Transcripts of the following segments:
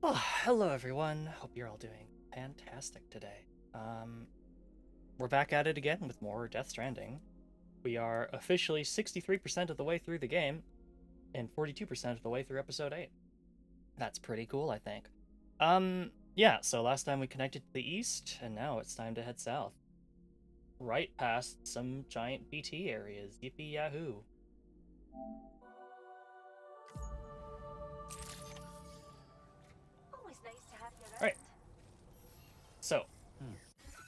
Oh, hello everyone. Hope you're all doing fantastic today. We're back at it again with more Death Stranding. We are officially 63% of the way through the game and 42% of the way through episode 8. That's pretty cool, I think. Yeah, so last time we connected to the east, and now it's time to head south. Right past some giant BT areas. Yippee yahoo. Always nice to have you Alright, around. so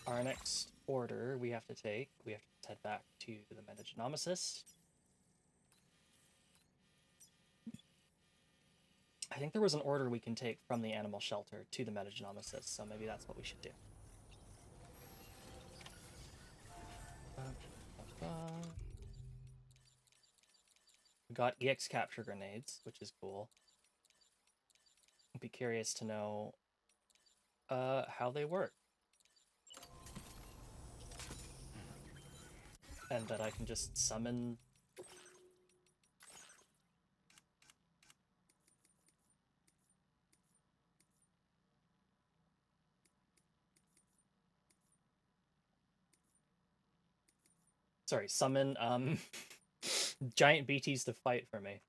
our next order we have to head back to the Metagenomicis. I think there was an order we can take from the animal shelter to the metagenomicist, so maybe that's what we should do. We got EX capture grenades, which is cool. I'd be curious to know how they work. And that I can just summon... Sorry, summon giant BTs to fight for me.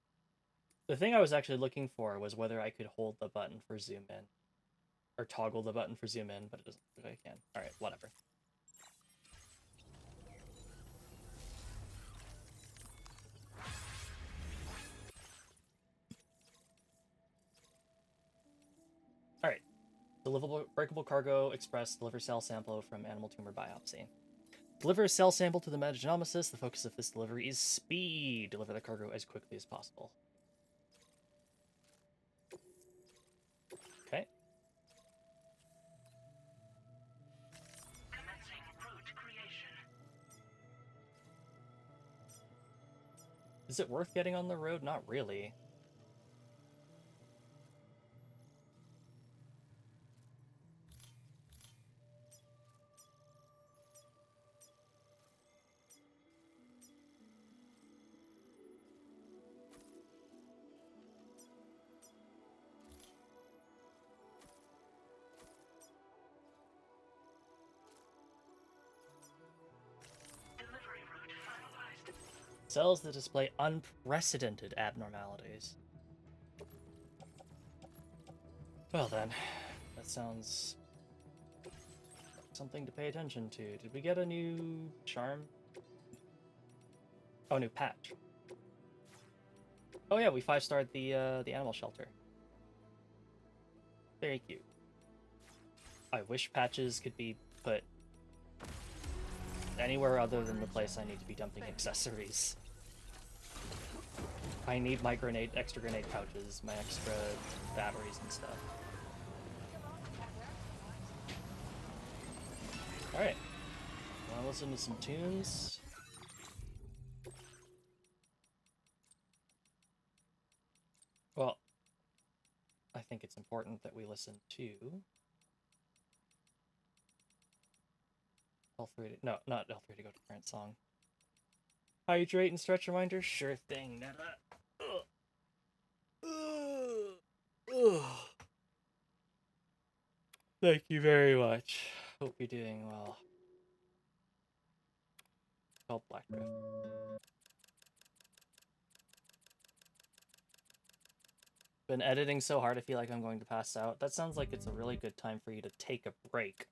The thing I was actually looking for was whether I could hold the button for zoom in. Or toggle the button for zoom in, but it doesn't look like I can. Alright, whatever. Alright. Deliverable breakable cargo express deliver cell sample from animal tumor biopsy. Deliver a cell sample to the metagenomicist. The focus of this delivery is speed. Deliver the cargo as quickly as possible. Okay. Commencing route creation. Is it worth getting on the road? Not really. Delivery route finalized. Cells that display unprecedented abnormalities. Well then, that sounds something to pay attention to. Did we get a new charm? Oh, new patch. Oh yeah, we 5-starred the animal shelter. Very cute. I wish patches could be put anywhere other than the place I need to be dumping accessories. I need my extra grenade pouches, my extra batteries and stuff. Alright. Wanna listen to some tunes? Well, I think it's important that we listen to L3 to, no, not L3 to go to current song. Hydrate and stretch reminder? Sure thing, Netta. Thank you very much. Hope you're doing well. Called Black Drift. Been editing so hard I feel like I'm going to pass out. That sounds like it's a really good time for you to take a break.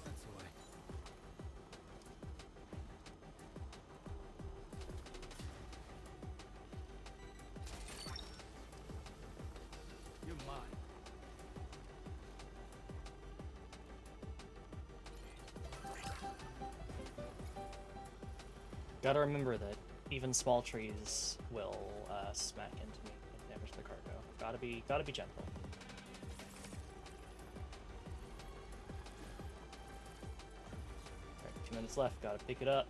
That's the way. You're mine. Gotta remember that even small trees will smack into me and damage the cargo. Gotta be gentle. 2 minutes left. Gotta pick it up.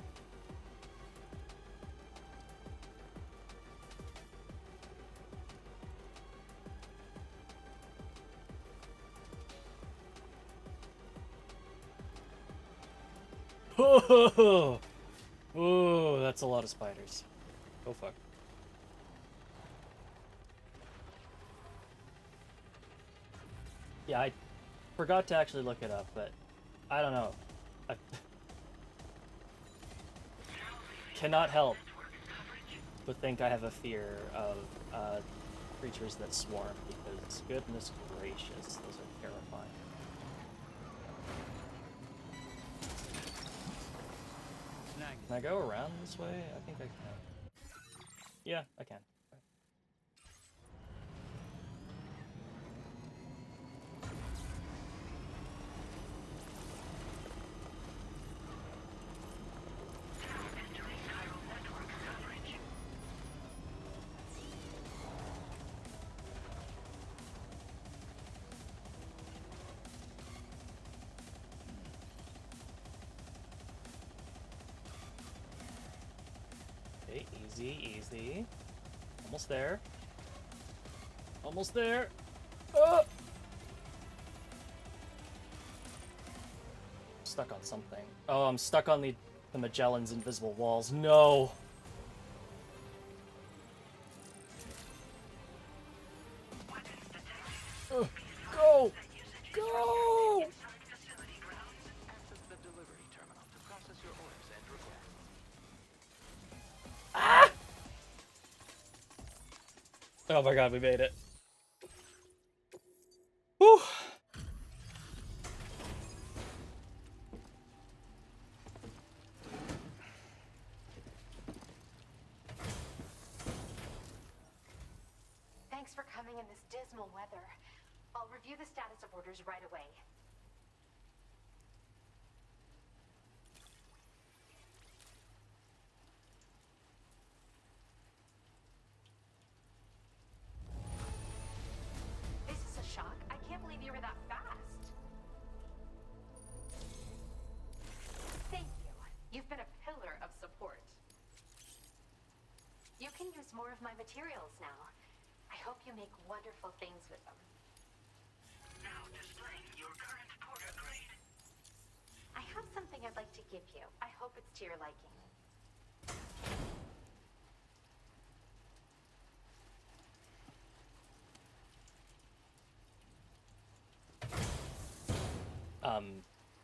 Oh, oh, that's a lot of spiders. Oh fuck. Yeah, I forgot to actually look it up, but I don't know. I cannot help but think I have a fear of creatures that swarm, because goodness gracious, those are terrifying. Snag Can I go around this way? I think I can. Yeah, I can. Entering chiral network coverage. Okay, easy, easy. Almost there. Almost there. Stuck on something. Oh, I'm stuck on the Magellan's invisible walls. No. Weapons detected. Go. That usage is Go. inside facility grounds. Access the delivery terminal to process your orders and requests. Ah! Oh my god, we made it. Whew. Thanks for coming in this dismal weather. I'll review the status of orders right away. This is a shock. I can't believe you were that fast. Thank you. You've been a pillar of support. You can use more of my materials now. I hope you make wonderful things with them. Now displaying your current porter grade. I have something I'd like to give you. I hope it's to your liking.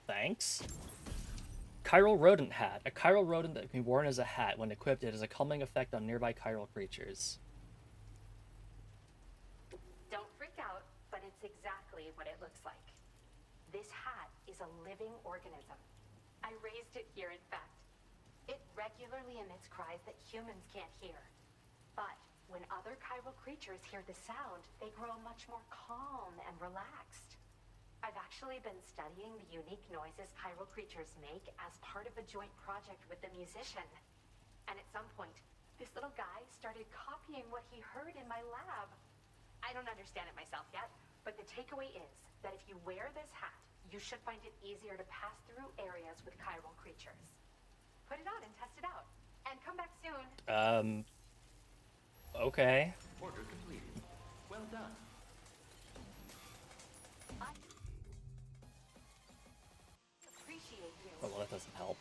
Thanks. Chiral rodent hat. A chiral rodent that can be worn as a hat. When equipped, it has a calming effect on nearby chiral creatures. Don't freak out, but it's exactly what it looks like. This hat is a living organism. I raised it here, in fact. It regularly emits cries that humans can't hear. But when other chiral creatures hear the sound, they grow much more calm and relaxed. I've actually been studying the unique noises chiral creatures make as part of a joint project with the musician. And at some point, this little guy started copying what he heard in my lab. I don't understand it myself yet, but the takeaway is that if you wear this hat, you should find it easier to pass through areas with chiral creatures. Put it on and test it out. And come back soon. Okay. Order completed. Well done. I appreciate you. Oh, well, that doesn't help.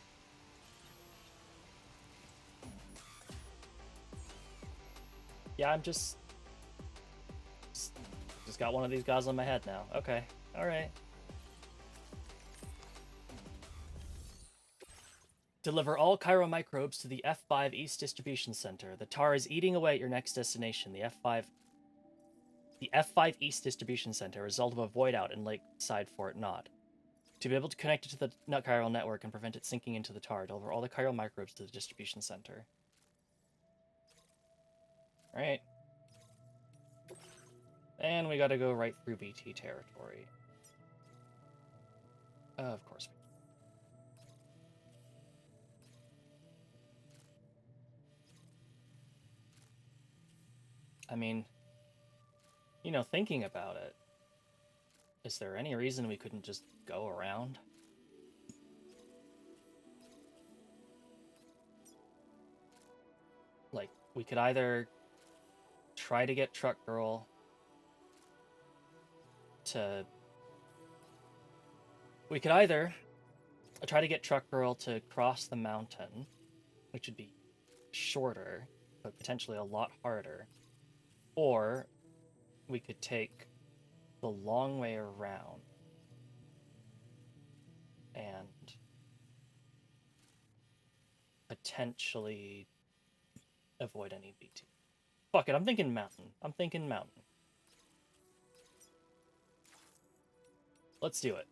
Yeah, I'm just got one of these guys on my head now. Okay. Alright. Deliver all chiromicrobes to the F5 East Distribution Center. The tar is eating away at your next destination, the F5 East Distribution Center, result of a void out in Lakeside Fort Knot. To be able to connect it to the nut chiral network and prevent it sinking into the tar, deliver all the chiral microbes to the distribution center. Alright. And we gotta go right through BT territory. Of course. I mean, you know, thinking about it, is there any reason we couldn't just go around? we could either try to get Truck Girl to... We could either try to get Truck Girl to cross the mountain, which would be shorter, but potentially a lot harder. Or we could take the long way around and potentially avoid any BT. Fuck it, I'm thinking mountain. Let's do it.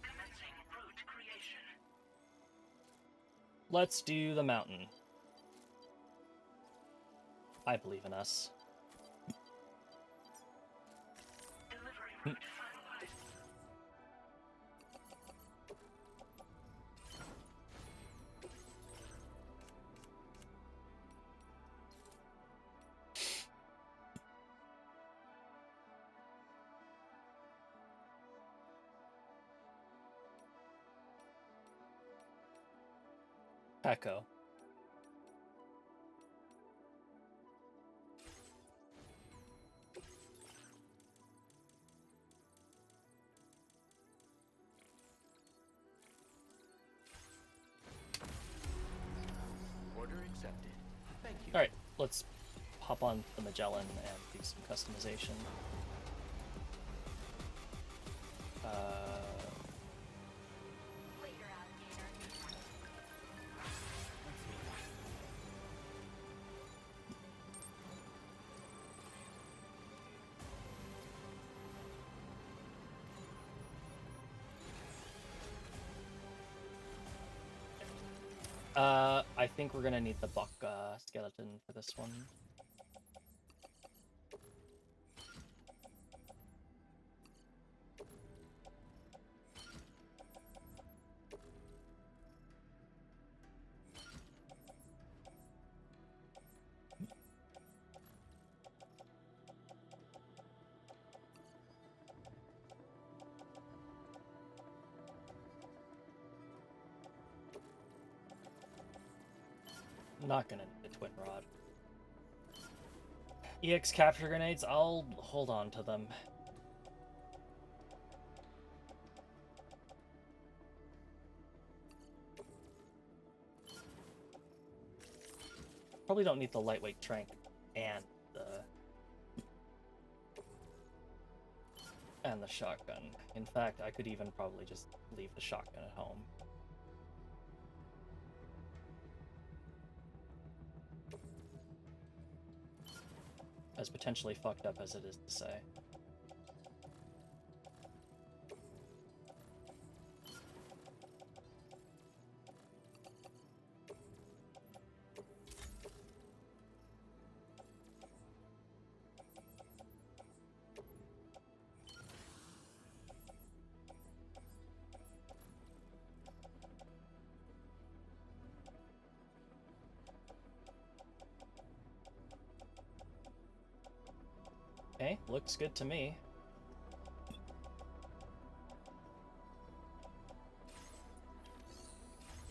Commencing route creation. Let's do the mountain. I believe in us. Delivery route finalized. Echo. Order accepted. Thank you. Alright, let's hop on the Magellan and do some customization. Later, alligator. I think we're gonna need the buck skeleton for this one. Not gonna need a twin rod. EX capture grenades, I'll hold on to them. Probably don't need the lightweight trank and the shotgun. In fact, I could even probably just leave the shotgun at home. As potentially fucked up as it is to say. Okay, looks good to me.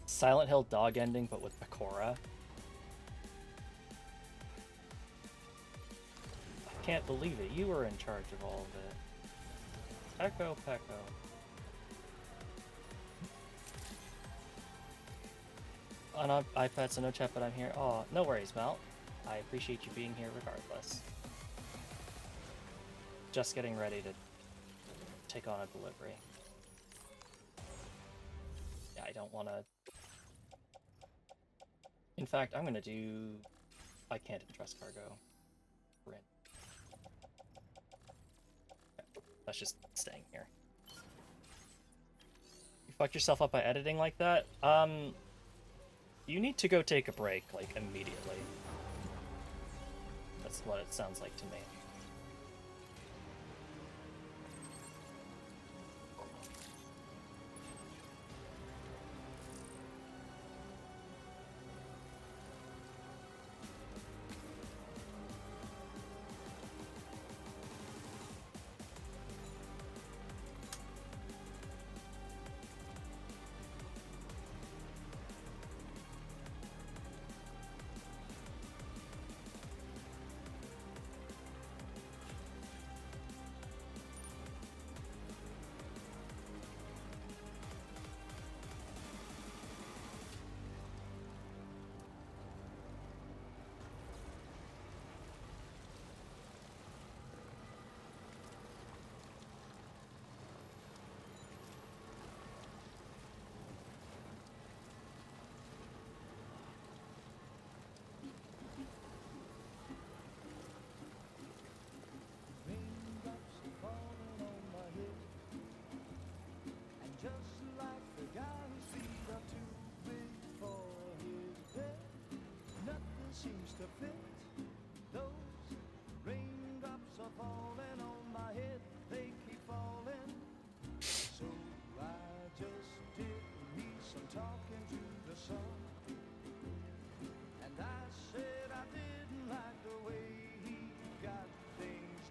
Silent Hill dog ending, but with Pecora. I can't believe it. You were in charge of all of it. Pecco. On iPad, so no chat, but I'm here. Oh, no worries, Mal. I appreciate you being here regardless. Just getting ready to take on a delivery. Yeah, I don't want to... In fact, I'm going to do... I can't entrust cargo. Rin. Okay, that's just staying here. You fucked yourself up by editing like that? You need to go take a break, like, immediately. That's what it sounds like to me.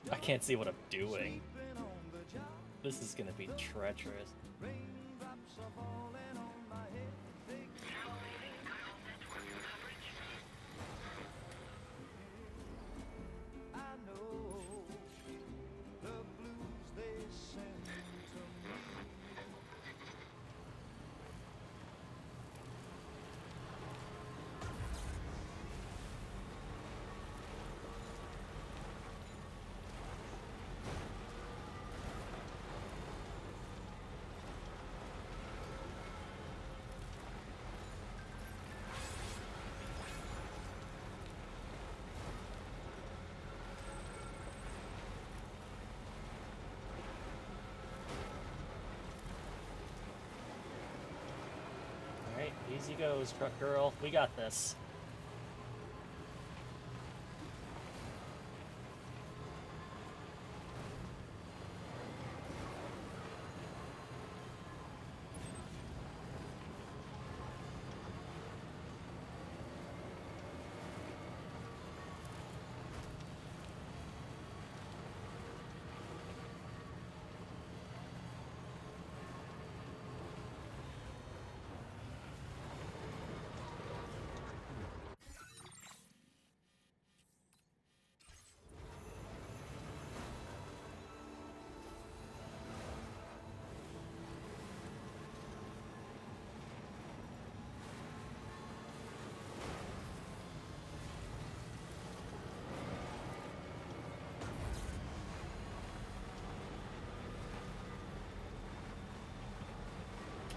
I can't see what I'm doing. This is gonna be treacherous. Alright, easy goes, truck girl. We got this.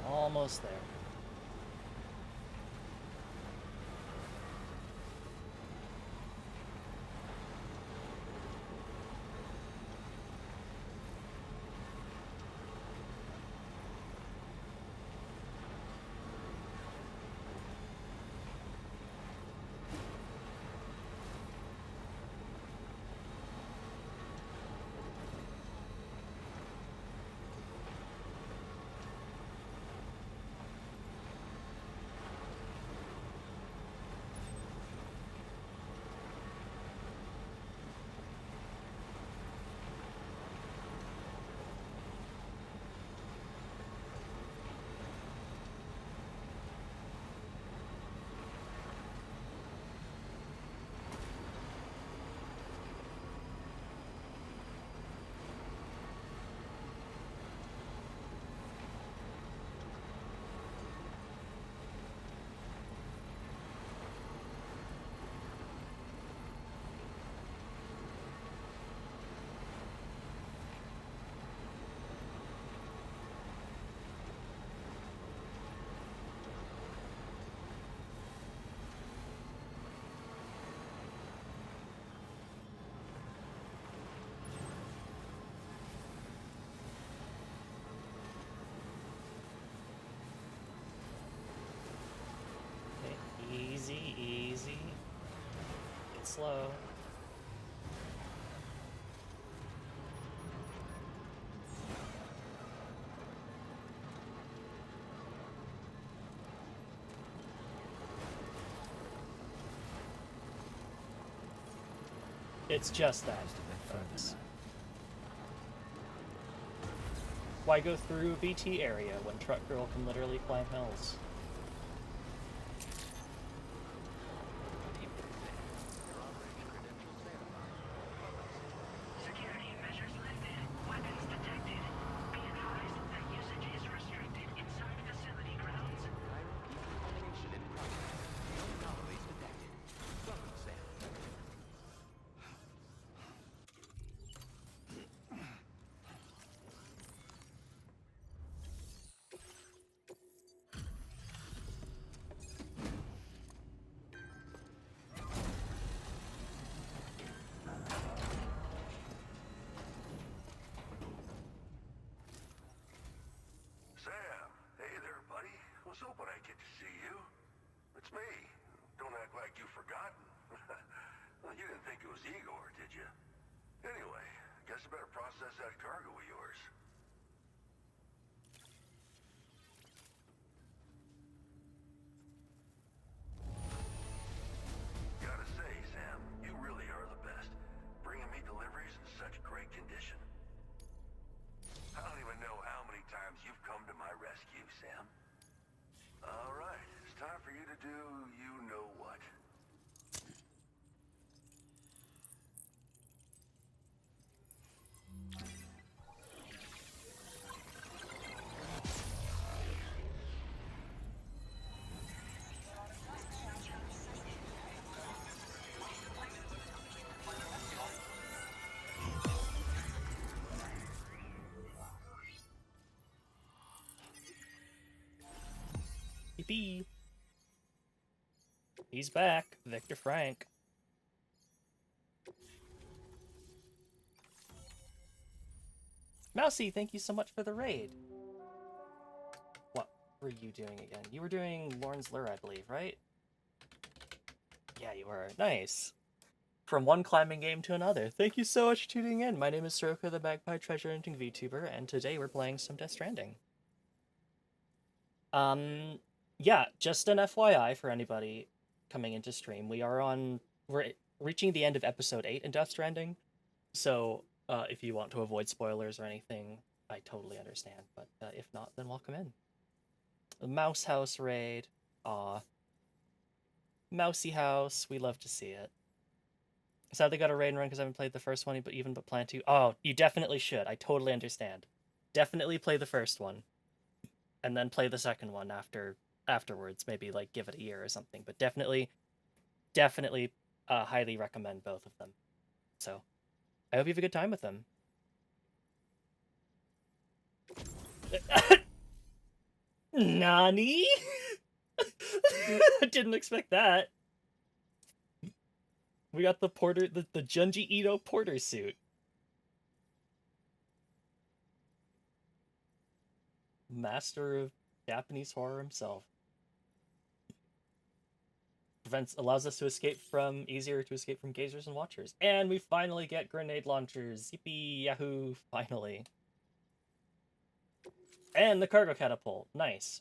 Almost there. Easy, easy. Get slow. It's just that, folks. Why go through BT area when Truck Girl can literally climb hills? Security measures lifted. Weapons detected. Be advised that usage is restricted inside facility grounds. Decontamination in progress. No anomalies detected. Welcome, Sam. Sam, hey there, buddy. Was hoping I'd get to see you. It's me. Don't act like you've forgotten. Well, you didn't think it was Igor, did you? Anyway, guess I better process that cargo of yours. Gotta say, Sam, you really are the best. Bringing me deliveries in such do you know what. Yippee! He's back, Victor Frank. Mousy, thank you so much for the raid. What were you doing again? You were doing Lorne's Lure, I believe, right? Yeah, you were. Nice. From one climbing game to another. Thank you so much for tuning in. My name is Soroka, the Magpie Treasure Hunting VTuber, and today we're playing some Death Stranding. Yeah, just an FYI for anybody coming into stream. We're reaching the end of episode 8 in Death Stranding, so if you want to avoid spoilers or anything, I totally understand, but if not, then welcome in. The Mouse House raid. Aw. Mousy House, we love to see it. So they got a raid and run because I haven't played the first one, but plan to. Oh, you definitely should. I totally understand. Definitely play the first one, and then play the second one afterwards. Maybe like give it a year or something. But definitely highly recommend both of them. So I hope you have a good time with them. Nani? I didn't expect that. We got the porter, the Junji Ito porter suit. Master of Japanese horror himself. Allows us to easier to escape from gazers and watchers. And we finally get grenade launchers. Yippee yahoo, finally. And the cargo catapult. Nice.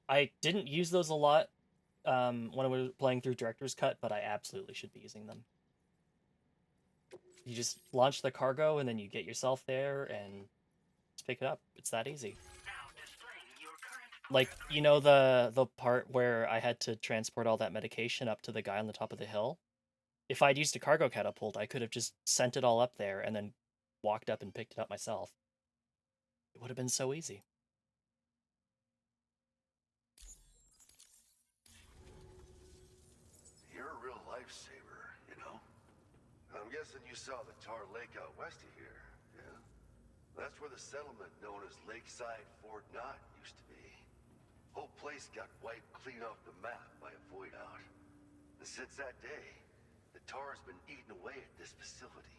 I didn't use those a lot when I was playing through Director's Cut, but I absolutely should be using them. You just launch the cargo and then you get yourself there and just pick it up. It's that easy. Like, you know the part where I had to transport all that medication up to the guy on the top of the hill? If I'd used a cargo catapult, I could have just sent it all up there and then walked up and picked it up myself. It would have been so easy. You're a real lifesaver, you know? I'm guessing you saw the Tar Lake out west of here, yeah? That's where the settlement known as Lakeside Fort Knott used to be. Whole place got wiped clean off the map by a void out. And since that day, the Tar's been eating away at this facility.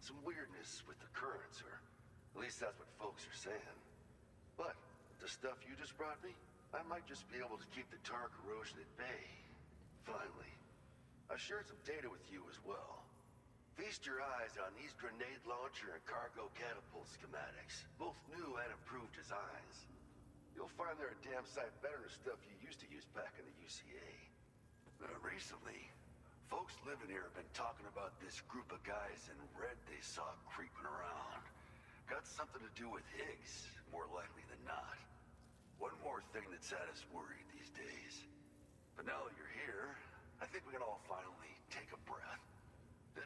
Some weirdness with the currents, or at least that's what folks are saying. But the stuff you just brought me, I might just be able to keep the tar corrosion at bay. Finally. I've shared some data with you as well. Feast your eyes on these grenade launcher and cargo catapult schematics, both new and improved designs. You'll find they're a damn sight better than stuff you used to use back in the UCA. Recently, folks living here have been talking about this group of guys in red they saw creeping around. Got something to do with Higgs, more likely than not. One more thing that's had us worried these days. But now that you're here, I think we can all finally take a breath.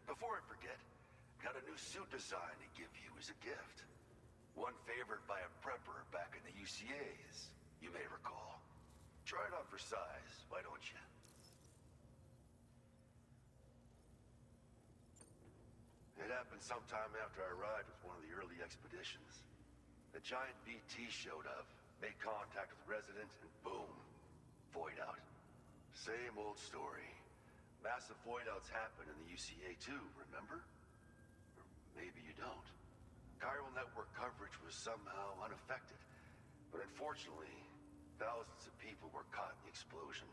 Before I forget, got a new suit design to give you as a gift. One favored by a prepper back in the UCAs, you may recall. Try it on for size, why don't you? It happened sometime after I arrived with one of the early expeditions. A giant BT showed up, made contact with residents, and boom, void out. Same old story. Massive void outs happen in the UCA too, remember? Or maybe you don't. Chiral network coverage was somehow unaffected, but unfortunately, thousands of people were caught in the explosion.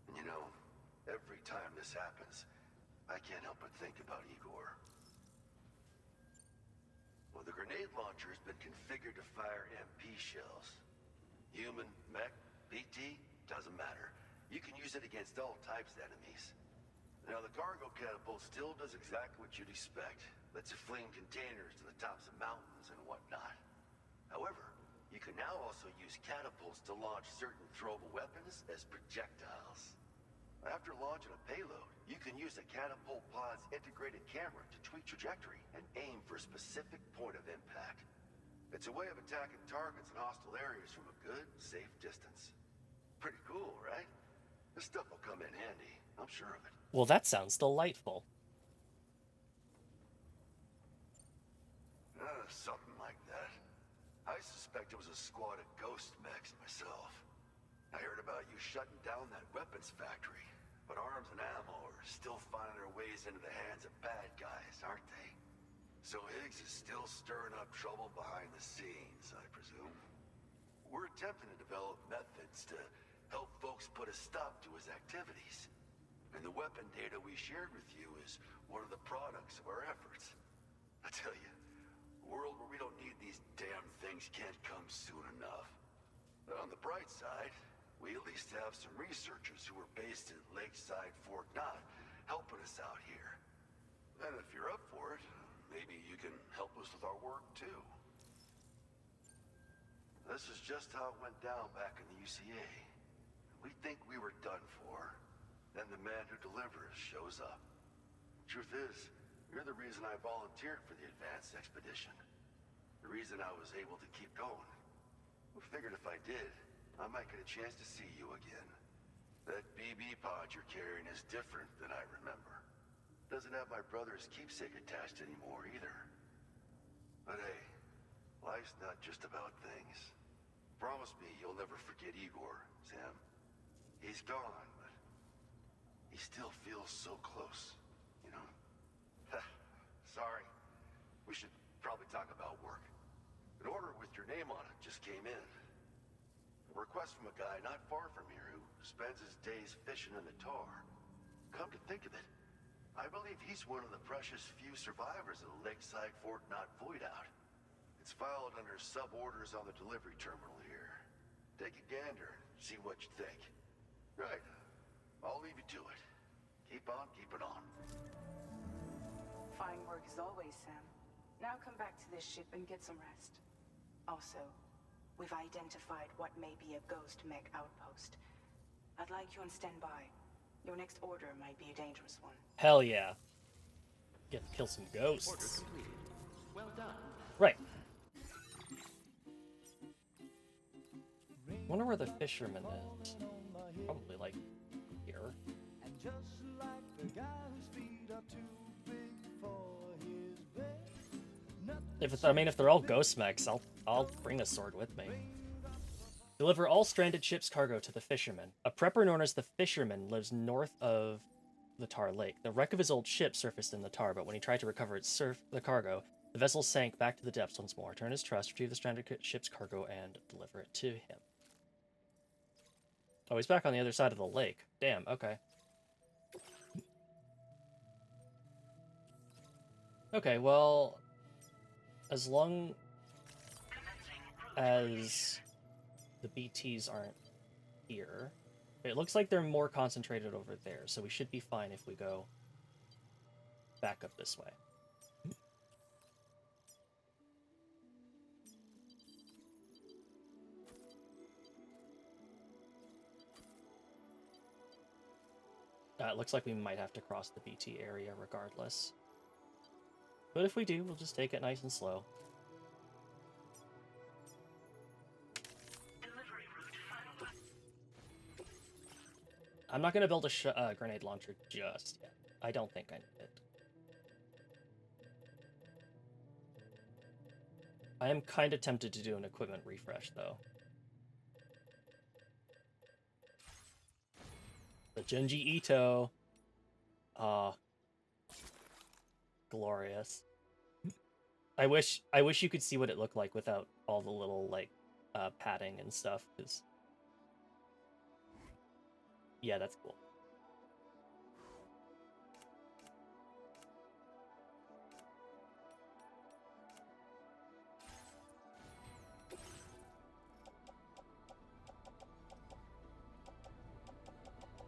And you know, every time this happens, I can't help but think about Igor. Well, the grenade launcher has been configured to fire MP shells. Human, mech, BT, doesn't matter. You can use it against all types of enemies. Now, the cargo catapult still does exactly what you'd expect. Lets it fling containers to the tops of mountains and whatnot. However, You can now also use catapults to launch certain throwable weapons as projectiles. After launching a payload, you can use a catapult pod's integrated camera to tweak trajectory and aim for a specific point of impact. It's a way of attacking targets in hostile areas from a good, safe distance. Pretty cool, right? This stuff will come in handy, I'm sure of it. Well, that sounds delightful. Something like that. I suspect it was a squad of ghost mechs myself. I heard about you shutting down that weapons factory, but arms and ammo are still finding their ways into the hands of bad guys, aren't they? So Higgs is still stirring up trouble behind the scenes, I presume. We're attempting to develop methods to help folks put a stop to his activities. And the weapon data we shared with you is one of the products of our efforts. I tell you, a world where we don't need these damn things can't come soon enough. But on the bright side, we at least have some researchers who are based in Lakeside, Fort Knott, helping us out here. And if you're up for it, maybe you can help us with our work too. This is just how it went down back in the UCA. We think we were done for. Then the man who delivers shows up. Truth is, you're the reason I volunteered for the advanced expedition. The reason I was able to keep going. I figured if I did, I might get a chance to see you again. That BB pod you're carrying is different than I remember. Doesn't have my brother's keepsake attached anymore either. But hey, life's not just about things. Promise me you'll never forget Igor, Sam. He's gone, but he still feels so close, you know? Sorry. We should probably talk about work. An order with your name on it just came in. A request from a guy not far from here who spends his days fishing in the tar. Come to think of it, I believe he's one of the precious few survivors of the Lakeside Fort Knott void out. It's filed under sub-orders on the delivery terminal here. Take a gander and see what you think. Right. I'll leave you to it. Keep on keeping on. Fine work as always, Sam. Now come back to this ship and get some rest. Also, we've identified what may be a ghost mech outpost. I'd like you on standby. Your next order might be a dangerous one. Hell yeah. Get to kill some Order ghosts. completed. Well done. Right. Wonder where the fisherman is. Probably like here. And just like the guy whose feet are too big for his bed. If they're all ghost mechs, I'll bring a sword with me. Deliver all stranded ship's cargo to the fisherman. A prepper known as the Fisherman lives north of the Tar Lake. The wreck of his old ship surfaced in the tar, but when he tried to recover the cargo, the vessel sank back to the depths once more. Turn his trust, retrieve the stranded ship's cargo, and deliver it to him. Oh, he's back on the other side of the lake. Damn, okay. Okay, well, as long as the BTs aren't here, it looks like they're more concentrated over there, so we should be fine if we go back up this way. It looks like we might have to cross the BT area regardless. But if we do, we'll just take it nice and slow. Delivery route finalized. I'm not going to build a grenade launcher just yet. I don't think I need it. I am kind of tempted to do an equipment refresh, though. The Junji Ito. Glorious. I wish you could see what it looked like without all the little, like, padding and stuff, because... Yeah, that's cool.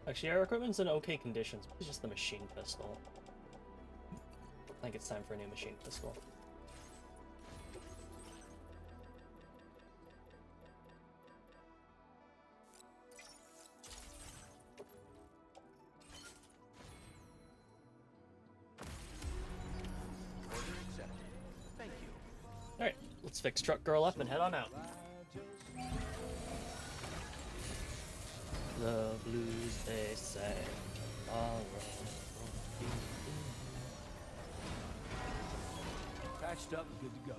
Actually, our equipment's in okay conditions. It's just the machine pistol. I think it's time for a new machine pistol. Let's fix Truck Girl up and head on out. The blues they say tomorrow. Patched up and good to go.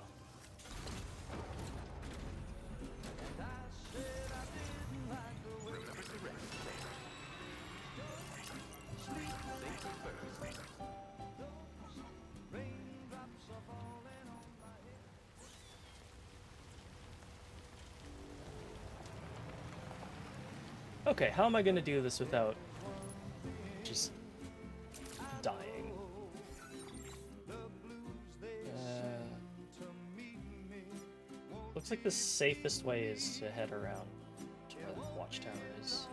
Okay, how am I gonna do this without just dying? Looks like the safest way is to head around to where the watchtower is.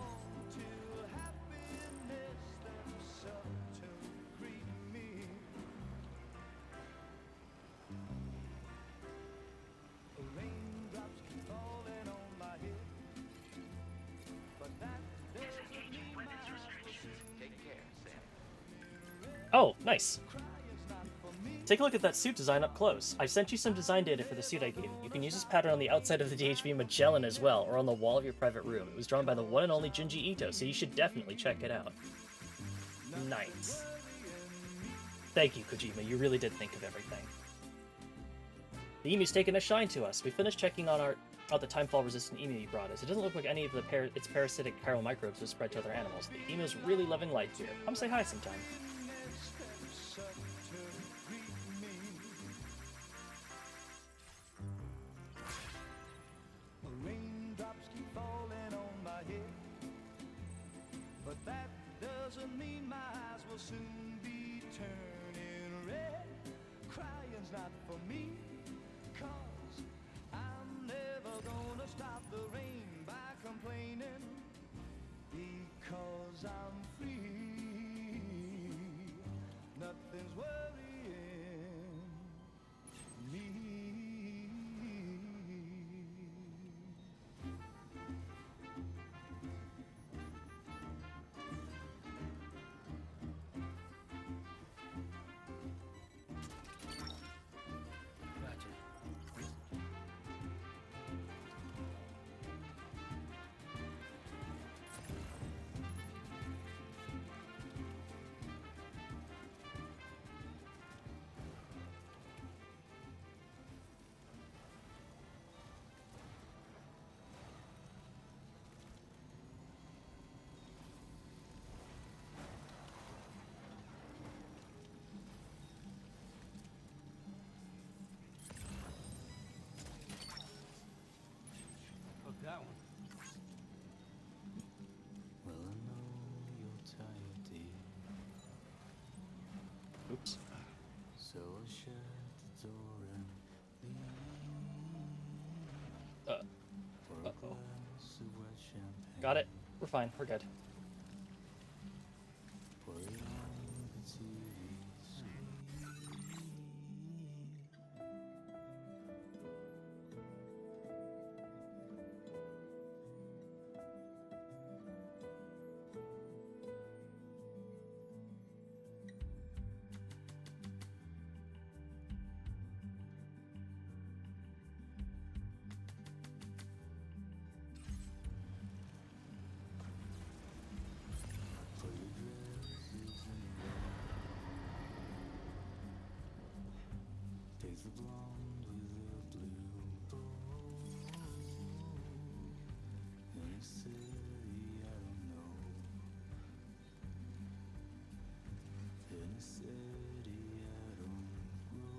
Disengaging weapons restrictions. Take care, Sam. Oh, nice. Take a look at that suit design up close. I sent you some design data for the suit I gave you. You can use this pattern on the outside of the DHV Magellan as well, or on the wall of your private room. It was drawn by the one and only Junji Ito, so you should definitely check it out. Nice. Thank you, Kojima. You really did think of everything. The emu's taken a shine to us. We finished checking on the timefall-resistant emu you brought us. It doesn't look like any of its parasitic chiral microbes have spread to other animals. The emu's really loving life here. Come say hi sometime. Raindrops keep falling on my head, but that doesn't mean my eyes will soon be turning red. Crying's not for me, 'cause I'm never gonna stop the rain by complaining, because I'm free. Nothing's worrying me. That one. Well, I know you're tired, dear. Oops. So I'll shut the door and leave for a Uh-oh. glass of wet champagne. Got it. We're fine. We're good. Pour it on the TV screen. For your dresses and takes the blonde with the blue. In a city I don't know. In a city I don't grow.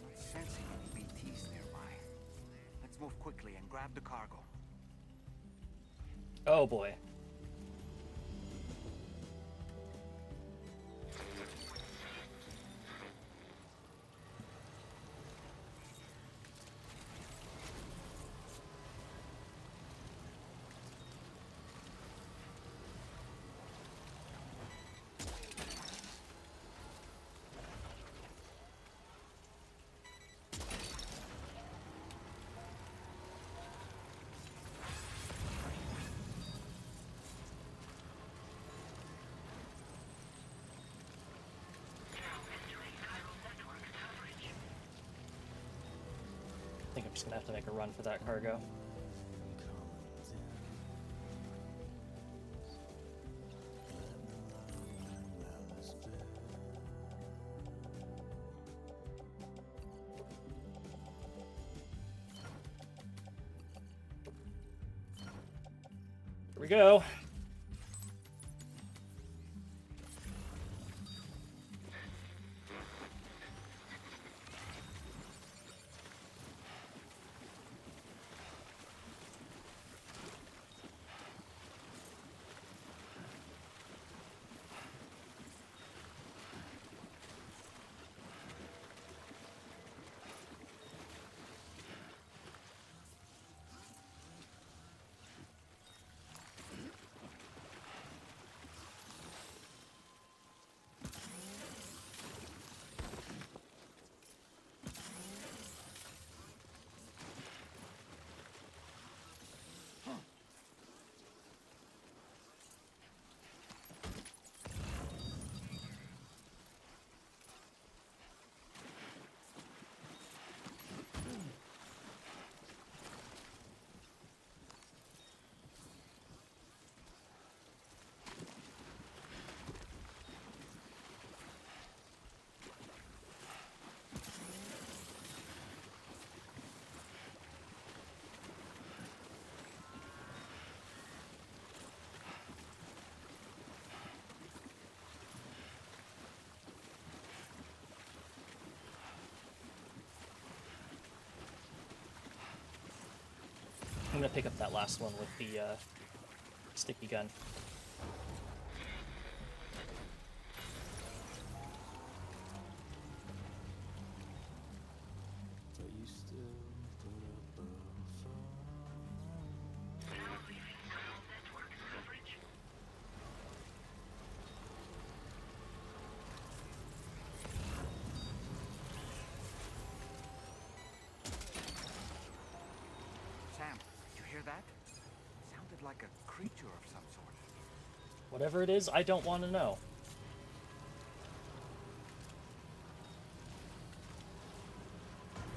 Not sensing any BTs nearby. Let's move quickly and grab the cargo. Oh boy. just gonna have to make a run for that cargo. Here we go. I'm gonna pick up that last one with the sticky gun. But you still put up a Now leaving cell network coverage. Sam, did you hear that? Sounded like a creature of some sort. Whatever it is, I don't want to know.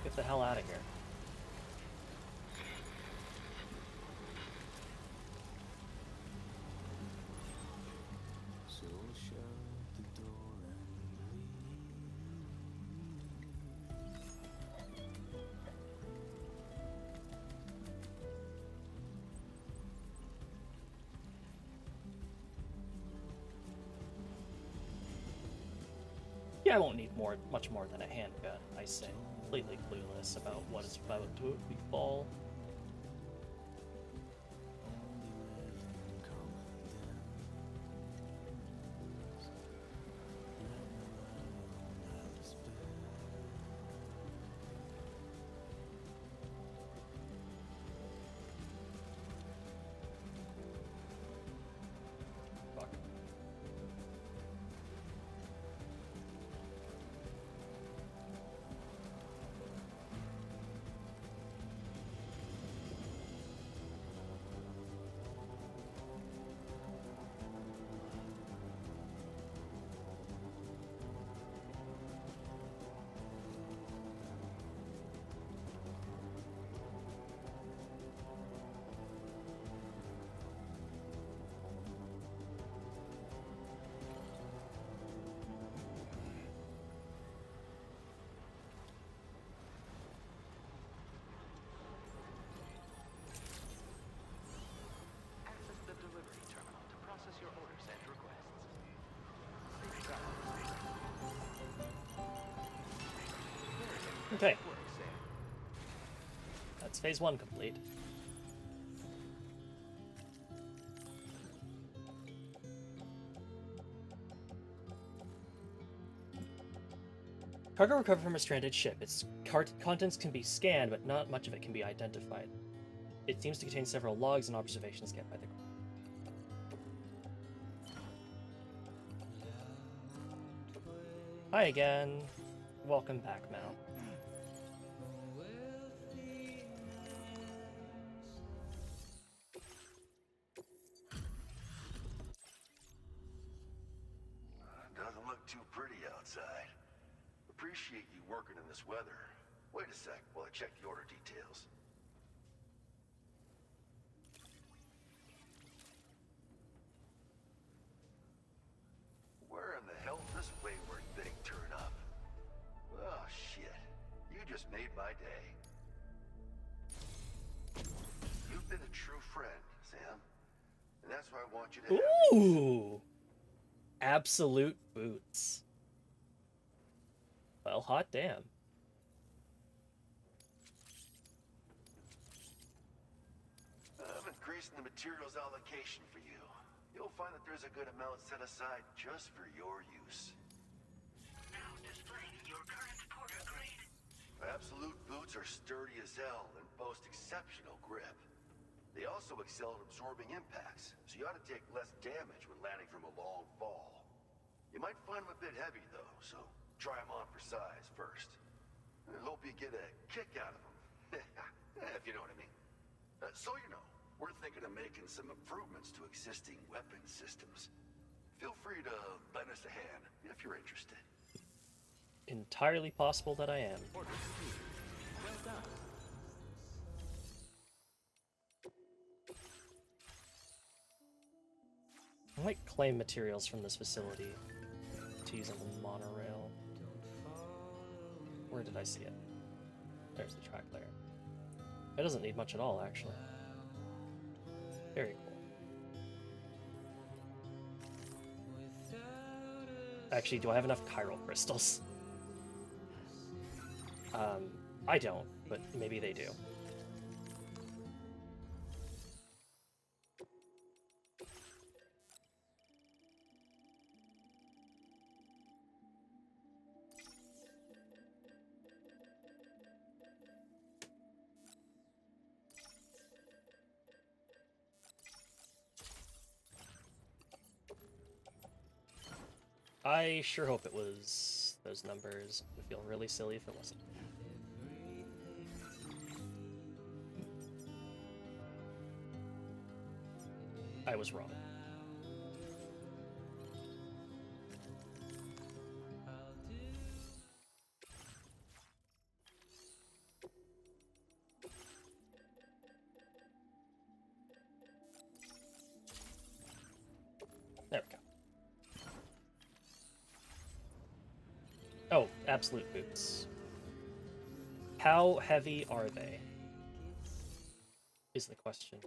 Get the hell out of here. so shut the door and Yeah, I won't need much more than a handgun, I say, completely clueless about what is about to befall. Fuck. Access the delivery terminal to process your orders and requests. Okay, Work, Sam. that's phase 1 complete. Cargo recovered from a stranded ship. Its contents can be scanned, but not much of it can be identified. It seems to contain several logs and observations kept by the crew. Hi again. Welcome back, Mal. Doesn't look too pretty outside. Appreciate you working in this weather. Wait a sec while I check the order details. Where in the hell did this wayward thing turn up? Oh, shit. You just made my day. You've been a true friend, Sam. And that's why I want you to have these. Ooh! Absolute boots. Well, hot damn. I'm increasing the materials allocation for you. You'll find that there's a good amount set aside just for your use. Now displaying your current porter grade. Absolute boots are sturdy as hell and boast exceptional grip. They also excel at absorbing impacts, so you ought to take less damage when landing from a long fall. You might find them a bit heavy though, so try them on for size first. I hope you get a kick out of them, if you know what I mean. So you know, we're thinking of making some improvements to existing weapon systems. Feel free to lend us a hand if you're interested. Entirely possible that I am. Order received. Well done. I might claim materials from this facility to use on the monorail. Where did I see it? There's the track layer. It doesn't need much at all, actually. Very cool. Actually, do I have enough chiral crystals? I don't, but maybe they do. I sure hope it was those numbers. It would feel really silly if it wasn't. I was wrong. There we go. Oh, absolute boots. How heavy are they? Is the question.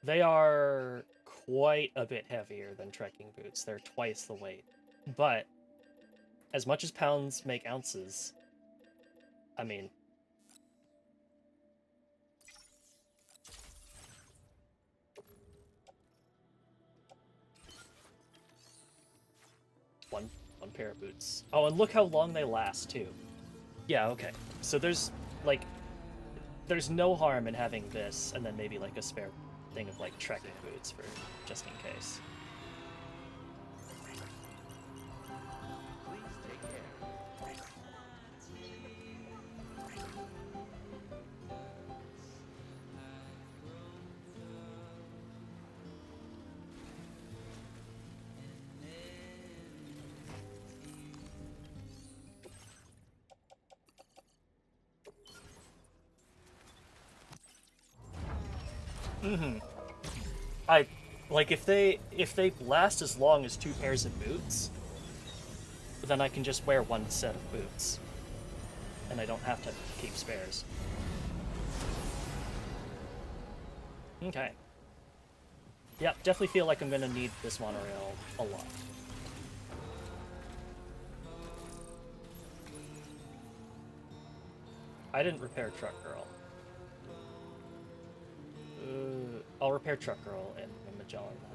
They are quite a bit heavier than trekking boots. They're twice the weight. But, as much as pounds make ounces, I mean... One pair of boots. Oh, and look how long they last, too. Yeah, okay. So there's, like... There's no harm in having this, and then maybe, like, a spare thing of, like, trekking boots for just in case. Please take care. Mm-hmm. If they last as long as 2 pairs of boots, then I can just wear 1 set of boots. And I don't have to keep spares. Okay. Yep, definitely feel like I'm gonna need this monorail a lot. I didn't repair Truck Girl. I'll repair Truck Girl and Magellan then.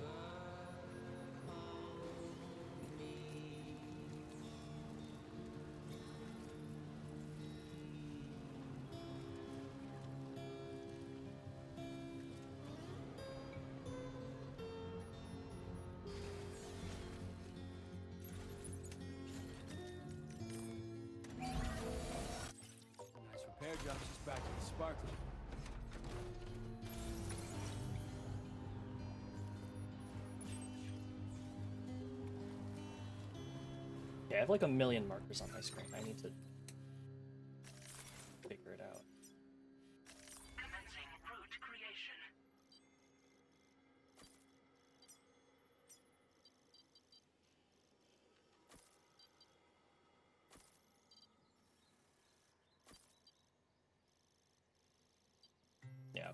Nice repair job just back to the sparkler. Yeah, I have like a million markers on my screen. I need to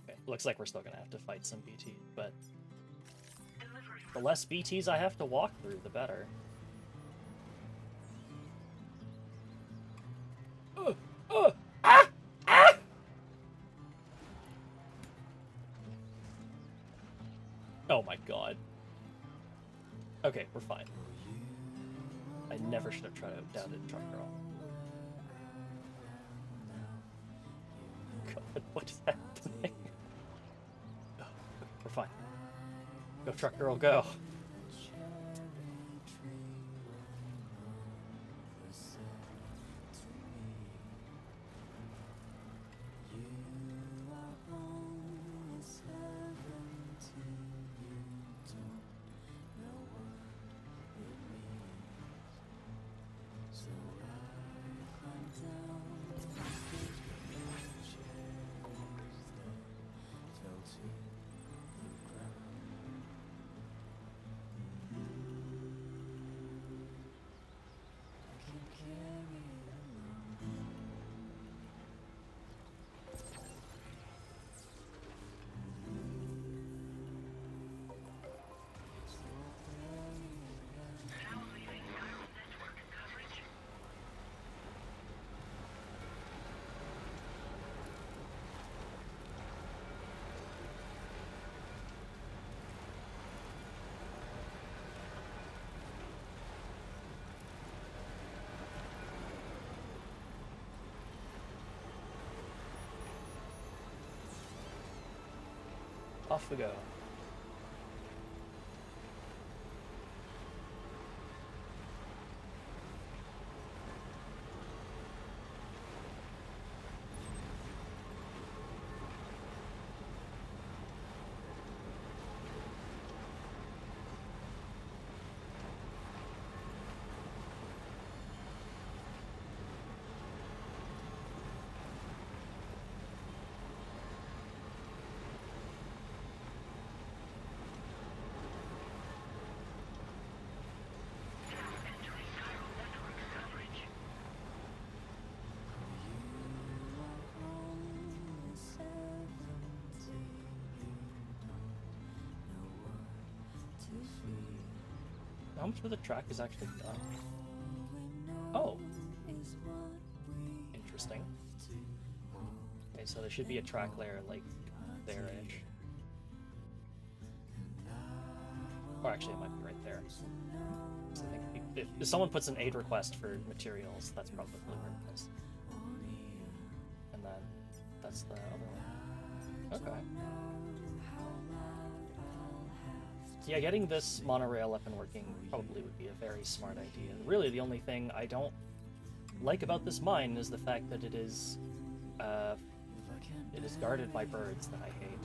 Okay, looks like we're still gonna have to fight some BT, but the less BTs I have to walk through, the better. Ah! Ah! Oh my god. Okay, we're fine. I never should have tried out doubted Truck Girl. God, what is happening? Oh, okay, we're fine. Go, Truck Girl, go. Off we go. How much of the track is actually done? Oh. Interesting. Okay, so there should be a track layer, like, there-ish. Or actually, it might be right there. So I think if someone puts an aid request for materials, that's probably where it is. And then that's the other one. Okay. Yeah, getting this monorail up and working probably would be a very smart idea. Really, the only thing I don't like about this mine is the fact that it is guarded by birds that I hate.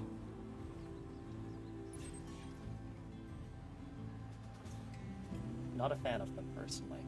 Not a fan of them, personally.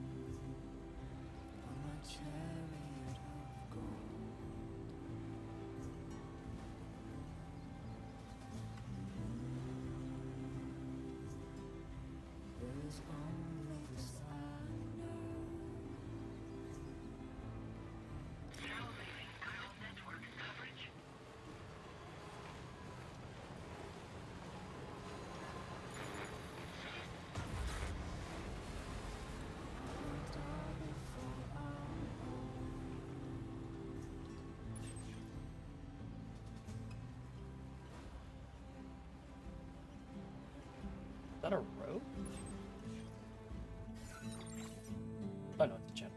Is that a rope? Oh no, it's a gem.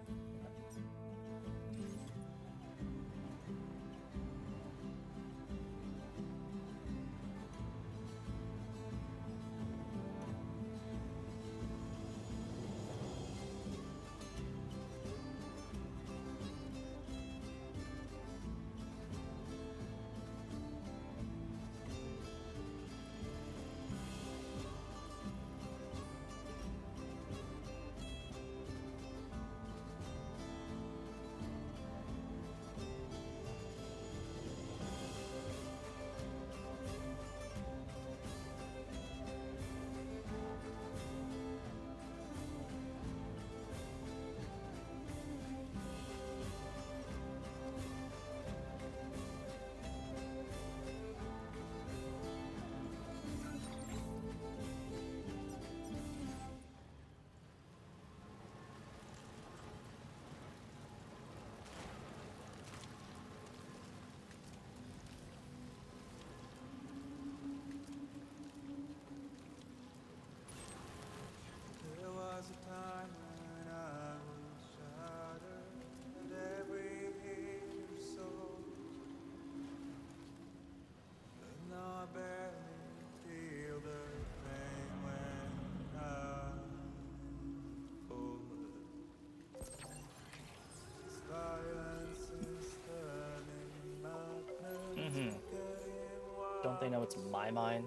Don't they know it's my mine?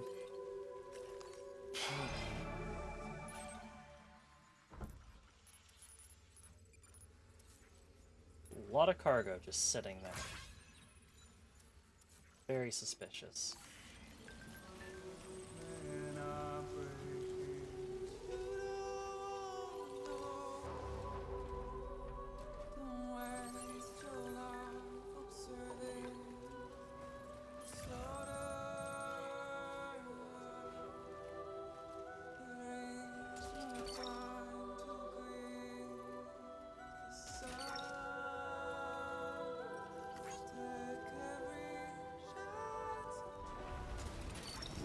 A lot of cargo just sitting there. Very suspicious.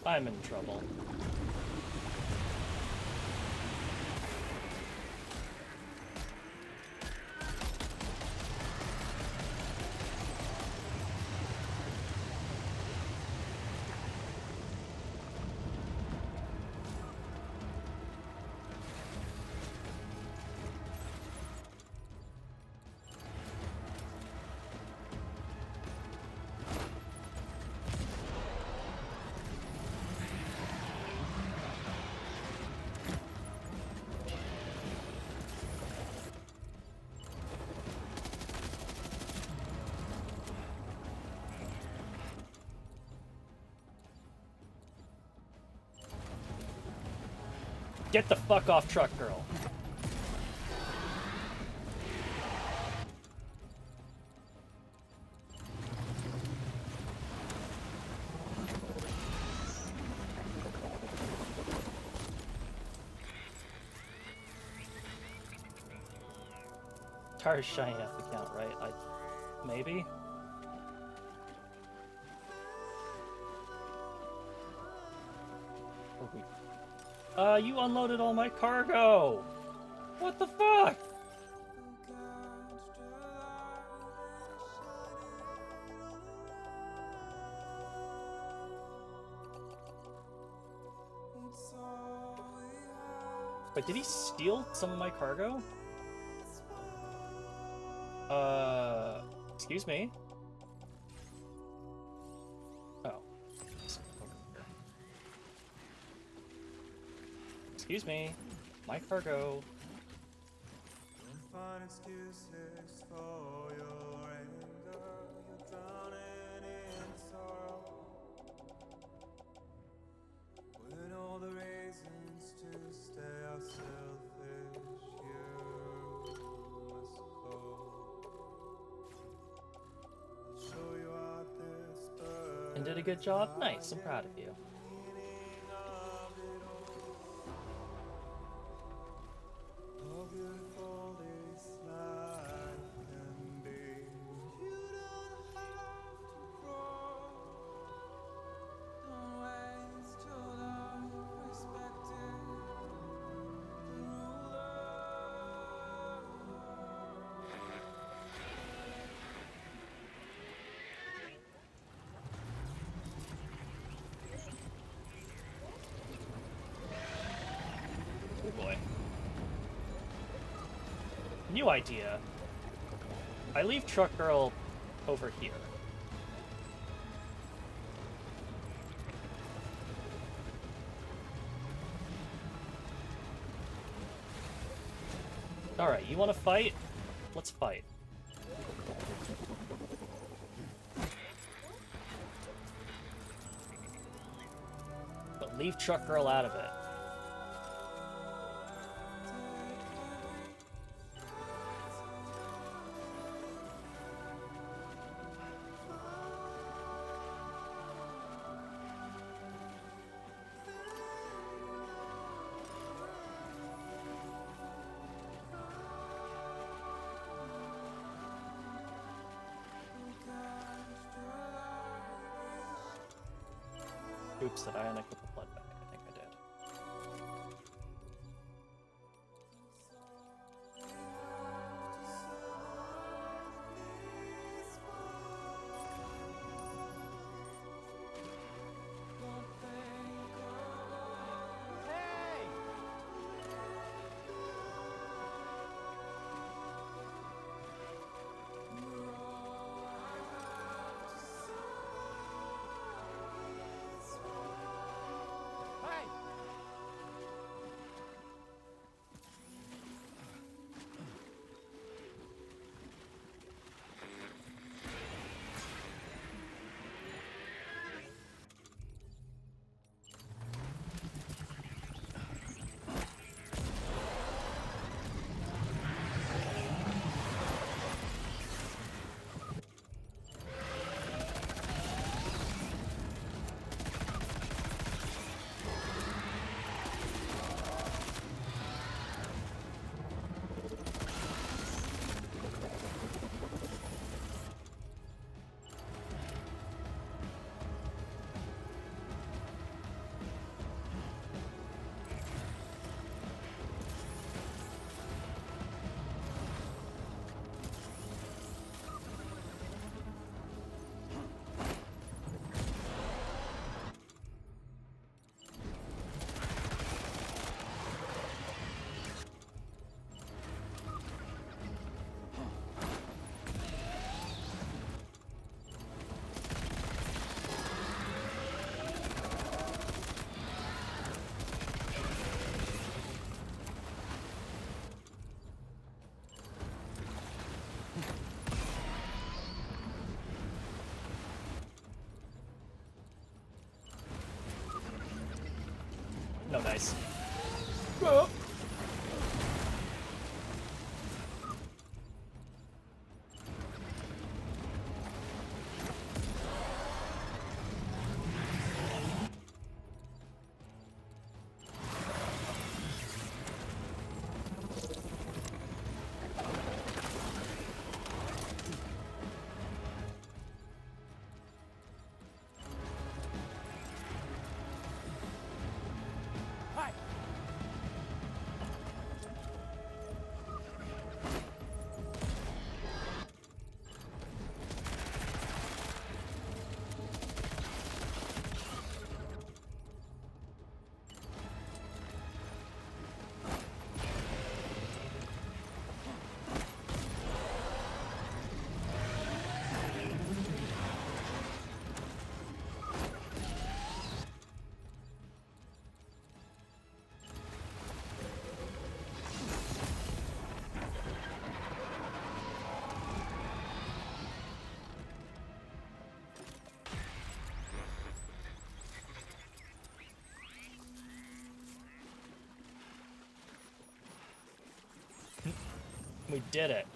I'm in trouble. Get the fuck off, truck girl. Tires shiny enough to count, right? Maybe? You unloaded all my cargo! What the fuck? Wait, did he steal some of my cargo? Excuse me? Oh. Excuse me. My cargo. Don't find excuses for your anger. You're drowning in sorrow. When all the reasons to stay are selfish, you must go. I'll show you out this bird. And did a good job? Nice, I'm proud of you. Boy. New idea. I leave Truck Girl over here. Alright, you wanna fight? Let's fight. But leave Truck Girl out of it. Oops, did I unequip the blood bag? I think I did. No dice. We did it.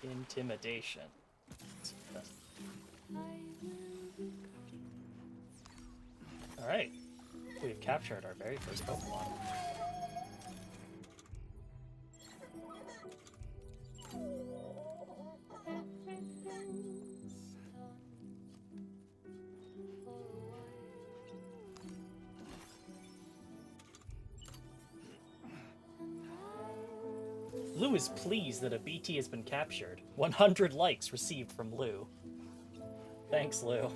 Intimidation. Alright. We've captured our very first Pokemon. Lou is pleased that a BT has been captured. 100 likes received from Lou. Thanks, Lou.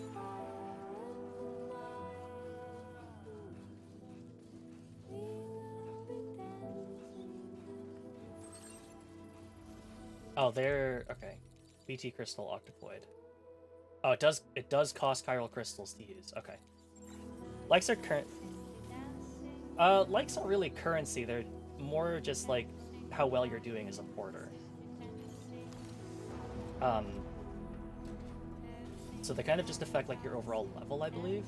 Oh, they're okay. BT Crystal Octopoid. Oh, it does cost Chiral Crystals to use. Okay. Likes are current. Likes aren't really currency. They're more just like how well you're doing as a porter. So they kind of just affect like your overall level, I believe.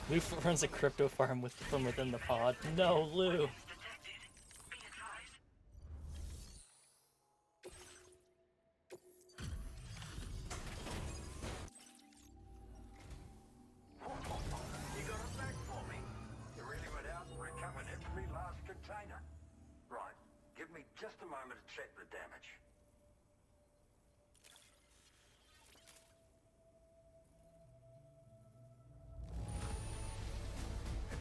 Lou runs a crypto farm from within the pod. No, Lou. You got it back for me. You really went out and recovered every last container. Right. Give me just a moment to check the damage.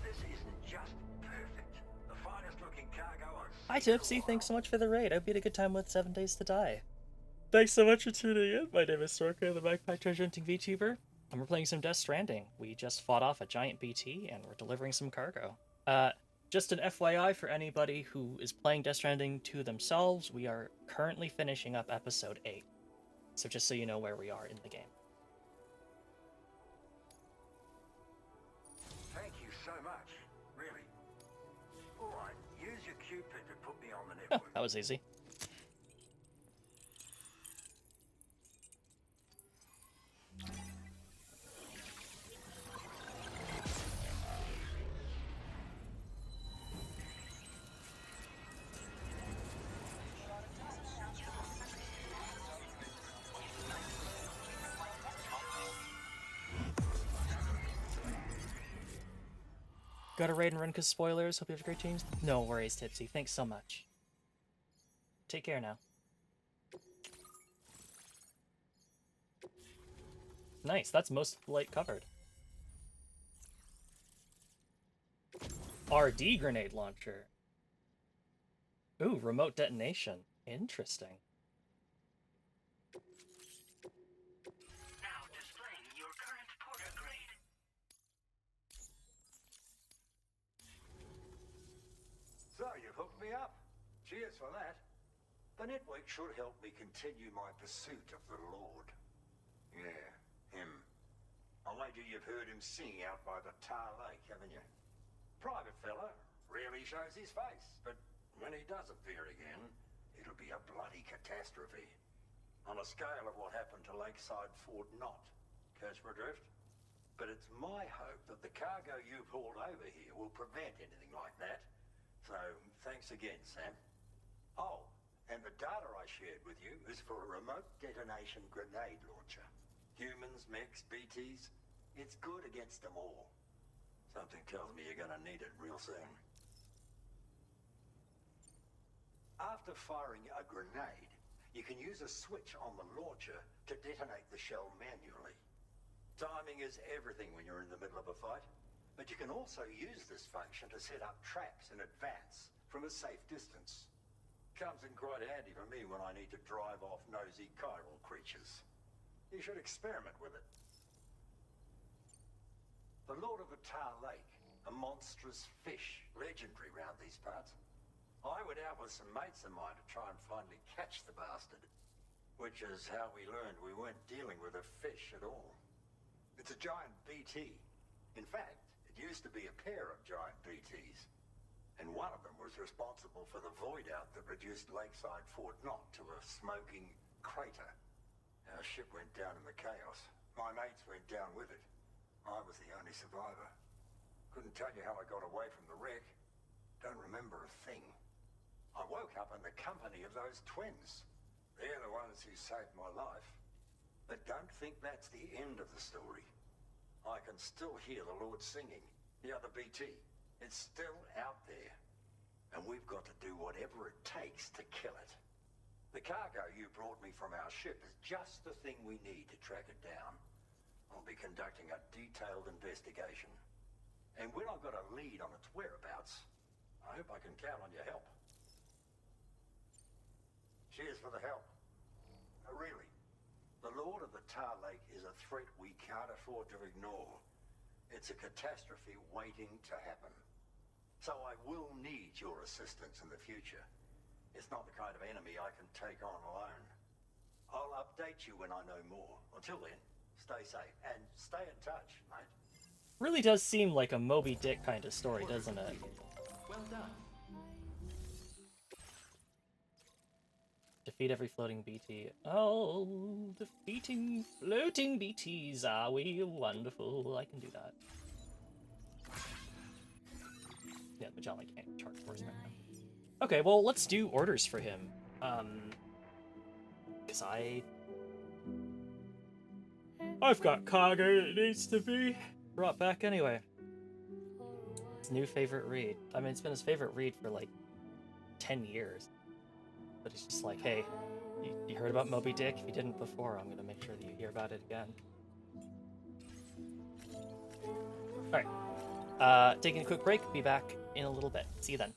This isn't just perfect. The finest looking cargo on... Hi, Tipsy. Thanks so much for the raid. I hope you had a good time with 7 Days to Die. Thanks so much for tuning in. My name is Sorka, the Backpack Treasure Hunting VTuber, and we're playing some Death Stranding. We just fought off a giant BT, and we're delivering some cargo. Just an FYI for anybody who is playing Death Stranding to themselves, we are currently finishing up episode 8. So just so you know where we are in the game. Thank you so much. Really. Alright, use your Cupid to put me on the Oh, network. that was easy. Gotta raid and run because spoilers. Hope you have a great teams. No worries, Tipsy. Thanks so much. Take care now. Nice, that's most of the lake covered. RD grenade launcher. Ooh, remote detonation. Interesting. Now displaying your current porter grade. So, you've hooked me up. Cheers for that. The network should help me continue my pursuit of the Lord. Yeah, him. I wager you've heard him sing out by the Tar Lake, haven't you? Private fella, rarely shows his face, but when he does appear again, it'll be a bloody catastrophe. On a scale of what happened to Lakeside Fort Knott. Catch my drift? But it's my hope that the cargo you've hauled over here will prevent anything like that. So, thanks again, Sam. Oh, and the data I shared with you is for a remote detonation grenade launcher. Humans, mechs, BTs, it's good against them all. Something tells me you're gonna need it real soon. After firing a grenade, you can use a switch on the launcher to detonate the shell manually. Timing is everything when you're in the middle of a fight, but you can also use this function to set up traps in advance from a safe distance. Comes in quite handy for me when I need to drive off nosy chiral creatures. You should experiment with it. The Lord of the Tar Lake, a monstrous fish, legendary round these parts. I went out with some mates of mine to try and finally catch the bastard, which is how we learned we weren't dealing with a fish at all. It's a giant BT. In fact, it used to be a pair of giant BTs, and one of them was responsible for the void out that reduced Lakeside Fort Knott to a smoking crater. Our ship went down in the chaos. My mates went down with it. I was the only survivor. Couldn't tell you how I got away from the wreck. Don't remember a thing. I woke up in the company of those twins. They're the ones who saved my life. But don't think that's the end of the story. I can still hear the Lord singing, the other BT. It's still out there. And we've got to do whatever it takes to kill it. The cargo you brought me from our ship is just the thing we need to track it down. I'll be conducting a detailed investigation. And when I've got a lead on its whereabouts, I hope I can count on your help. Cheers for the help. Really, the Lord of the Tar Lake is a threat we can't afford to ignore. It's a catastrophe waiting to happen. So I will need your assistance in the future. It's not the kind of enemy I can take on alone. I'll update you when I know more. Until then, stay safe and stay in touch, mate. Really does seem like a Moby Dick kind of story, doesn't it? Well done. Defeat every floating BT. Oh, defeating floating BTs. Are we wonderful? I can do that. Yeah, but John can't charge force right now. Okay, well, let's do orders for him. Because I've got cargo that needs to be brought back anyway. His new favorite read. I mean, it's been his favorite read for like 10 years. But it's just like, hey, you heard about Moby Dick? If you didn't before, I'm gonna make sure that you hear about it again. Alright. Taking a quick break, be back in a little bit. See you then.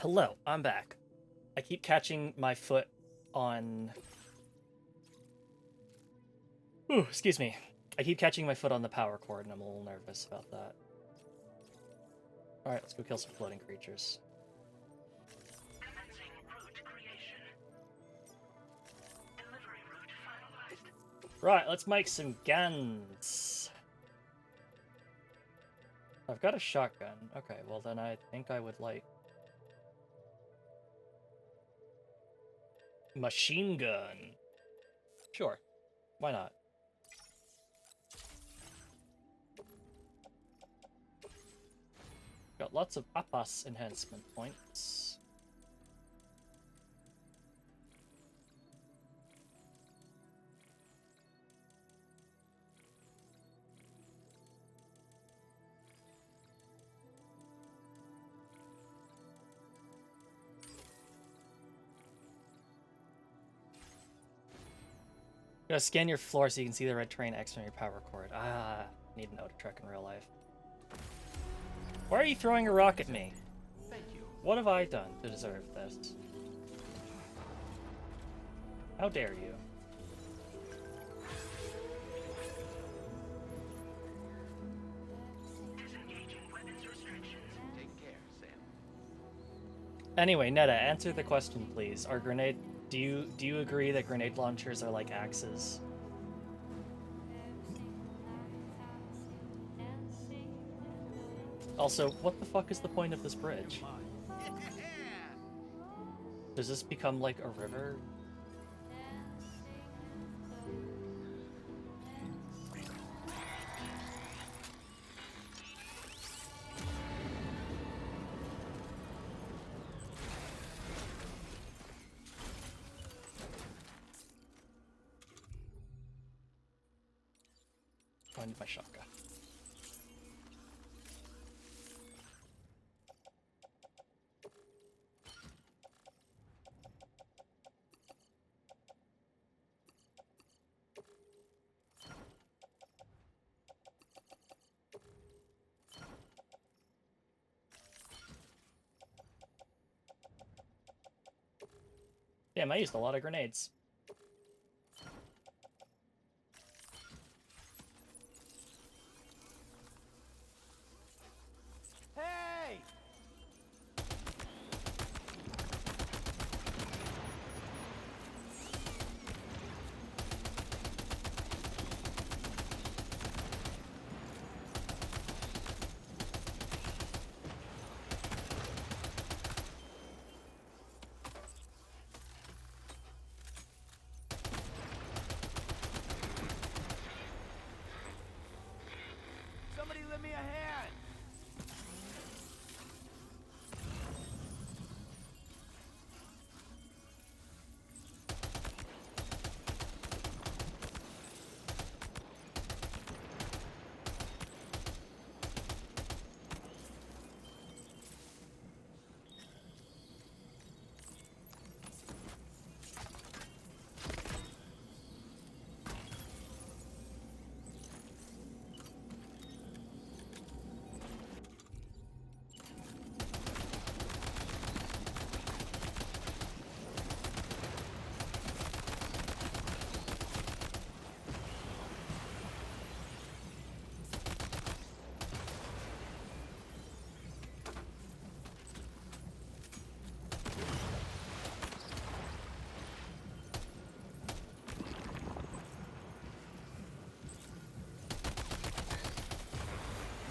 Hello, I'm back. I keep catching my foot on... Ooh, excuse me. I keep catching my foot on the power cord, and I'm a little nervous about that. Alright, let's go kill some floating creatures. Commencing route creation. Delivery route finalized. Right, let's make some guns. I've got a shotgun. Okay, well then I think I would like... machine gun. Sure. Why not? Got lots of APAS enhancement points. You gotta scan your floor so you can see the red terrain X from your power cord. Ah, need to know to trek in real life. Why are you throwing a rock at me? Thank you. What have I done to deserve this? How dare you? Disengaging weapons restrictions. Take care, Sam. Anyway, Netta, answer the question, please. Are grenade... Do you agree that grenade launchers are like axes? Also, what the fuck is the point of this bridge? Does this become like a river? I need my shotgun. Damn, I used a lot of grenades. Hey! Somebody lend me a hand!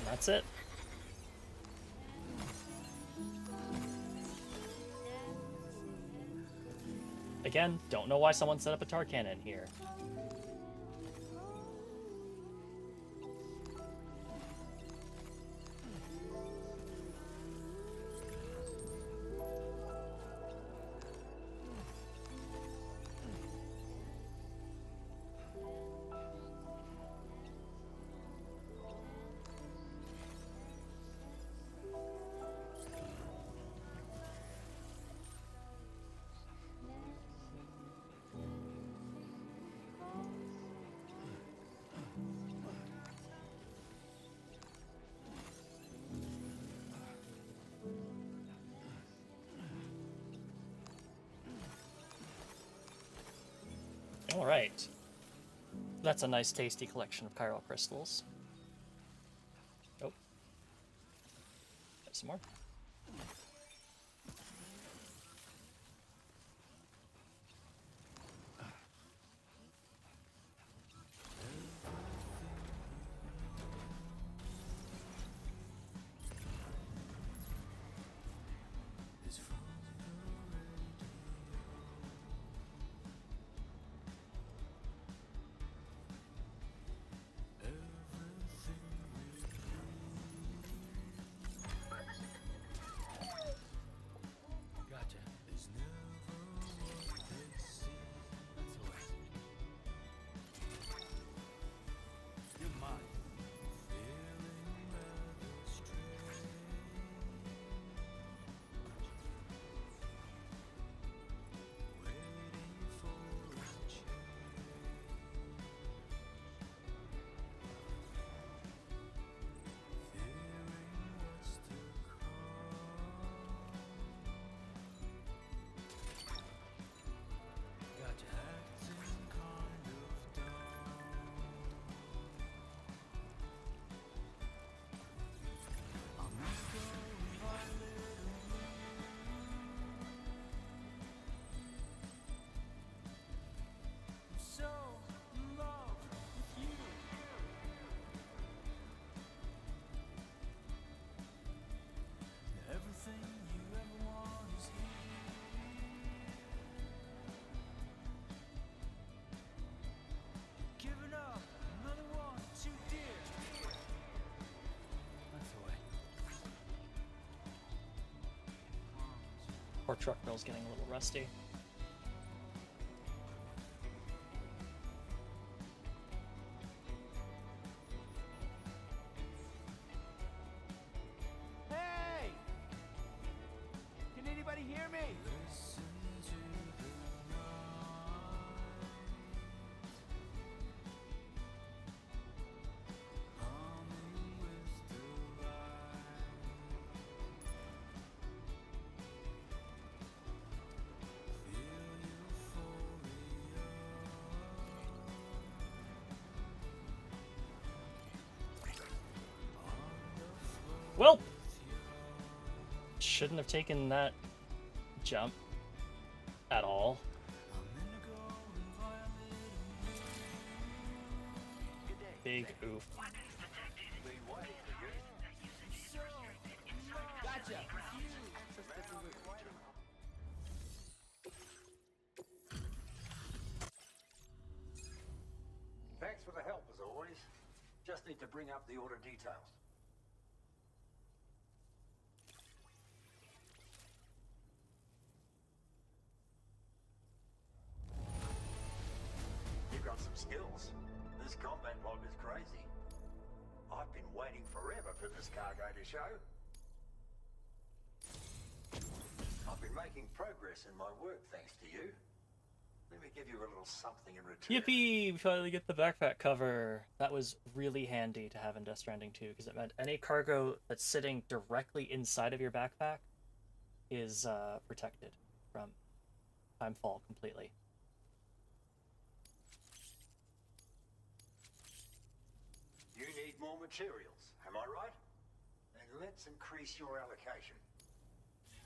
That's it. Again, don't know why someone set up a tar cannon here. Alright. That's a nice, tasty collection of chiral crystals. Oh. Got some more. Poor truck mill's getting a little rusty. Hey! Can anybody hear me? Well, shouldn't have taken that jump at all. Big oof. Gotcha. Thanks for the help, as always. Just need to bring up the order details. You've got some skills. This combat log is crazy. I've been waiting forever for this cargo to show. I've been making progress in my work thanks to you. Let me give you a little something in return. Yippee! We finally get the backpack cover. That was really handy to have in Death Stranding 2, because it meant any cargo that's sitting directly inside of your backpack is protected from timefall completely. You need more materials, am I right? Then let's increase your allocation.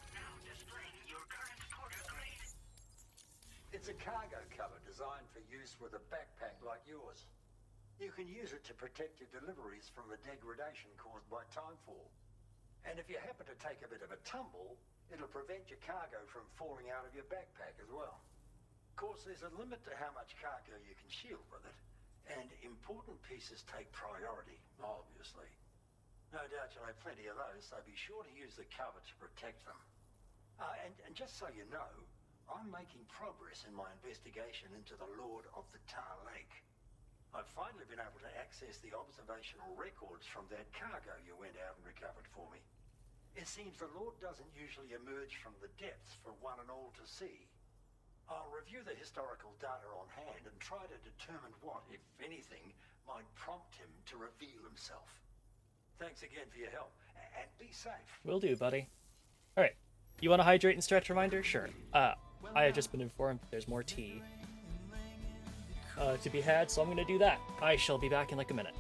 Now displaying your current order grade. It's a cargo cover designed for use with a backpack like yours. You can use it to protect your deliveries from the degradation caused by timefall. And if you happen to take a bit of a tumble, it'll prevent your cargo from falling out of your backpack as well. Of course, there's a limit to how much cargo you can shield with it, and important pieces take priority, obviously. No doubt you'll have plenty of those, so be sure to use the cover to protect them. And just so you know, I'm making progress in my investigation into the Lord of the Tar Lake. I've finally been able to access the observational records from that cargo you went out and recovered for me. It seems the Lord doesn't usually emerge from the depths for one and all to see. I'll review the historical data on hand and try to determine what, if anything, might prompt him to reveal himself. Thanks again for your help, and be safe. Will do, buddy. Alright. You want to hydrate and stretch reminder? Sure. I have just been informed there's more tea. to be had, so I'm gonna do that. I shall be back in like a minute.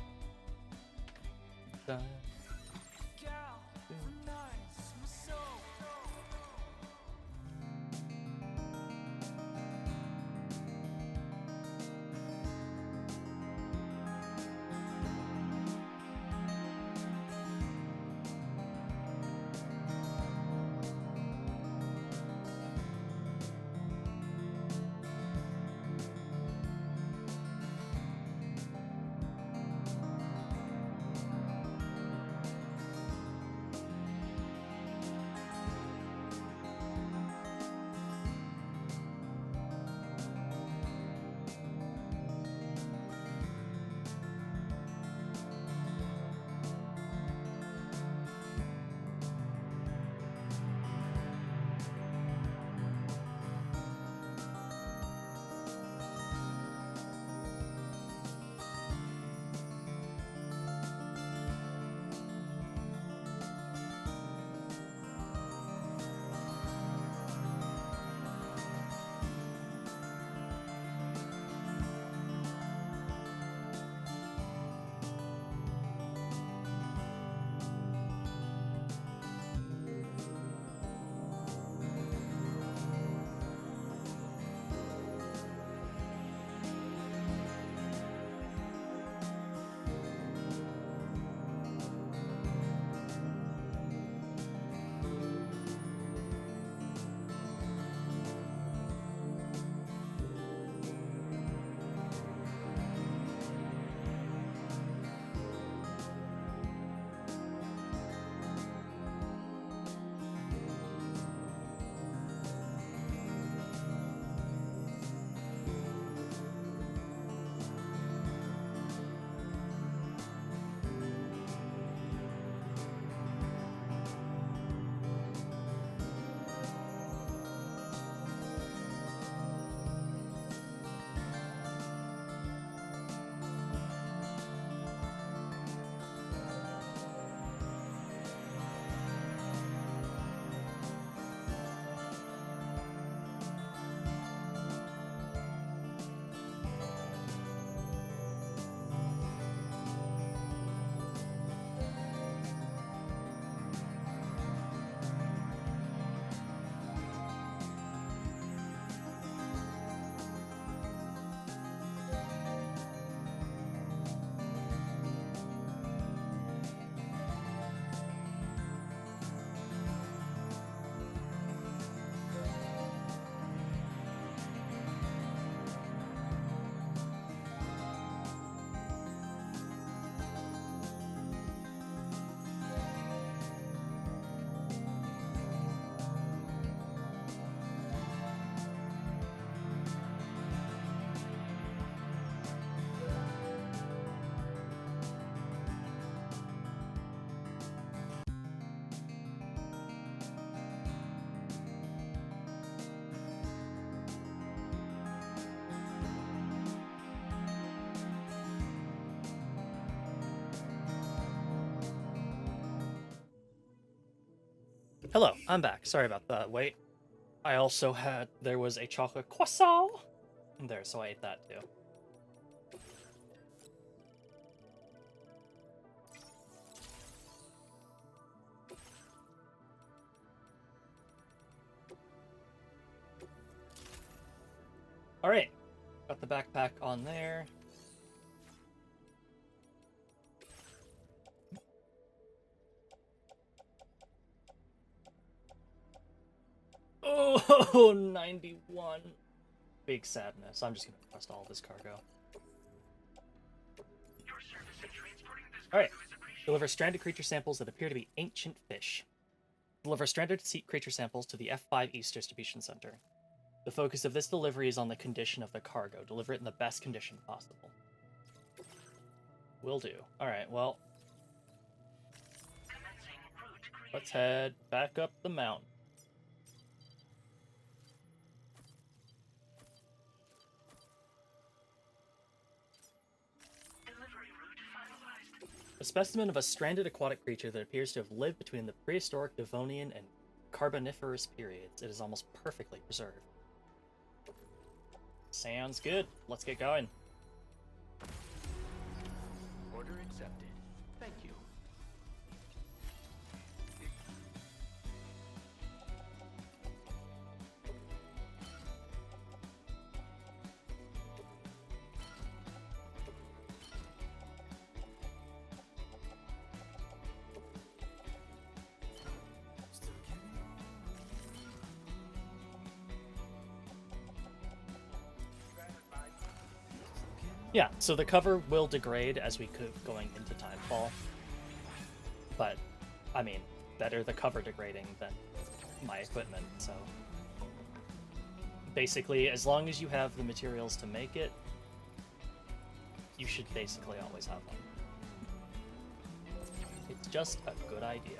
Hello, I'm back. Sorry about that. Wait. I also had, there was a chocolate croissant in there, so I ate that too. Alright, got the backpack on there. Oh, 91. Big sadness. I'm just gonna trust all this cargo. Alright. Deliver stranded creature samples that appear to be ancient fish. Deliver stranded creature samples to the F5 East Distribution Center. The focus of this delivery is on the condition of the cargo. Deliver it in the best condition possible. Will do. Alright, well. Let's head back up the mountain. A specimen of a stranded aquatic creature that appears to have lived between the prehistoric Devonian and Carboniferous periods. It is almost perfectly preserved. Sounds good. Let's get going. accepted. Thank you. Yeah, so the cover will degrade as we keep going into Timefall. But, I mean, better the cover degrading than my equipment, so... Basically, as long as you have the materials to make it, you should basically always have one. It's just a good idea.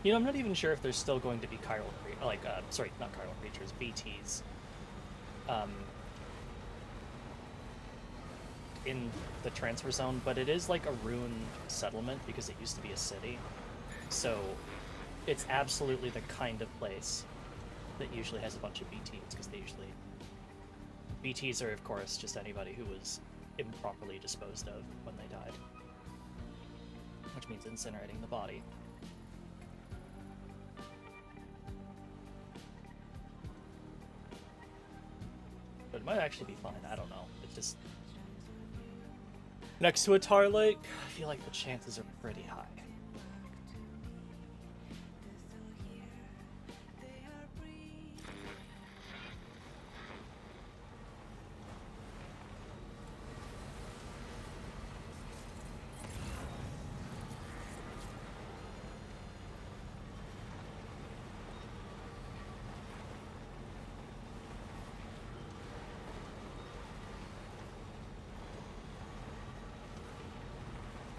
You know, I'm not even sure if there's still going to be sorry, not chiral creatures, BTs, in the transfer zone, but it is like a ruined settlement because it used to be a city. So it's absolutely the kind of place that usually has a bunch of BTs, because they usually... BTs are, of course, just anybody who was improperly disposed of when they died. Which means incinerating the body. But it might actually be fine, I don't know. It's just... Next to a tar lake, I feel like the chances are pretty high.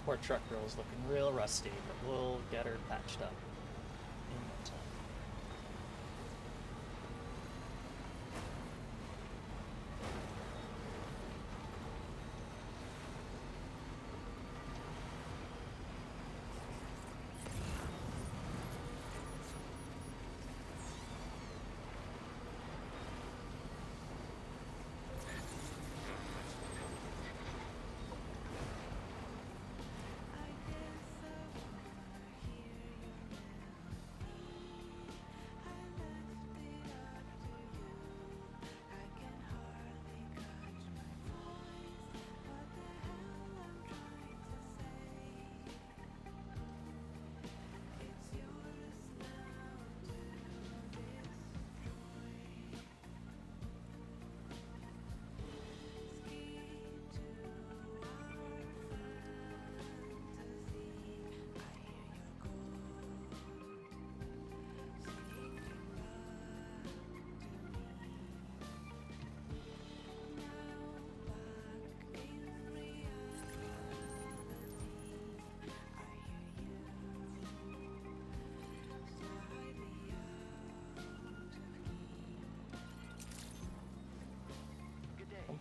Poor truck girl's looking real rusty, but we'll get her patched up in no time.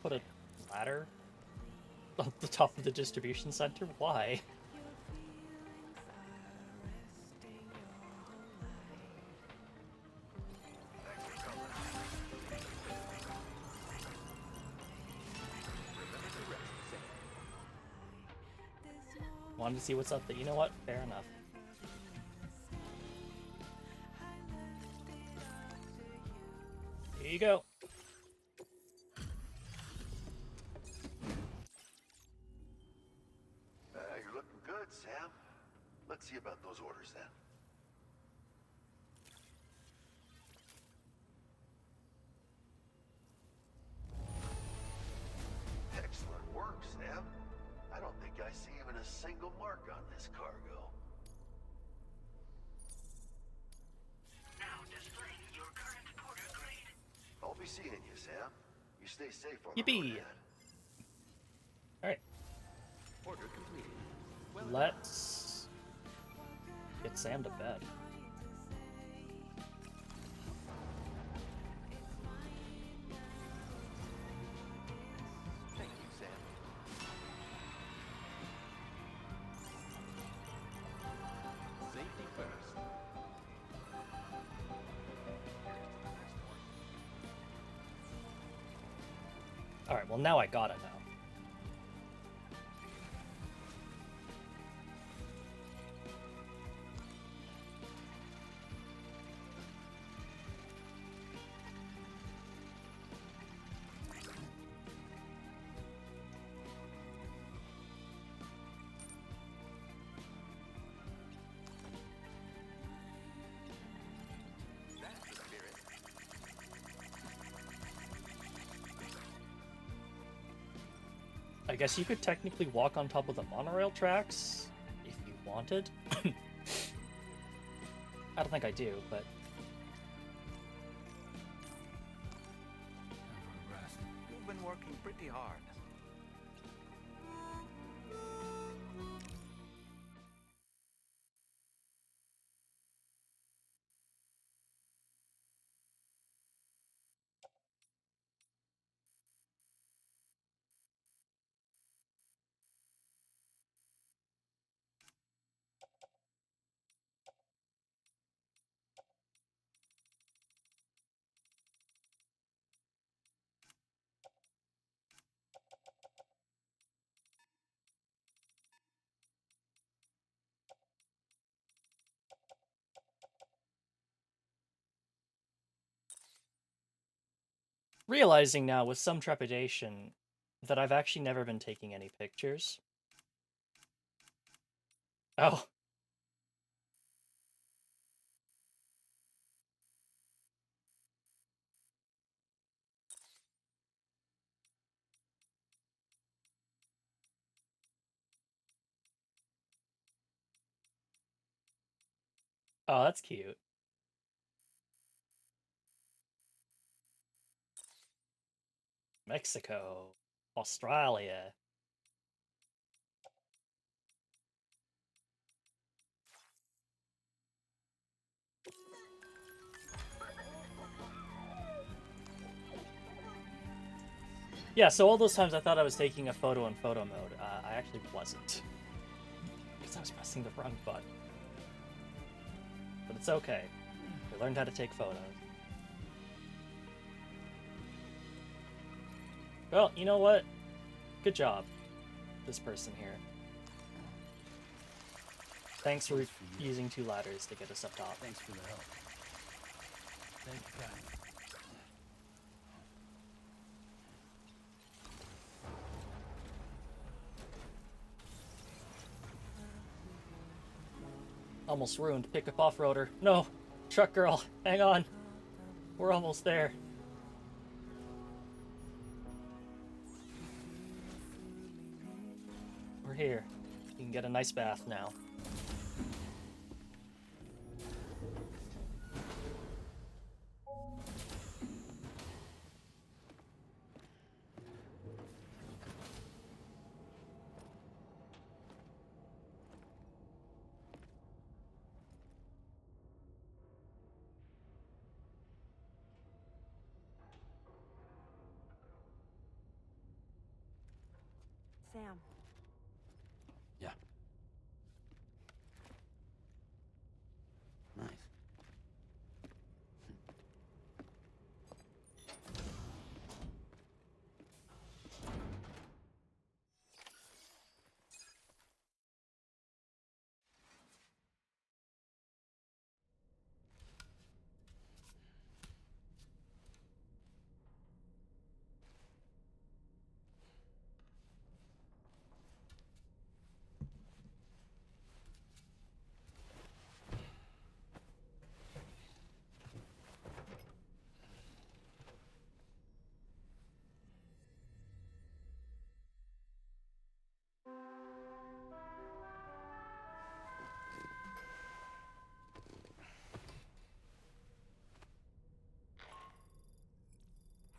put a ladder on the top of the distribution center? Why? Wanted to see what's up, but you know what? Fair enough. Here you go. You're looking good, Sam. Let's see about those orders then. Excellent work, Sam. I don't think I see even a single mark on this cargo. Now displaying your current porter grade. I'll be seeing you, Sam. You stay safe on Yippee. the road ahead. Alright. Order completed. Let's get Sam to bed. Thank you, Sam. Safety first. Alright, well now I got it now. That's the spirit. I guess you could technically walk on top of the monorail tracks if you wanted. I don't think I do, but You've been working pretty hard. realizing now with some trepidation that I've actually never been taking any pictures. Oh. Oh, that's cute. Mexico. Australia. Yeah, so all those times I thought I was taking a photo in photo mode, I actually wasn't. Because I was pressing the wrong button. But it's okay. I learned how to take photos. Well, you know what? Good job, this person here. Thanks for using 2 ladders to get us up top. Thanks for the help. Thank you, guys. Almost ruined pickup off-roader. No! Truck girl, hang on. We're almost there. We're here. You can get a nice bath now. Sam. Yeah. Nice.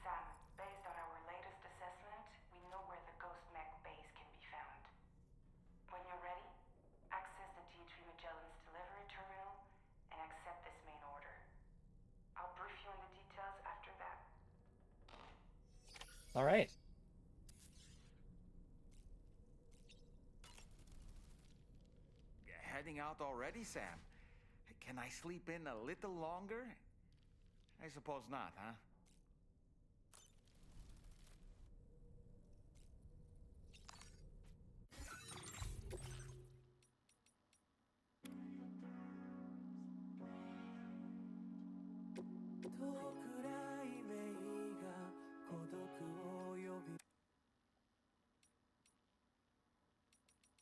Sam, based on our latest assessment, we know where the Ghost Mech base can be found. When you're ready, access the T3 Magellan's delivery terminal and accept this main order. I'll brief you on the details after that. All right. Heading out already, Sam? Can I sleep in a little longer? I suppose not, huh?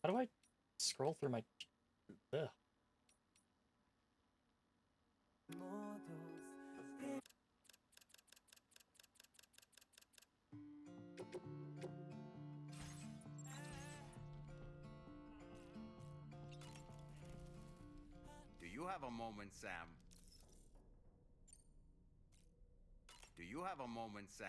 How do I scroll through my... Ugh. Do you have a moment, Sam? Do you have a moment, Sam?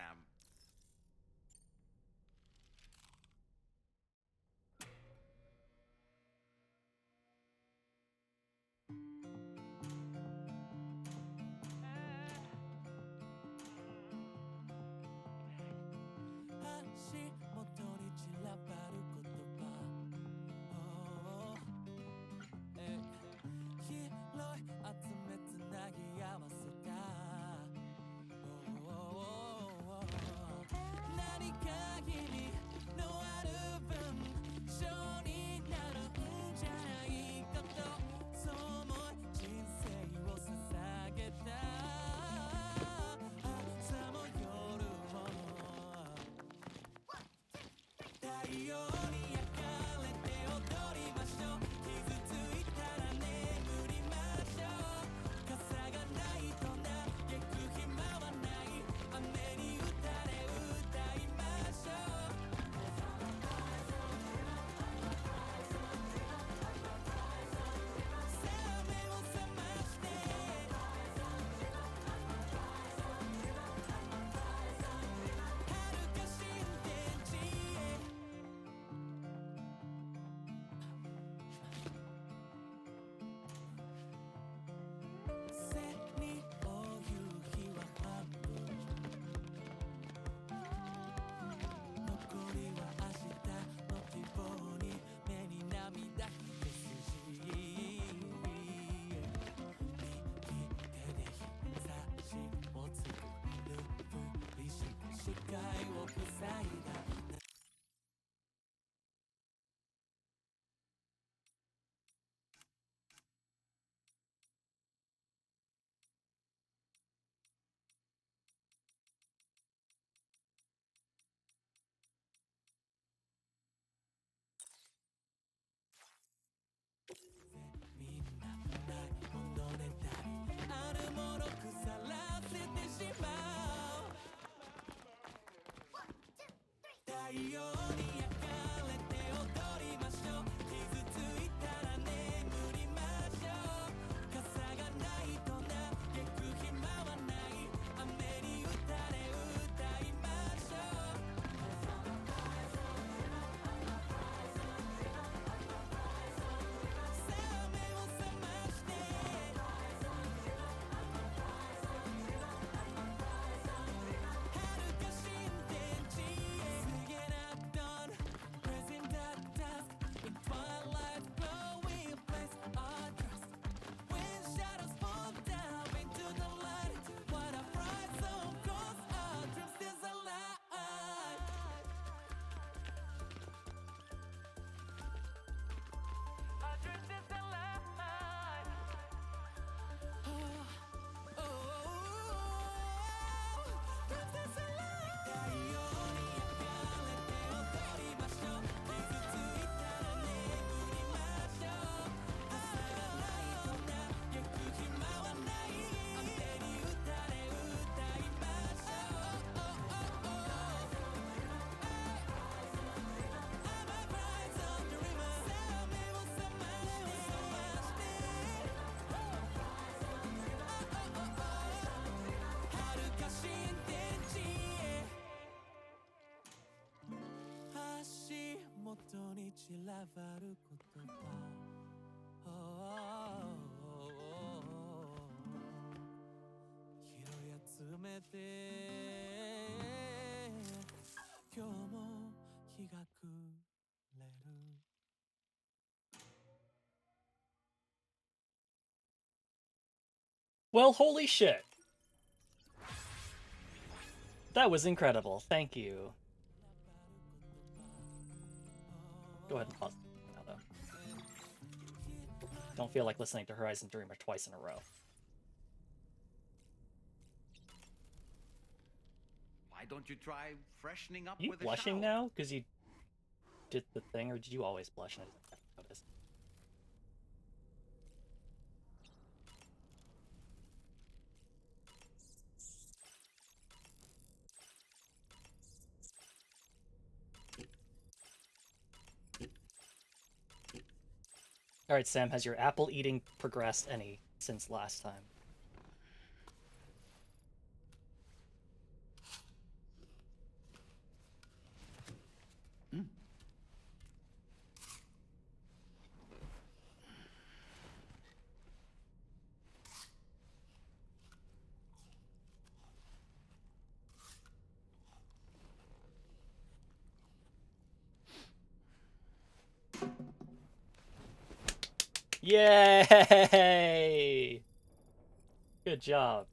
ばる言葉拾い集めて今日も日が暮れる Well, holy shit. That was incredible. Thank you. Go ahead and pause now, though. Don't feel like listening to Horizon Dreamer twice in a row. Why don't you try freshening up You with a blushing shower? now? Because you did the thing, or did you always blush? And I just haven't noticed? Alright, Sam, has your apple eating progressed any since last time? Yay! Good job.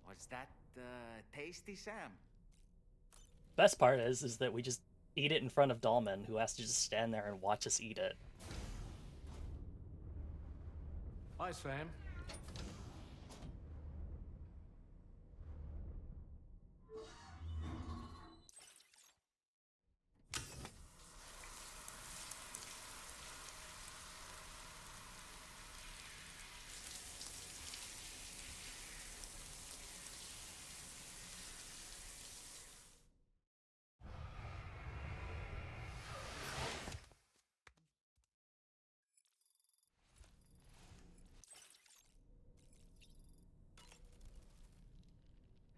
Was that tasty, Sam? Best part is that we just eat it in front of Dahlman, who has to just stand there and watch us eat it. Hi, Sam.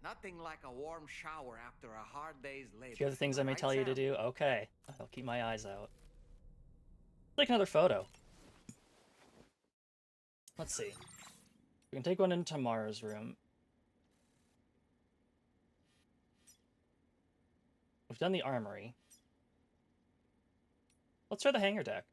Nothing like a warm shower after a hard day's labor. A few other things I may Right, tell you to Sam? do. Okay. I'll keep my eyes out. Take another photo. Let's see. We can take one into Mara's room. We've done the armory. Let's try the hangar deck.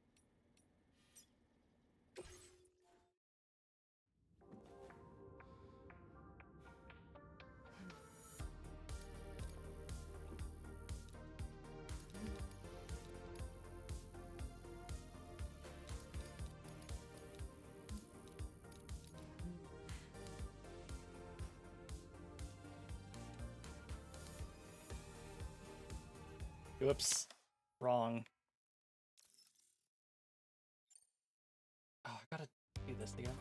Whoops. Wrong. Oh, I gotta do this again.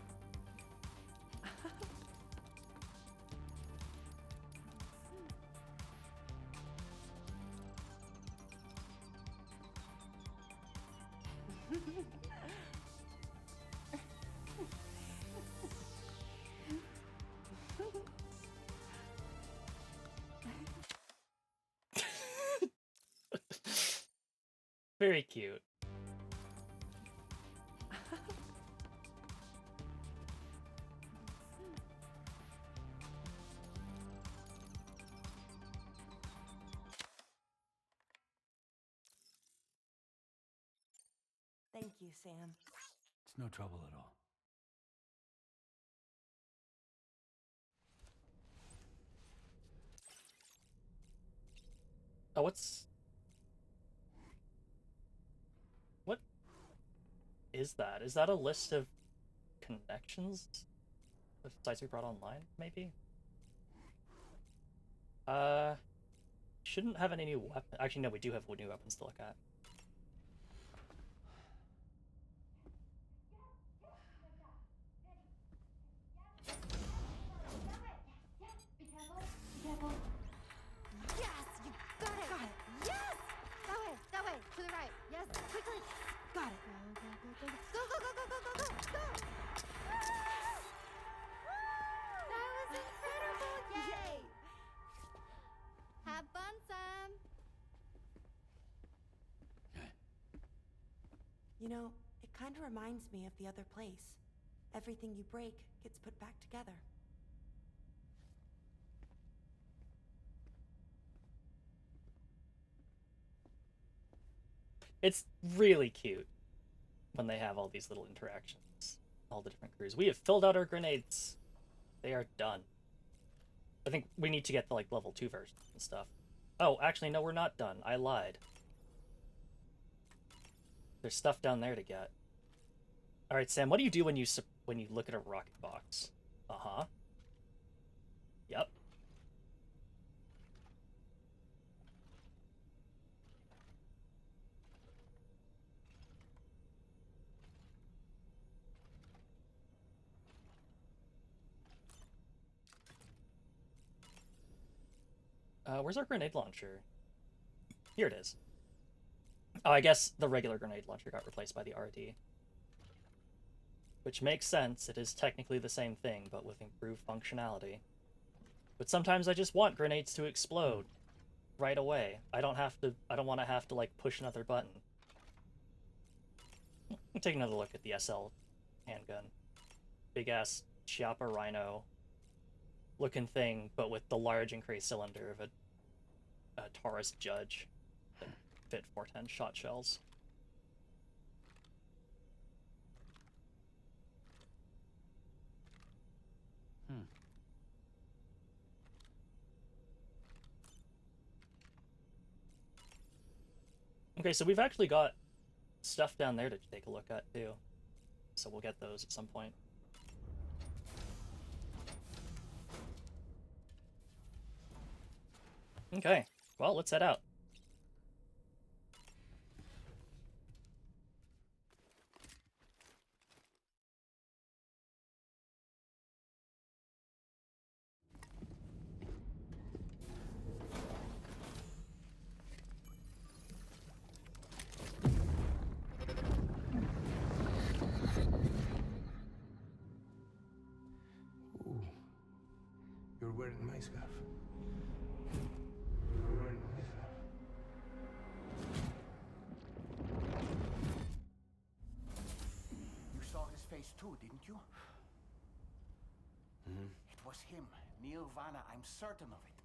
Very cute. Thank you, Sam. It's no trouble at all. Oh, what's... What is that? Is that a list of connections? Of sites we brought online, maybe? Shouldn't have any new weapon. Actually, no, we do have new weapons to look at. Yes, you got it. Got it. Yes. That way, to the right. Yes, quickly. Got it. Go, go, go, go, go, go, go, go, go. That was incredible. Yay. You know, it kind of reminds me of the other place. Everything you break gets put back together. It's really cute when they have all these little interactions. All the different crews. We have filled out our grenades. They are done. I think we need to get the like level 2 versions and stuff. Oh, actually, no, we're not done. I lied. There's stuff down there to get. All right, Sam, what do you do when you look at a rocket box? Uh-huh. Yep. Where's our grenade launcher? Here it is. Oh, I guess the regular grenade launcher got replaced by the RD. Which makes sense, it is technically the same thing, but with improved functionality. But sometimes I just want grenades to explode right away. I don't want to have to, like, push another button. Take another look at the SL handgun. Big-ass Chiappa Rhino looking thing, but with the large increased cylinder of a Taurus Judge that fit 410 shot shells. Okay, so we've actually got stuff down there to take a look at, too. So we'll get those at some point. Okay, well, let's head out. You're wearing my scarf. You're wearing my scarf. You saw his face too, didn't you? Mm-hmm. It was him, Neil Vanna, I'm certain of it.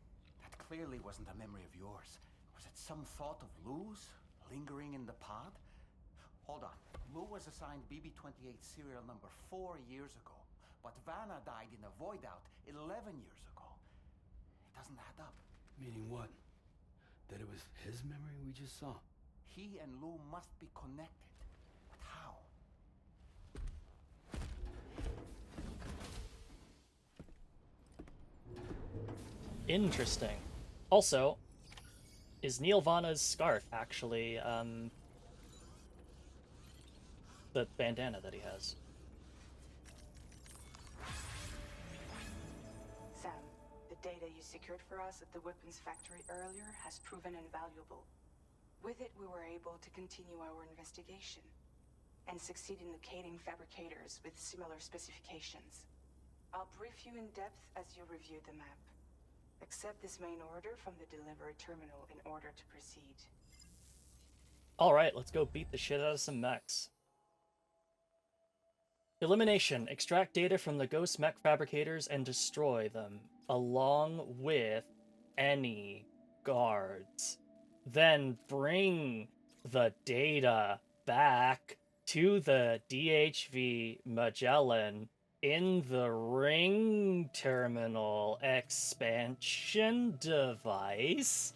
That clearly wasn't a memory of yours. Was it some thought of Lou's, lingering in the pod? Hold on. Lou was assigned BB-28 serial number 4 years ago, but Vanna died in a void out 11 years ago. It doesn't add up. Meaning what? That it was his memory we just saw? He and Lou must be connected. But how? Interesting. Also, is Neil Vanna's scarf actually, the bandana that he has? Sam, the data you secured for us at the weapons factory earlier has proven invaluable. With it, we were able to continue our investigation and succeed in locating fabricators with similar specifications. I'll brief you in depth as you review the map. Accept this main order from the delivery terminal in order to proceed. Alright, let's go beat the shit out of some mechs. Elimination. Extract data from the ghost mech fabricators and destroy them, along with any guards. Then bring the data back to the DHV Magellan in the ring terminal expansion device.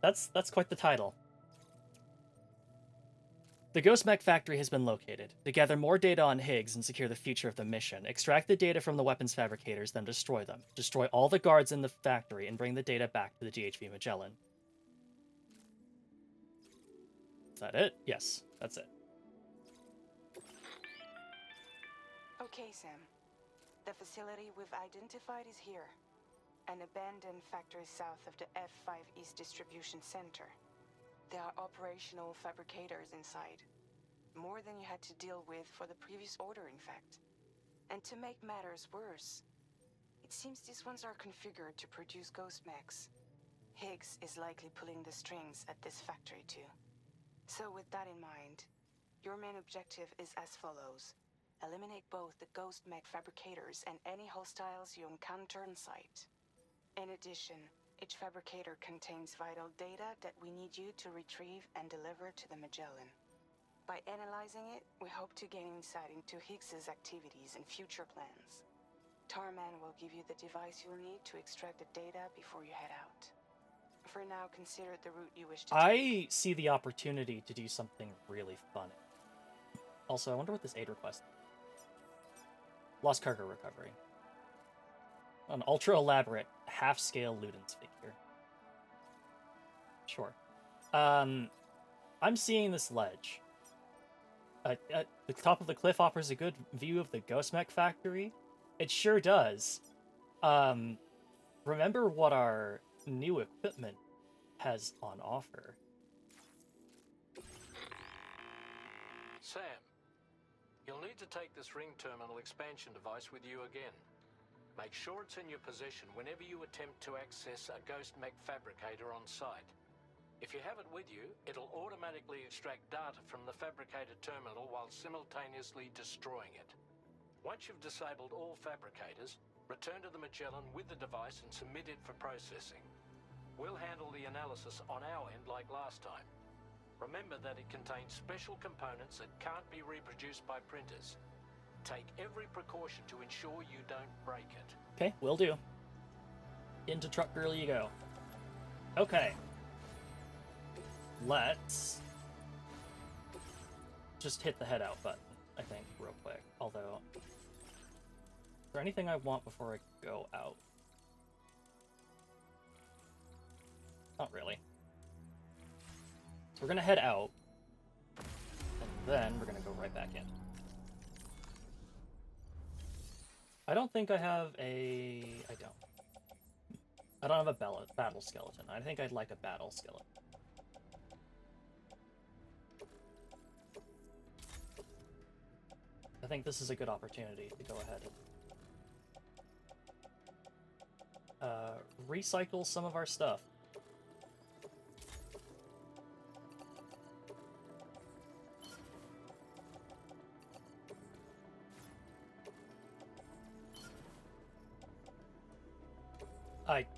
That's quite the title. The Ghost Mech factory has been located. To gather more data on Higgs and secure the future of the mission, extract the data from the weapons fabricators, then destroy them. Destroy all the guards in the factory and bring the data back to the DHV Magellan. Is that it? Yes, that's it. Okay, Sam. The facility we've identified is here. An abandoned factory south of the F5 East Distribution Center. There are operational fabricators inside. More than you had to deal with for the previous order, in fact. And to make matters worse, it seems these ones are configured to produce ghost mechs. Higgs is likely pulling the strings at this factory too. So with that in mind, Your main objective is as follows. Eliminate both the ghost mech fabricators and any hostiles you encounter in sight. In addition, each fabricator contains vital data that we need you to retrieve and deliver to the Magellan. By analyzing it, we hope to gain insight into Higgs's activities and future plans. Tarman will give you the device you'll need to extract the data before you head out. For now, consider the route you wish to take. I see the opportunity to do something really fun. Also, I wonder what this aid request is. Lost cargo recovery. An ultra-elaborate, half-scale Ludens figure. Sure. I'm seeing this ledge. At the top of the cliff offers a good view of the Ghost Mech factory. It sure does. Remember what our new equipment has on offer. Sam, you'll need to take this ring terminal expansion device with you again. Make sure it's in your possession whenever you attempt to access a Ghost Mech fabricator on site. If you have it with you, it'll automatically extract data from the fabricator terminal while simultaneously destroying it. Once you've disabled all fabricators, return to the Magellan with the device and submit it for processing. We'll handle the analysis on our end like last time. Remember that it contains special components that can't be reproduced by printers. Take every precaution to ensure you don't break it. Okay, will do. Into truck girl you go. Okay. Let's just hit the head out button, I think, real quick. Although, is there anything I want before I go out? Not really. So we're gonna head out, and then we're gonna go right back in. I don't think I have a... I don't have a battle skeleton. I think I'd like a battle skeleton. I think this is a good opportunity to go ahead and recycle some of our stuff.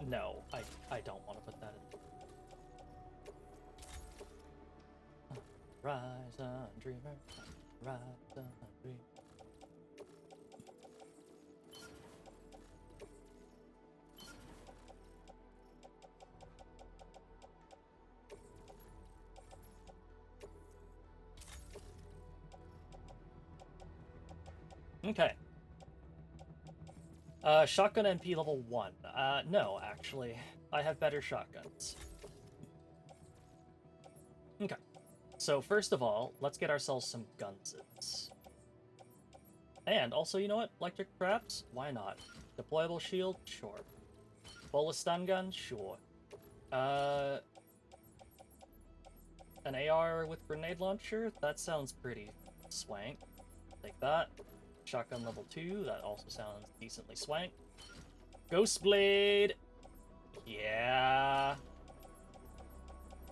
No, I don't want to put that in. Rise on, dreamer. Rise on, dreamer. Okay. Shotgun MP level 1. No, actually. I have better shotguns. Okay. So, first of all, let's get ourselves some gunses. And also, you know what? Electric traps? Why not? Deployable shield? Sure. Bola stun gun? Sure. An AR with grenade launcher? That sounds pretty swank. Take that. Shotgun level 2, that also sounds decently swank. Ghost Blade! Yeah.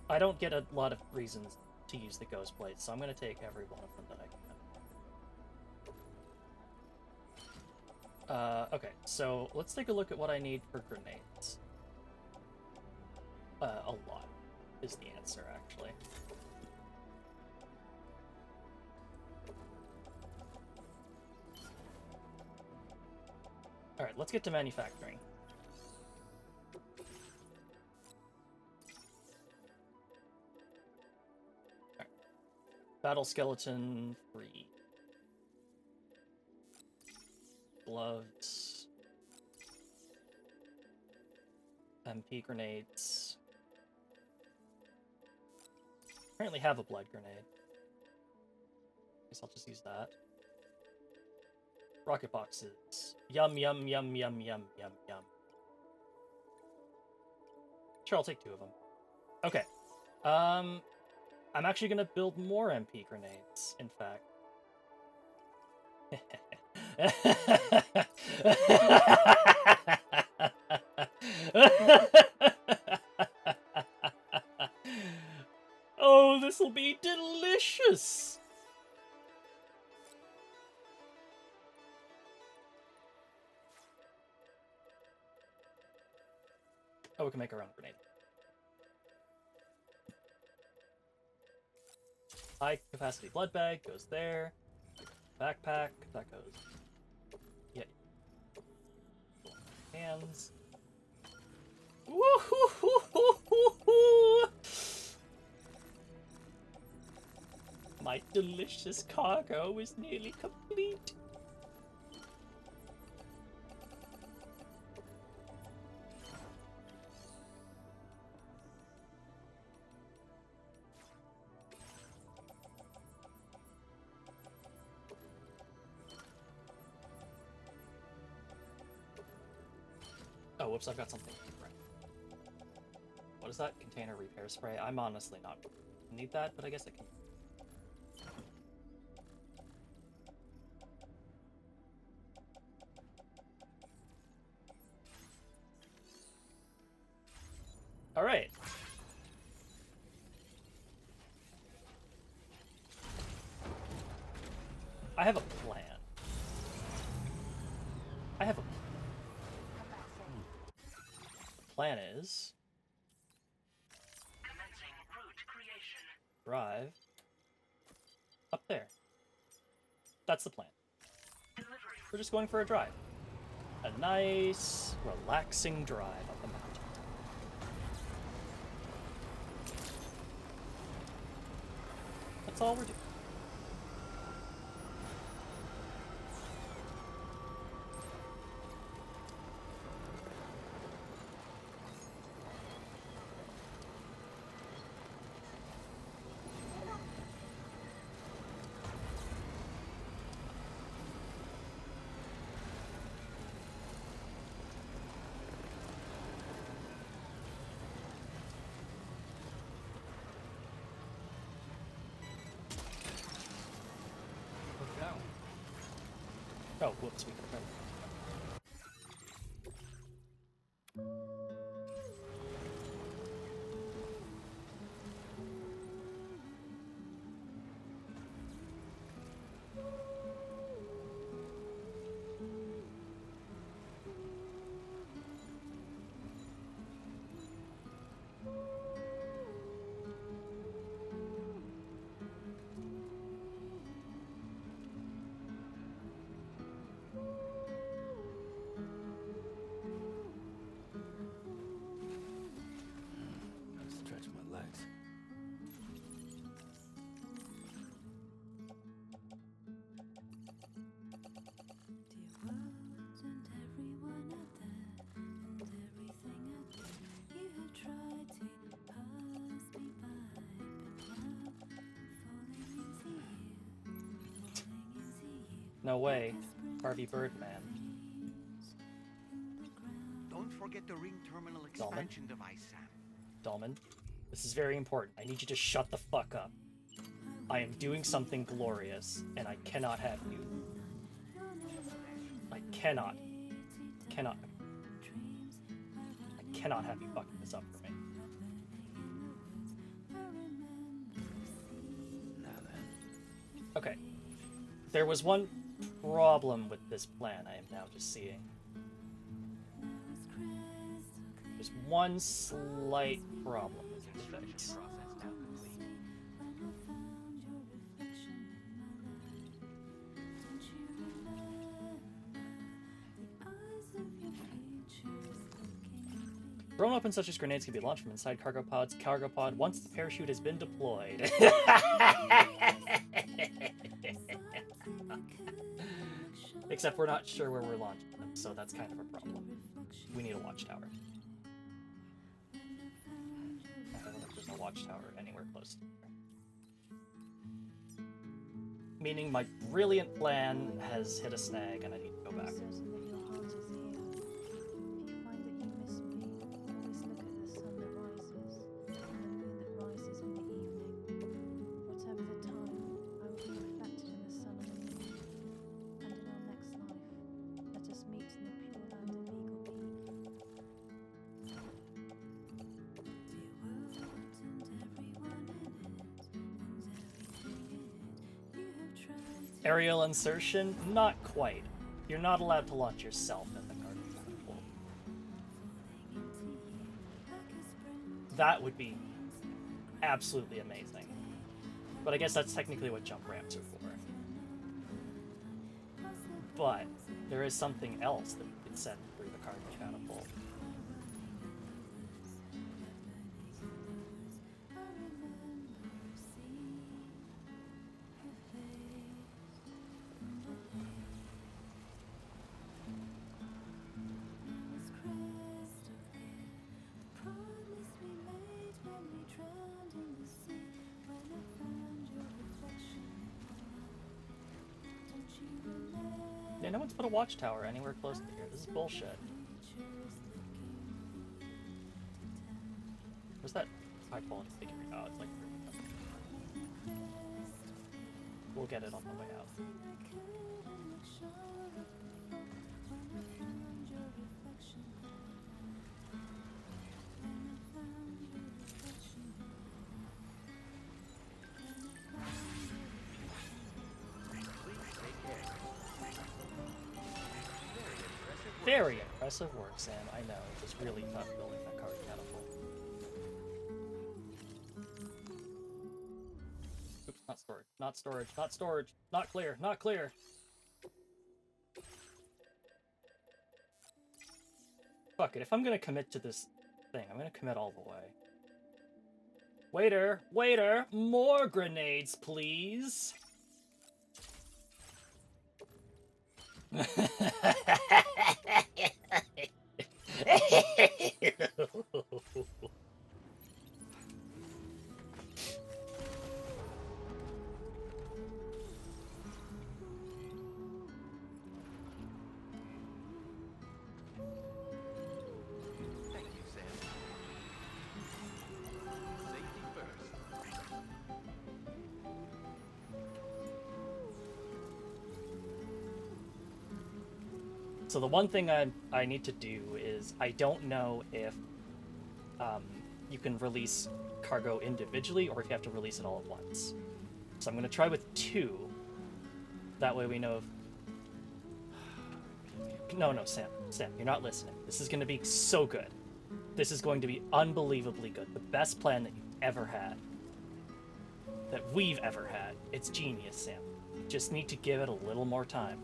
I don't get a lot of reasons to use the Ghost Blade, so I'm going to take every one of them that I can. Okay, so let's take a look at what I need for grenades. A lot is the answer, actually. Alright, let's get to manufacturing. Alright. Battle skeleton 3. Gloves. MP grenades. Apparently have a blood grenade. Guess I'll just use that. Rocket boxes. Yum, yum, yum, yum, yum, yum, yum. Sure, I'll take 2 of them. Okay. I'm actually gonna build more MP grenades, in fact. Oh, this'll be delicious! Oh, we can make our own grenade. High capacity blood bag goes there. Backpack, that goes. Yeah. Hands. Woo-hoo-hoo-hoo-hoo-hoo! My delicious cargo is nearly complete. Oh, whoops, I've got something different. What is that? Container repair spray? I'm honestly not need that, but I guess I can. Alright. I have a plan. I have a plan is Commencing route creation. drive up there. That's the plan. We're just going for a drive. A nice, relaxing drive up the mountain. That's all we're doing. Oh, whoops, we can Gotta stretch my legs. No way. Harvey Birdman. Don't forget the ring terminal expansion device, Sam. Dolman, this is very important. I need you to shut the fuck up. I am doing something glorious, and I cannot have you. I cannot have you fucking this up for me. Okay. There was one problem with this plan I am now just seeing. There's one slight problem with this. Thrown weapons such as grenades can be launched from inside cargo pod once the parachute has been deployed. Except we're not sure where we're launching them, so that's kind of a problem. We need a watchtower. I don't think there's no watchtower anywhere close to here. Meaning my brilliant plan has hit a snag and I need to go back. Aerial insertion? Not quite. You're not allowed to launch yourself in the cargo pool. That would be absolutely amazing. But I guess that's technically what jump ramps are for. But there is something else that we could send through the cargo catapult. Yeah, no one's put a watchtower anywhere close to here. This is bullshit. Where's that high quality figure? Oh, it's like... We'll get it on the way out. Very impressive work, Sam. I know, it was really tough building that card catapult. Oops, not storage, not storage, not storage, not clear, not clear! Fuck it, if I'm gonna commit to this thing, I'm gonna commit all the way. Waiter! Waiter! More grenades, please! Thank you, Sam. Safety first. So the one thing I need to do is, I don't know if you can release cargo individually or if you have to release it all at once. So I'm going to try with 2. That way we know if... No, Sam, you're not listening. This is going to be so good. This is going to be unbelievably good. The best plan that you've ever had. That we've ever had. It's genius, Sam. You just need to give it a little more time.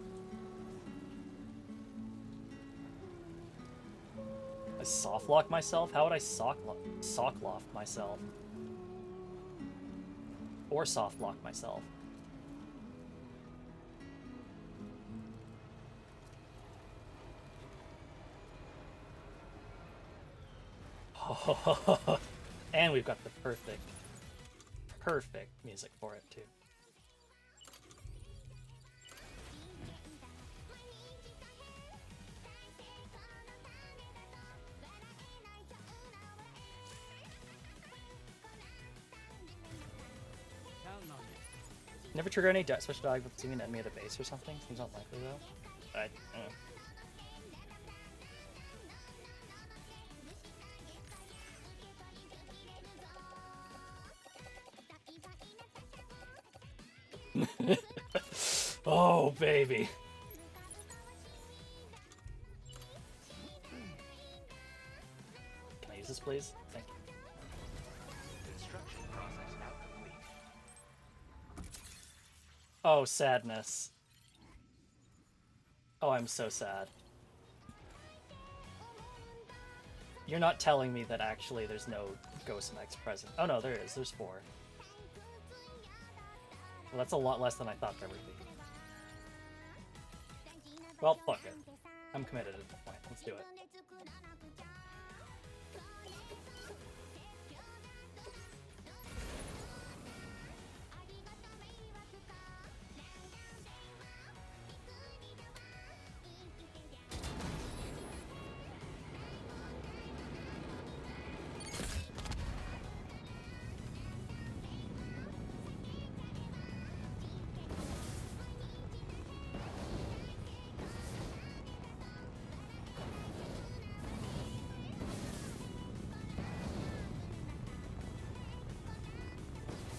I soft lock myself? How would I sock lock myself? Or soft lock myself? And we've got the perfect music for it too. Never trigger any special dialogue with seeing an enemy at a base or something? Seems unlikely though. I don't know. Oh, baby. Can I use this, please? Thank you. Construction process now complete. Oh, sadness. Oh, I'm so sad. You're not telling me that actually there's no Ghost Mechs present. Oh no, there is. There's 4. Well, that's a lot less than I thought there would be. Well, fuck it. I'm committed at this point. Let's do it.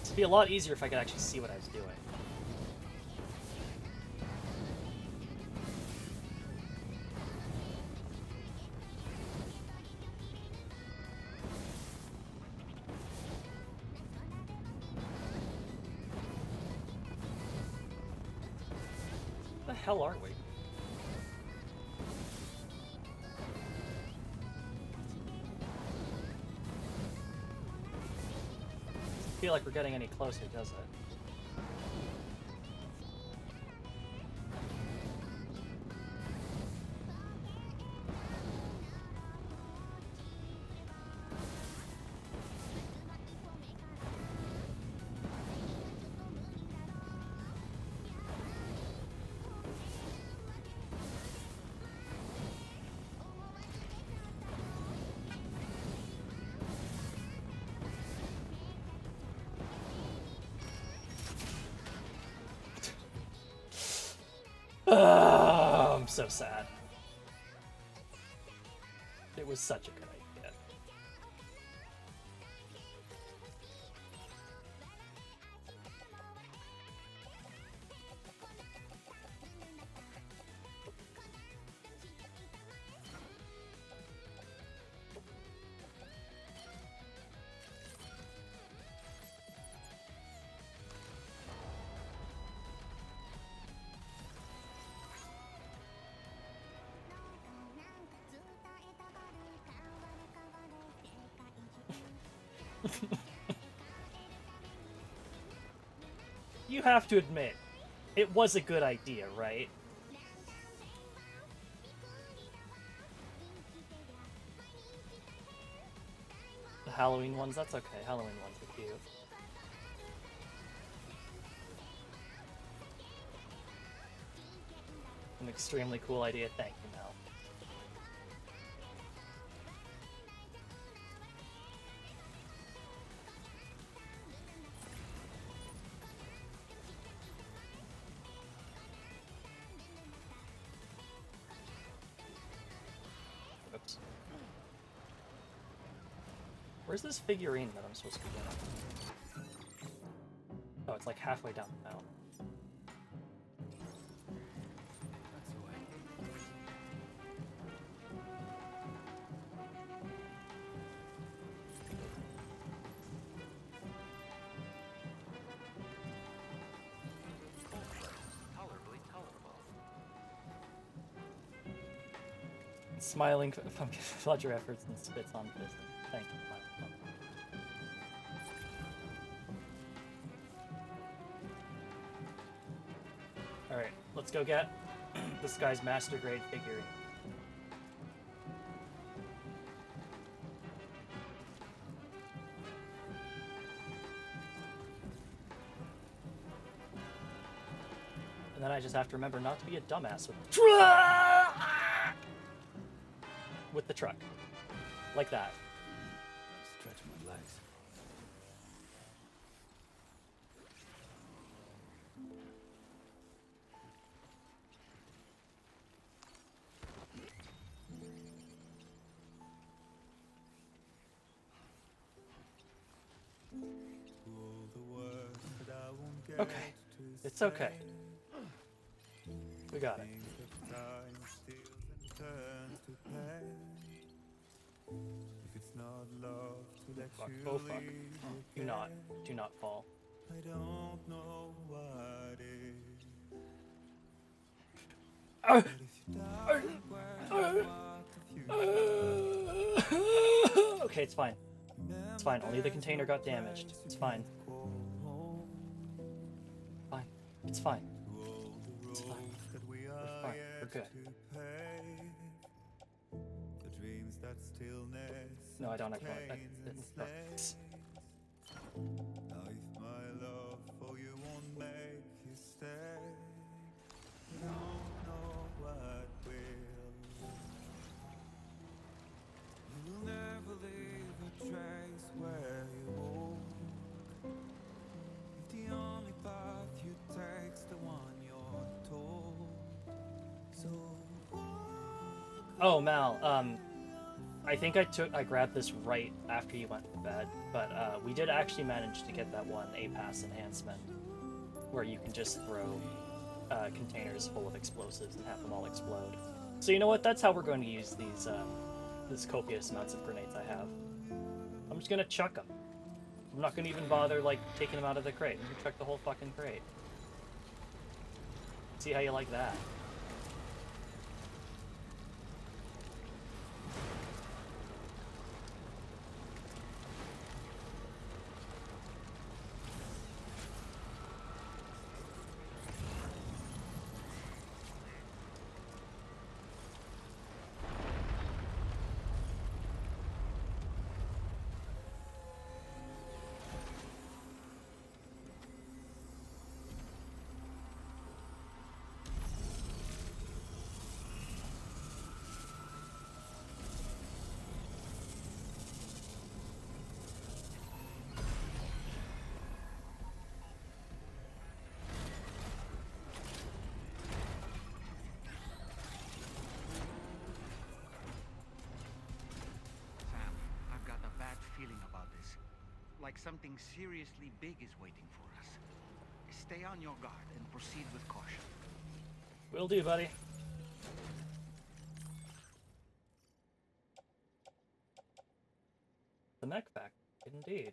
It'd be a lot easier if I could actually see what I was doing. The hell are we? I feel like we're getting any closer, does it? I'm so sad. It was such a good idea. You have to admit, it was a good idea, right? The Halloween ones, that's okay. Halloween ones are cute. An extremely cool idea, thank you, Mel. Oops. Where's this figurine that I'm supposed to be getting? Oh, it's like halfway down the mountain. Tolerably tolerable. Smiling pumpkin floods your efforts and spits on piston. Thank you, Pumpkin. Alright, let's go get this guy's master grade figurine. And then I just have to remember not to be a dumbass with the truck. Like that. Stretch my legs. Okay. It's okay. We got it. Fuck. Oh fuck. Do not. Do not fall. I don't know what is. But if you doubt Okay, it's fine. It's fine. Only the container got damaged. It's fine. Fine. It's fine. It's fine. We're fine. We're good. No, I don't have that. Now if my love for you won't make you stay, I don't know what will. You will never leave a trace where you walk. If the only path you take's the one you're told. So Oh, Mal, I think I grabbed this right after you went to bed, but we did actually manage to get that one A-Pass enhancement where you can just throw containers full of explosives and have them all explode. So you know what? That's how we're going to use these copious amounts of grenades I have. I'm just gonna chuck them. I'm not gonna even bother like taking them out of the crate. I'm gonna chuck the whole fucking crate. See how you like that. Sam, I've got a bad feeling about this. Like something seriously big is waiting for us. Stay on your guard and proceed with caution. Will do, buddy. The mech fact, indeed.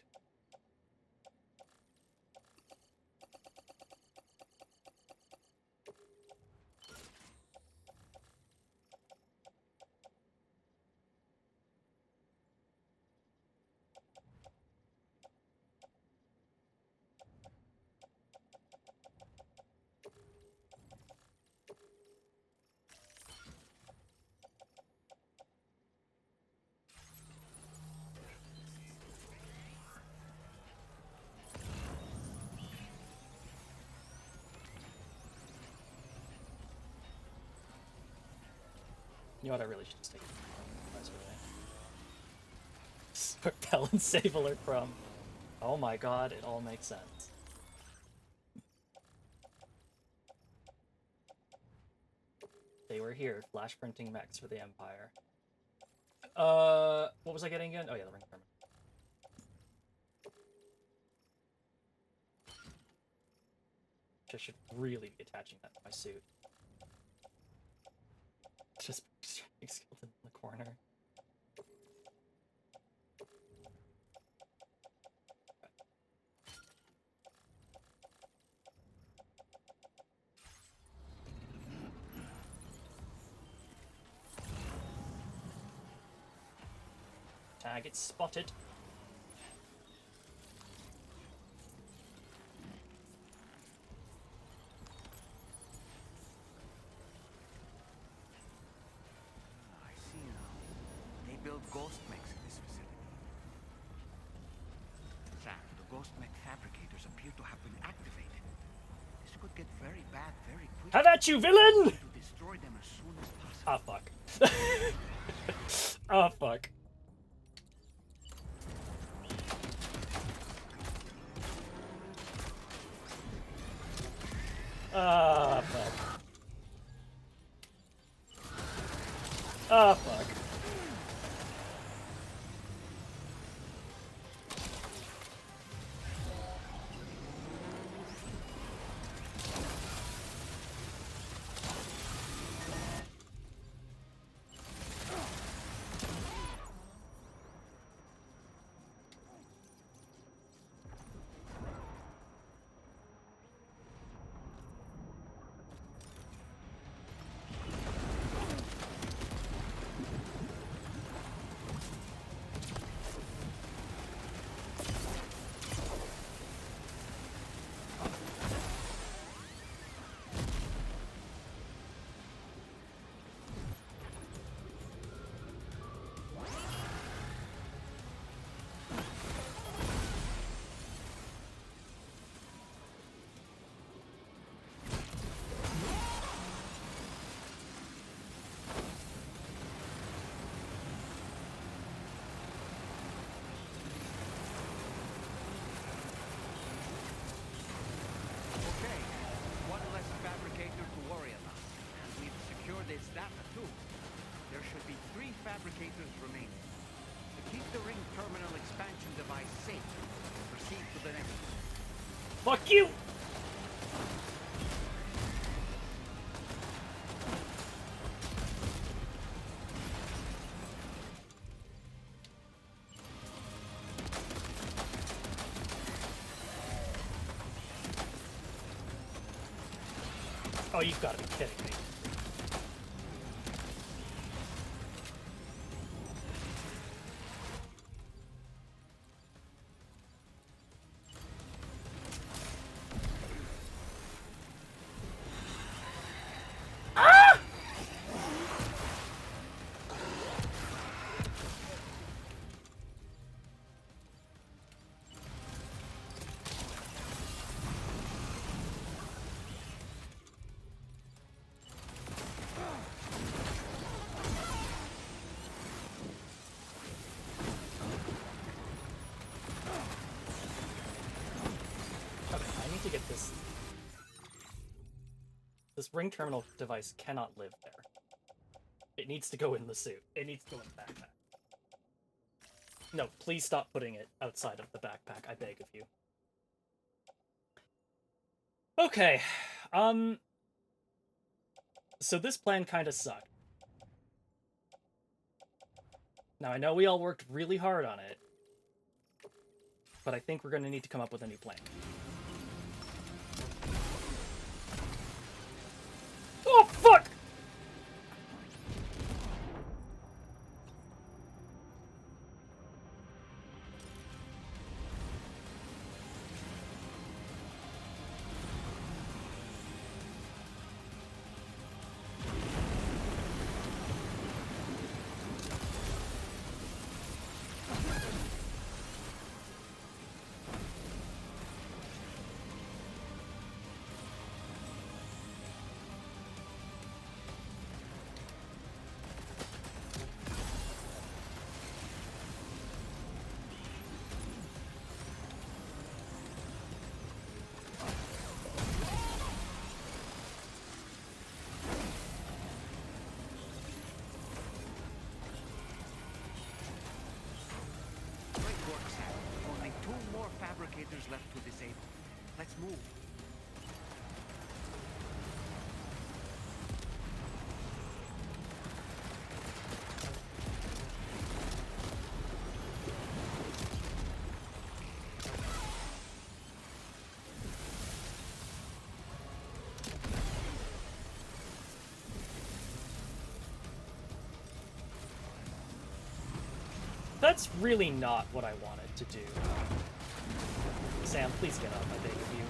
You know what, I really should just take it. Repel and save alert from. Oh my god, it all makes sense. They were here, flash printing mechs for the Empire. What was I getting again? Oh yeah, the ring terminal. I should really be attaching that to my suit. Just skeleton in the corner. Target spotted. I see now. They build ghost mechs in this facility. Sam, the ghost mech fabricators appear to have been activated. This could get very bad very quickly. Have at you, villain! To destroy them as soon as possible. Ah, fuck. Oh, fuck. Ah, fuck. Ah, fuck. Okay, one less fabricator to worry about. And we've secured its data too. There should be 3 fabricators remaining. To keep the ring terminal expansion device safe, proceed to the next one. Fuck you! Oh, you've got to be kidding me. To get this ring terminal device cannot live there. It needs to go in the suit. It needs to go in the backpack. No, please stop putting it outside of the backpack. I beg of you. Okay. So this plan kind of sucked. Now I know we all worked really hard on it, but I think we're going to need to come up with a new plan. Oh, fuck! Fabricators left to disable. Let's move. That's really not what I wanted to do. Sam, please get up, I beg of you.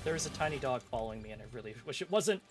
There is a tiny dog following me, and I really wish it wasn't.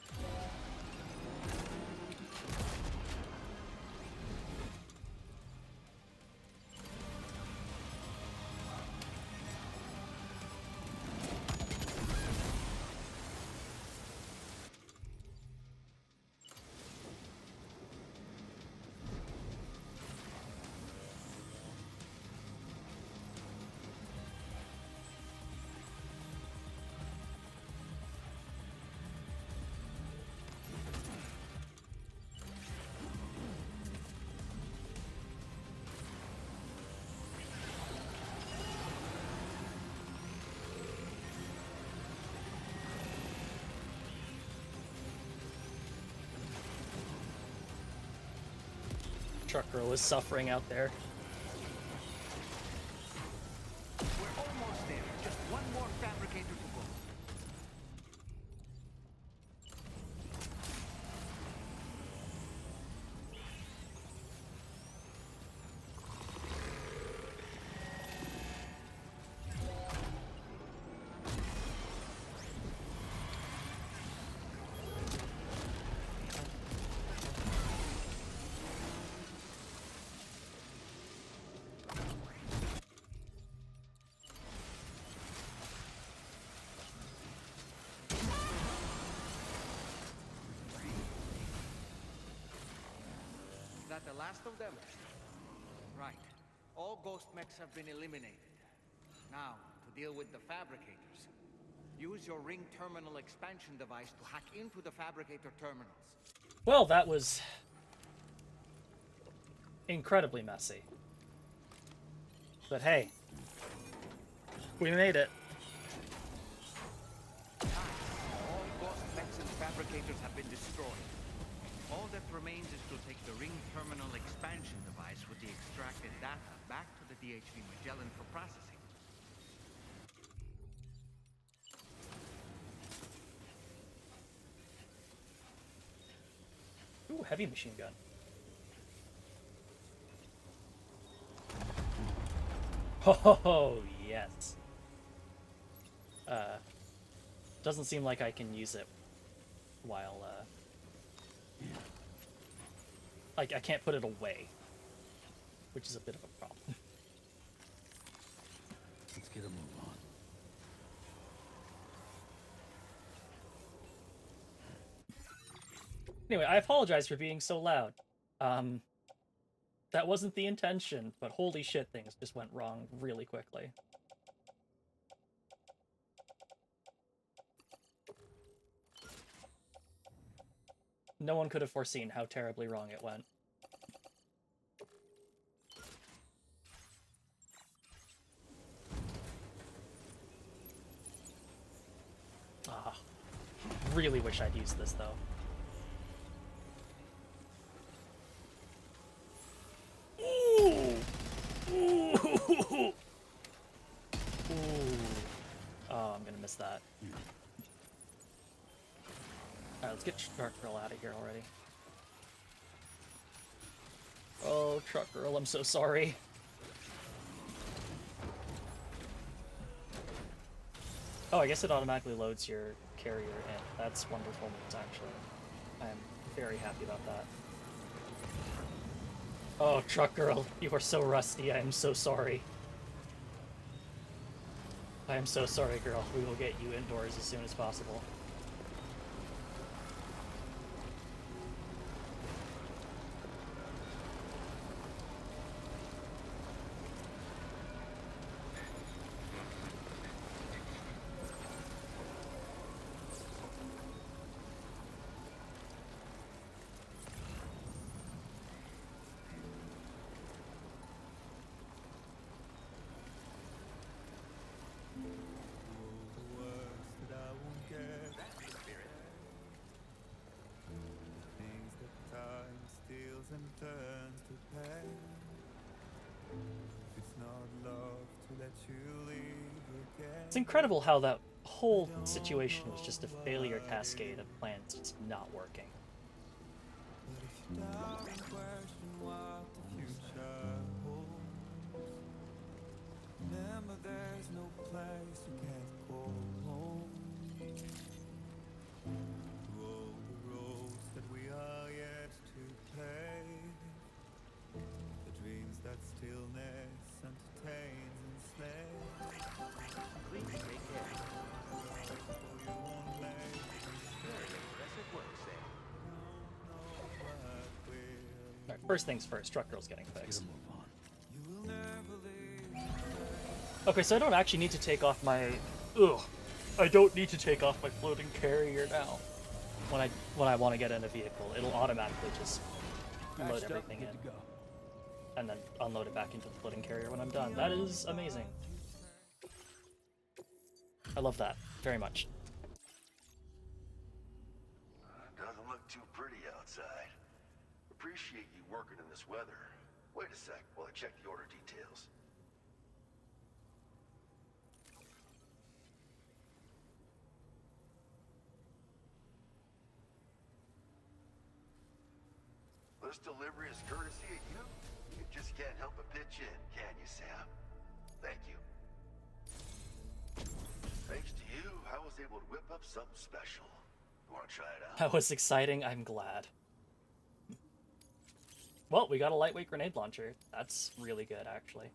Truck girl is suffering out there. We're almost there. Just one more fabricator to go. Is that the last of them? Right. All All ghost mechs have been eliminated. Now, to deal with the fabricators. Use your ring terminal expansion device to hack into the fabricator terminals. Well, that was incredibly messy. But hey, we made it. All ghost mechs and fabricators have been destroyed. All that remains is to take the ring terminal expansion device with the extracted data back to the DHV Magellan for processing. Ooh, heavy machine gun. Oh, yes. Doesn't seem like I can use it while, I can't put it away, which is a bit of a problem. Let's get a move on. Anyway, I apologize for being so loud. That wasn't the intention, but holy shit, things just went wrong really quickly. No one could have foreseen how terribly wrong it went. Ah, really wish I'd used this, though. Ooh! Ooh! Ooh! Oh, I'm gonna miss that. Alright, let's get Truck Girl out of here already. Oh, Truck Girl, I'm so sorry. Oh, I guess it automatically loads your carrier in. That's wonderful news, actually. I'm very happy about that. Oh, Truck Girl, you are so rusty. I am so sorry. I am so sorry, girl. We will get you indoors as soon as possible. It's incredible how that whole situation was just a failure cascade of plans just not working. Remember, there's no place you can't go home. Through all the roads that we are yet to pave, the dreams that stillness entertains and slays. Please take care. You won't make Very impressive work, Sam. Alright, first things first, Truck Girl's getting fixed. Okay, so I don't actually need to take off my... Ugh. I don't need to take off my floating carrier now. When I want to get in a vehicle, it'll automatically just load everything in. And then unload it back into the floating carrier when I'm done. That is amazing. I love that very much. Doesn't look too pretty outside. Appreciate you working in this weather. Wait a sec while I check the order details. This delivery is courtesy of you. You just can't help but pitch in, can you, Sam? Thank you. Thanks to you, I was able to whip up something special. You want to try it out? That was exciting, I'm glad. Well, we got a lightweight grenade launcher. That's really good, actually.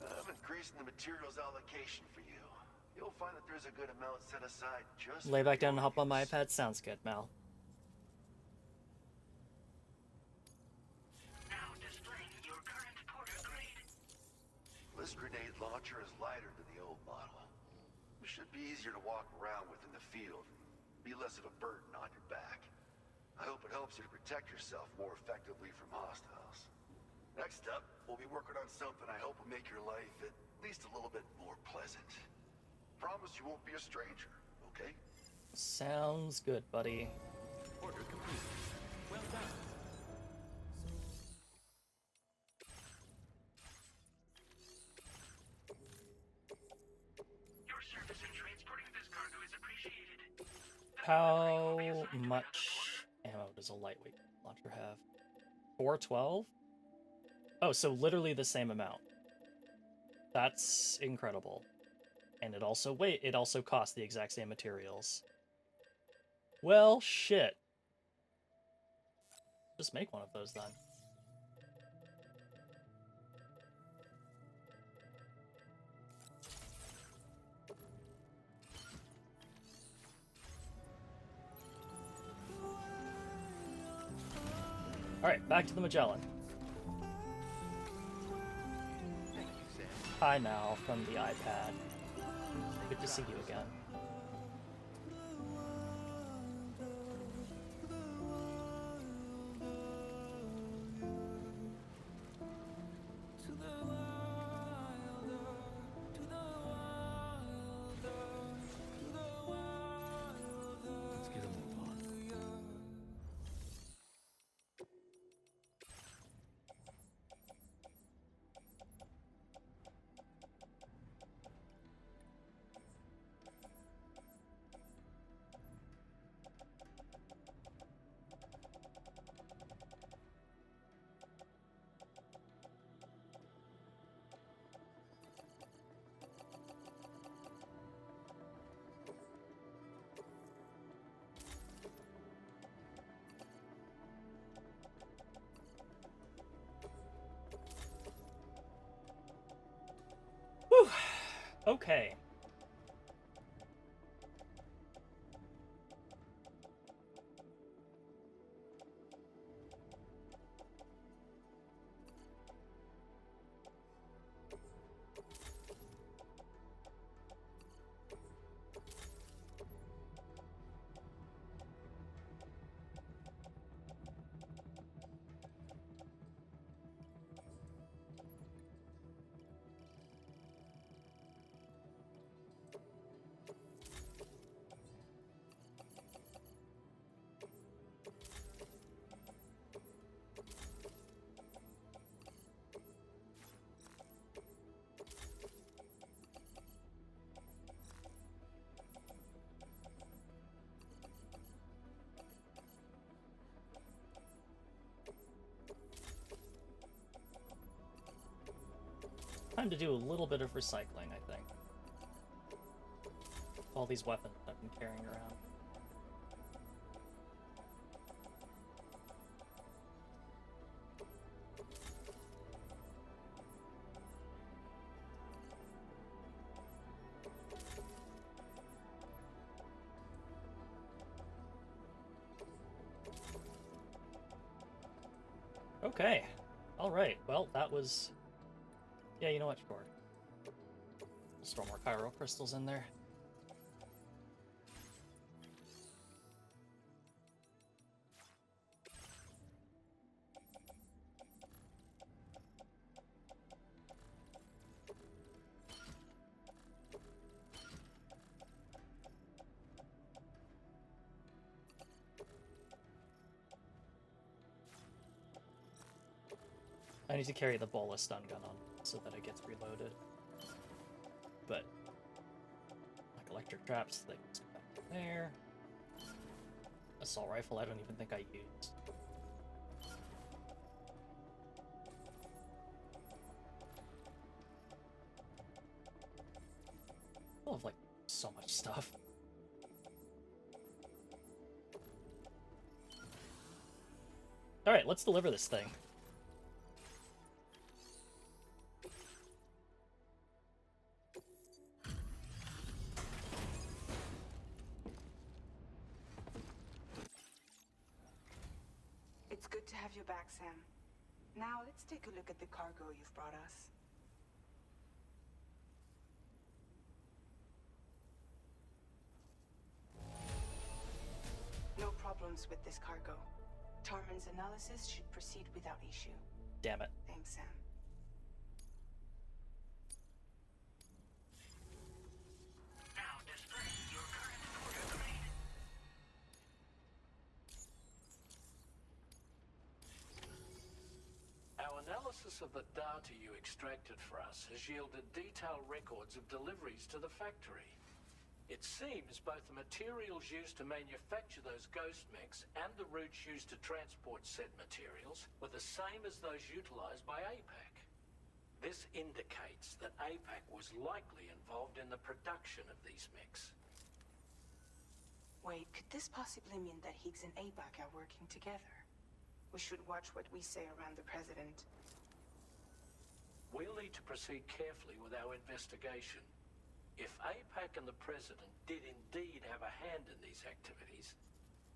I'm increasing the materials allocation for you. You'll find that there's a good amount set aside just Lay back down and hop on my iPad. Sounds good, Mal. Now displaying your current porter grade. This grenade launcher is lighter than the old model. It should be easier to walk around with in the field, be less of a burden on your back. I hope it helps you to protect yourself more effectively from hostiles. Next up, we'll be working on something I hope will make your life at least a little bit more pleasant. Promise you won't be a stranger, okay? Sounds good, buddy. Order complete. Well done. Your service in transporting this cargo is appreciated. How much ammo does a lightweight launcher have? 412? Oh, so literally the same amount. That's incredible. And it also costs the exact same materials. Well, shit. Just make one of those then. Alright, back to the Magellan. Thank you, Sam. Hi, Mal, from the iPad. Good to see you again. Let's get a move on. Whew. Okay. Time to do a little bit of recycling, I think. All these weapons I've been carrying around. Okay. Alright, well, that was... Yeah, you know what? Sure. We'll store more Chiral crystals in there. I need to carry the bola stun gun on so that it gets reloaded. But like electric traps, they can go back there. Assault rifle, I don't even think I used. I have like so much stuff. All right, let's deliver this thing. It's good to have you back, Sam. Now let's take a look at the cargo you've brought us. problems with this cargo. Tarman's analysis should proceed without issue. Damn it. Thanks, Sam. Now display your current order grade. Our analysis of the data you extracted for us has yielded detailed records of deliveries to the factory. It seems both the materials used to manufacture those ghost mechs and the routes used to transport said materials were the same as those utilized by APAC. This indicates that APAC was likely involved in the production of these mechs. Wait, could this possibly mean that Higgs and APAC are working together? We should watch what we say around the President. We'll need to proceed carefully with our investigation. If APAC and the President did indeed have a hand in these activities,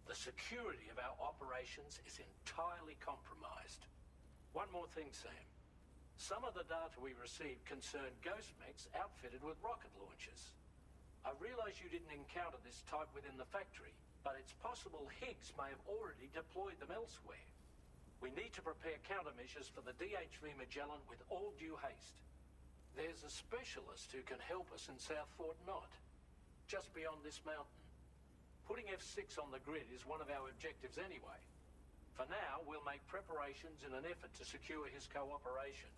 the security of our operations is entirely compromised. One more thing, Sam. Some of the data we received concerned ghost mechs outfitted with rocket launchers. I realize you didn't encounter this type within the factory, but it's possible Higgs may have already deployed them elsewhere. We need to prepare countermeasures for the DHV Magellan with all due haste. There's a specialist who can help us in South Fort Knott, just beyond this mountain. Putting F6 on the grid is one of our objectives anyway. For now, we'll make preparations in an effort to secure his cooperation.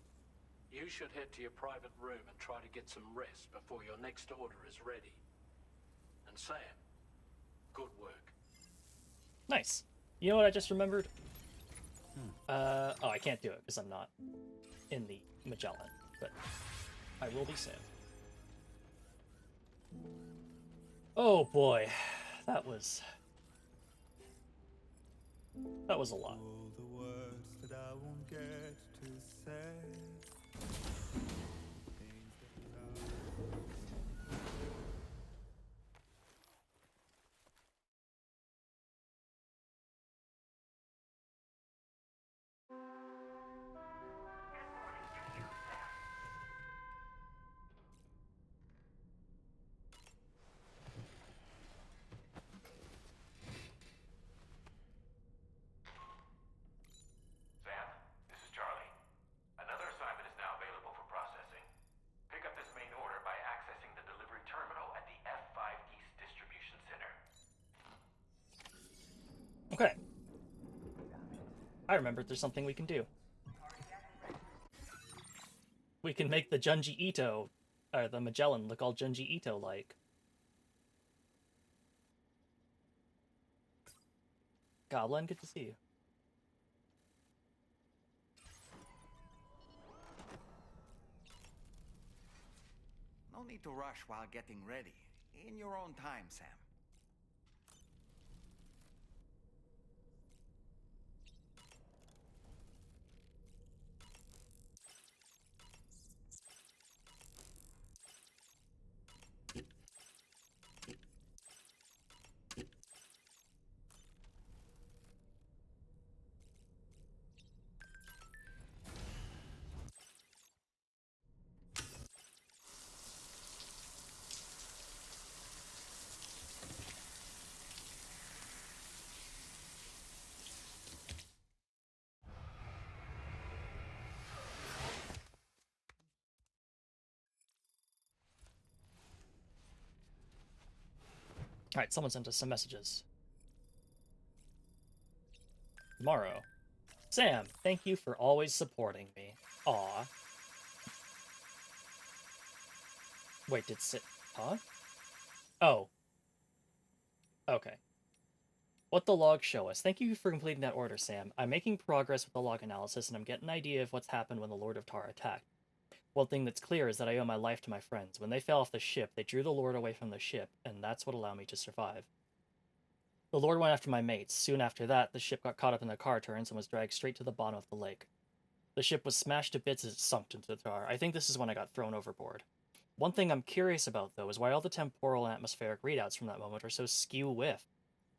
You should head to your private room and try to get some rest before your next order is ready. And Sam, good work. Nice. You know what I just remembered? Oh, I can't do it because I'm not in the Magellan, but I will be soon. Oh boy, that was a lot. All the words that I won't get to say. Things that Sam, this is Charlie. Another assignment is now available for processing. Pick up this main order by accessing the delivery terminal at the F5 East Distribution Center. Okay. I remembered there's something we can do. We can make the Junji Ito, or the Magellan, look all Junji Ito-like. Goblin, good to see you. No need to rush while getting ready. In your own time, Sam. Alright, someone sent us some messages. Tomorrow. Sam, thank you for always supporting me. Aw. Wait, did Sit... Huh? Oh. Okay. What the logs show us. Thank you for completing that order, Sam. I'm making progress with the log analysis, and I'm getting an idea of what's happened when the Lord of Tar attacked. One thing that's clear is that I owe my life to my friends. When they fell off the ship, they drew the Lord away from the ship, and that's what allowed me to survive. The Lord went after my mates. Soon after that, the ship got caught up in the car turns and was dragged straight to the bottom of the lake. The ship was smashed to bits as it sunk into the tar. I think this is when I got thrown overboard. One thing I'm curious about, though, is why all the temporal and atmospheric readouts from that moment are so skew-whiff.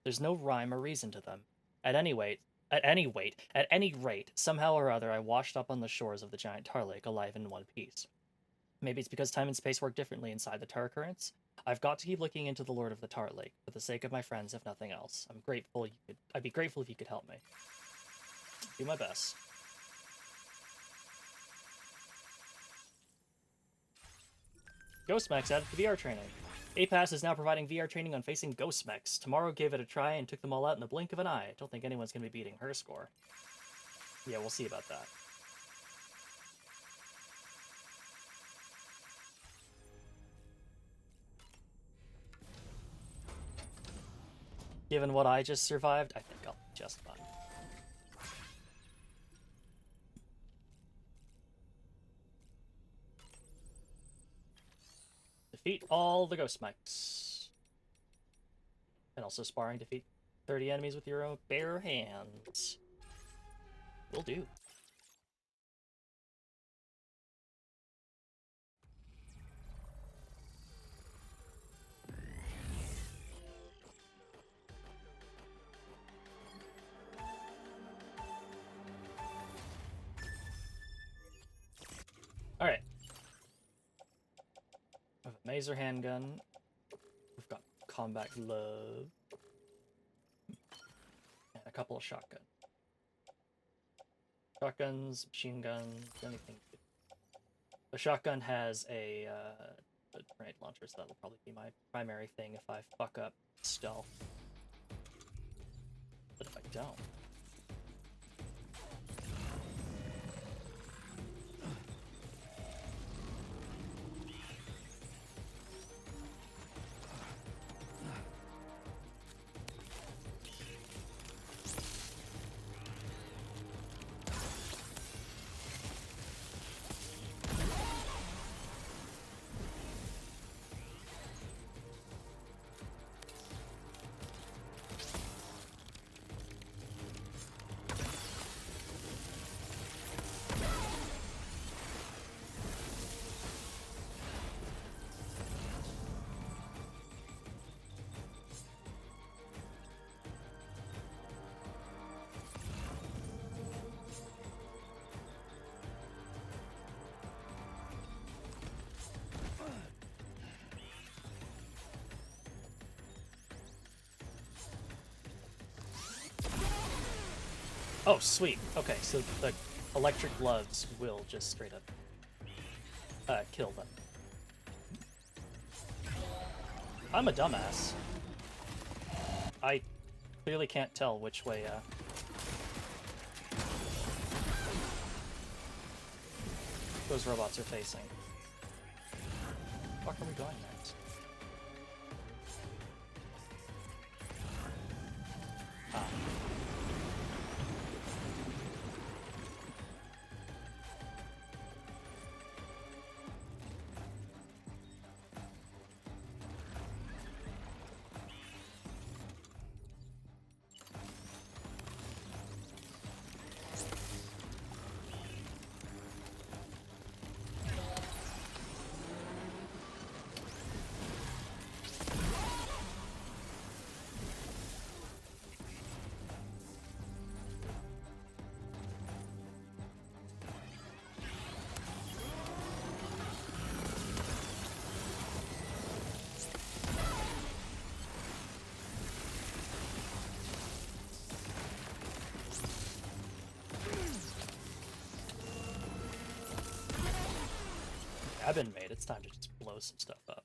There's no rhyme or reason to them. At any rate, somehow or other I washed up on the shores of the giant tar lake alive in one piece. Maybe it's because time and space work differently inside the tar currents. I've got to keep looking into the Lord of the Tar Lake, for the sake of my friends, if nothing else. I'd be grateful if you could help me. Do my best. Ghost mechs added to VR training. APAS is now providing VR training on facing ghost mechs. Tomorrow gave it a try and took them all out in the blink of an eye. I don't think anyone's going to be beating her score. Yeah, we'll see about that. Given what I just survived, I think I'll be just fine. Defeat all the ghost mechs. And also sparring, defeat 30 enemies with your own bare hands. Will do. Alright. We have a mazer handgun. We've got combat glove. And a couple of shotguns. Shotguns, machine guns, anything. The shotgun has a grenade launcher, so that'll probably be my primary thing if I fuck up stealth. But if I don't... Oh, sweet. Okay, so the electric gloves will just straight up kill them. I'm a dumbass. I clearly can't tell which way those robots are facing. Where the fuck are we going next? Ah. Cabin made. It's time to just blow some stuff up.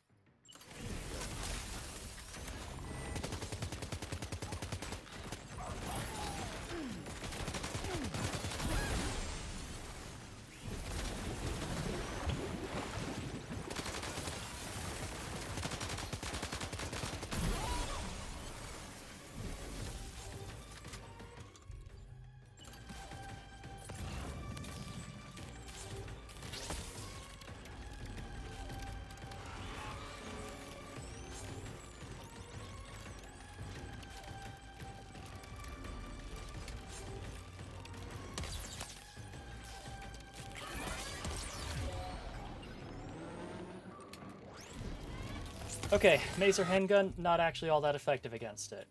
Okay, mazer handgun, not actually all that effective against it.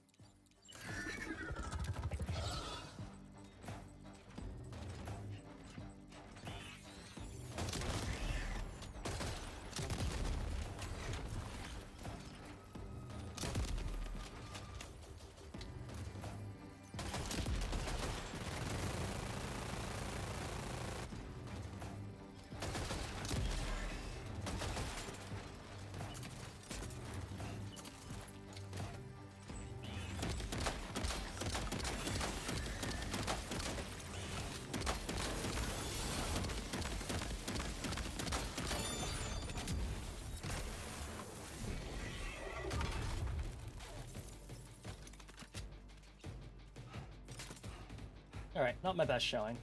Alright, not my best showing.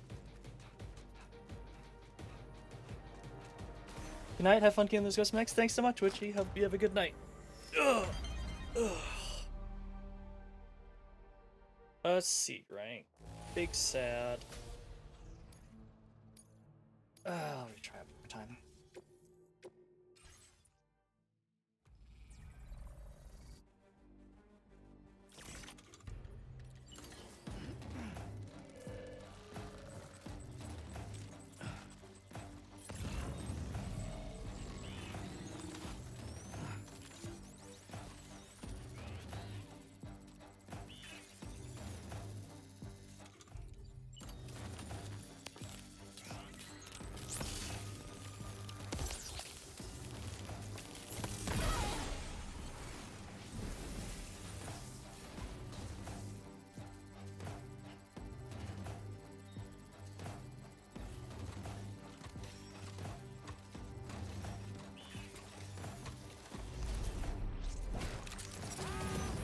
Good night, have fun getting those ghost mechs. Thanks so much, Witchy. Hope you have a good night. Ugh. Ugh. A C rank. Big sad. Let me try it one more time.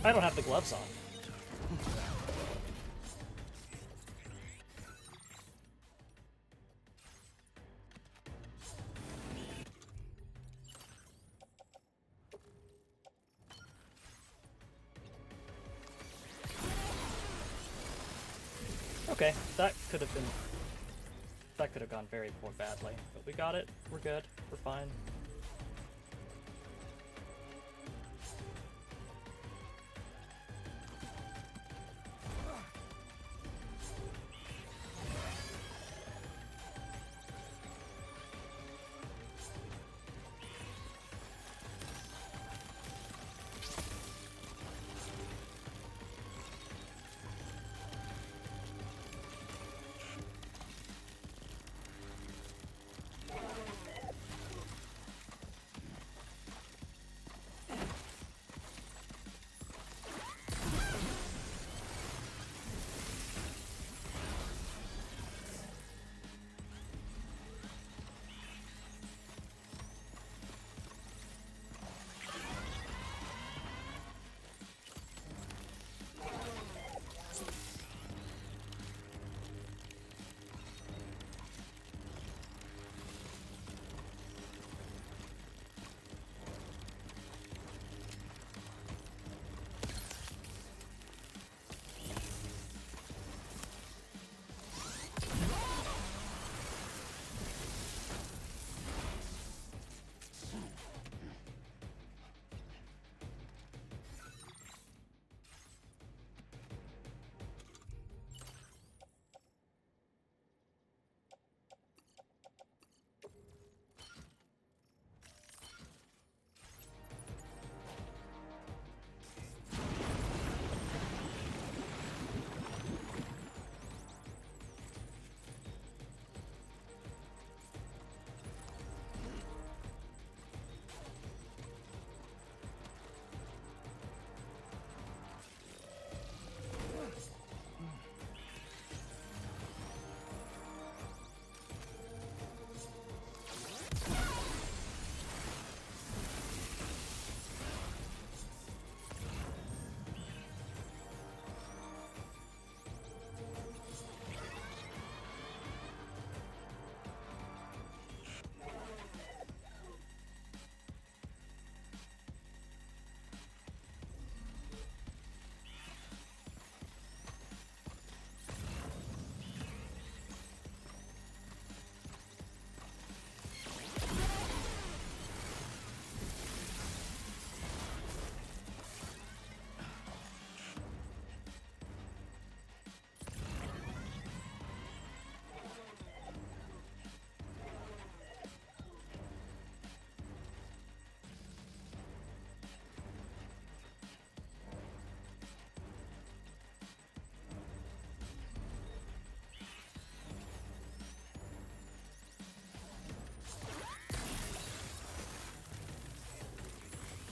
I don't have the gloves on. Okay, that could have gone very more badly, but we got it. We're good. We're fine.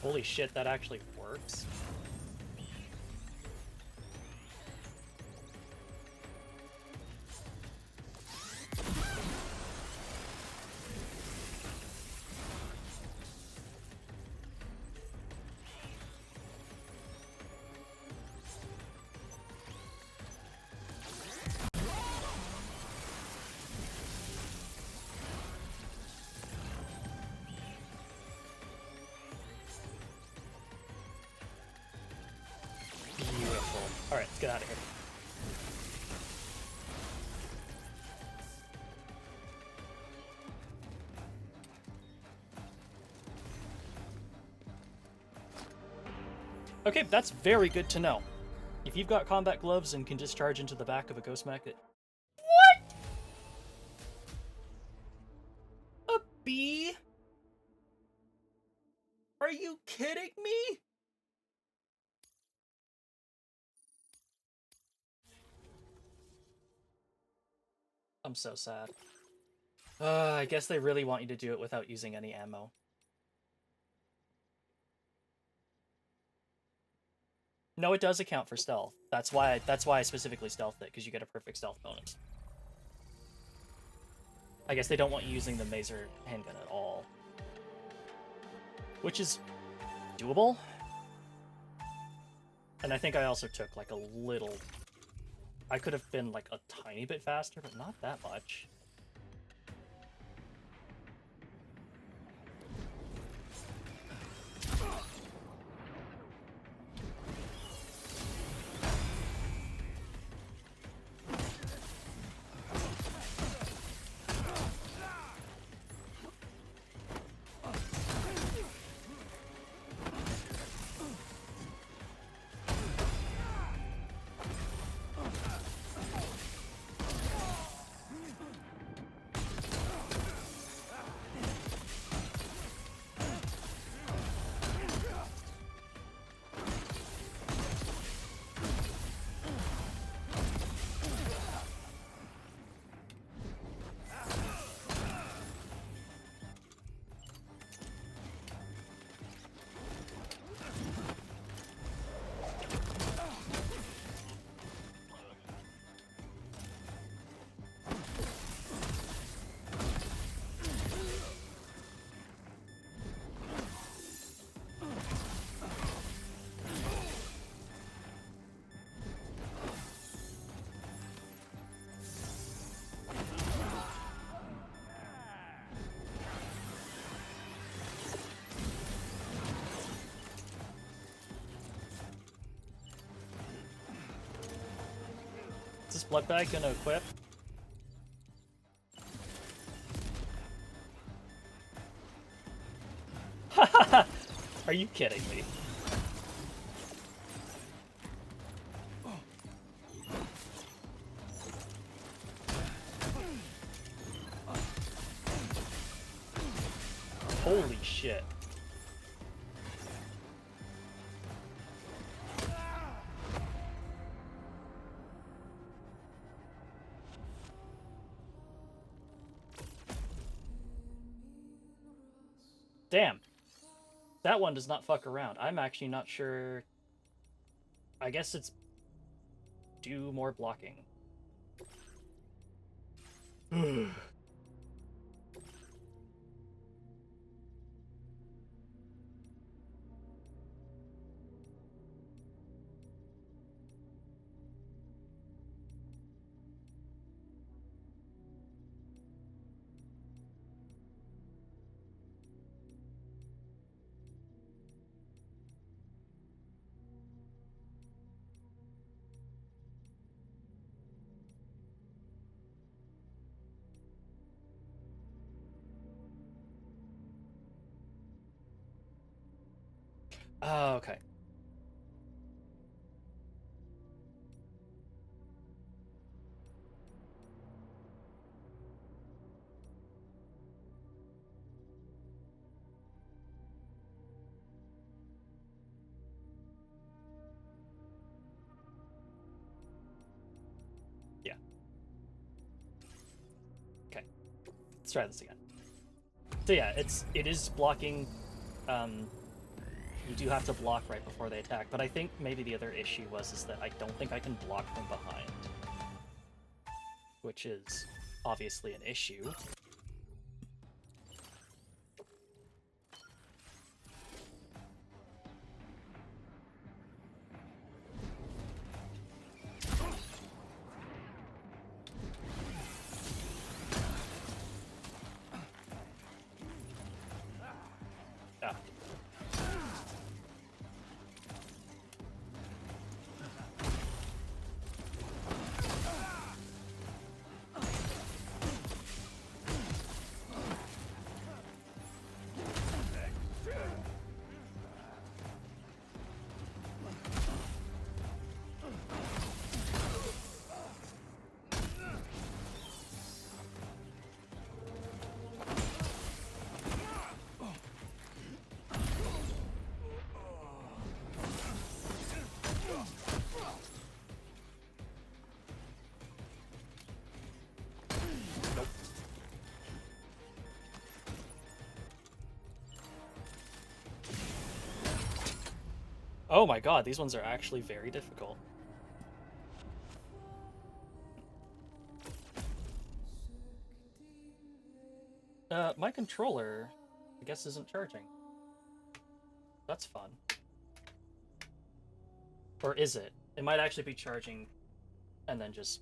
Holy shit, that actually works. out of here. Okay, that's very good to know. If you've got combat gloves and can discharge into the back of a ghost mech, what? A bee? Are you kidding me? I'm so sad. I guess they really want you to do it without using any ammo. No, it does account for stealth. That's why I specifically stealthed it, because you get a perfect stealth bonus. I guess they don't want you using the Maser handgun at all. Which is doable. And I think I also took like a little... I could have been like a tiny bit faster, but not that much. Is this blood bag gonna equip? Are you kidding me? Holy shit. Damn. That one does not fuck around. I'm actually not sure. I guess it's do more blocking. Oh, okay. Yeah. Okay. Let's try this again. So yeah, it is blocking. You do have to block right before they attack, but I think maybe the other issue is that I don't think I can block from behind, which is obviously an issue. Oh my god, these ones are actually very difficult. My controller, I guess, isn't charging. That's fun. Or is it? It might actually be charging and then just...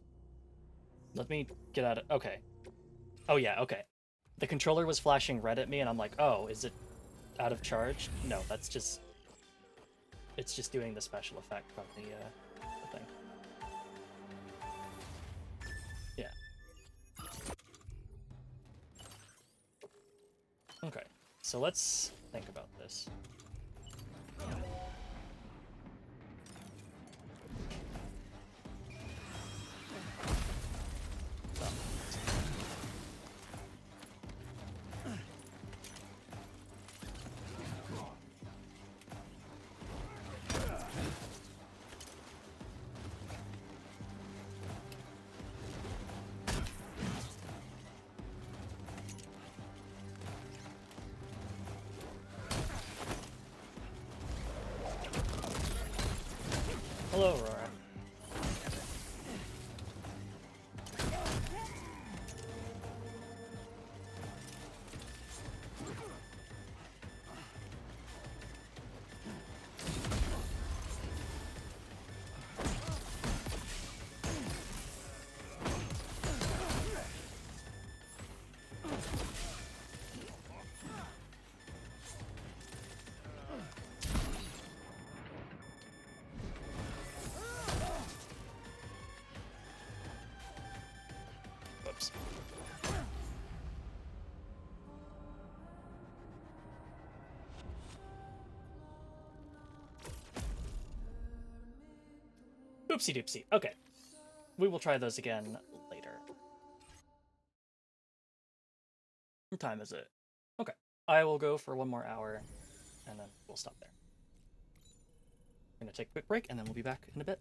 Let me get out of... Okay. Oh yeah, okay. The controller was flashing red at me and I'm like, oh, is it out of charge? No, that's just... It's just doing the special effect from the thing. Yeah. Okay, so let's think about this. Hello, Aurora. Whoops. Oopsie doopsie. Okay. We will try those again later. What time is it? Okay. I will go for 1 more hour, and then we'll stop there. I'm gonna take a quick break, and then we'll be back in a bit.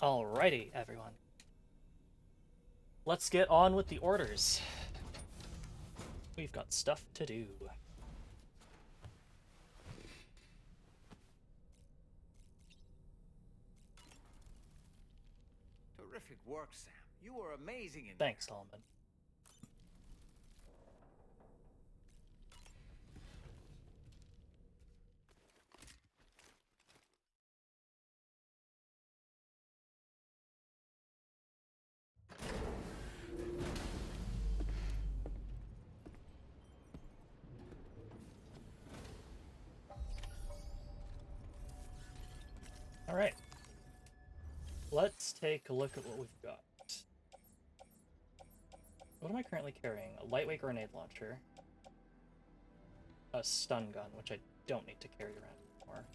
Alrighty, everyone. Let's get on with the orders. We've got stuff to do. Terrific work, Sam. You were amazing in Thanks, Solomon. Alright. Let's take a look at what we've got. What am I currently carrying? A lightweight grenade launcher. A stun gun, which I don't need to carry around anymore.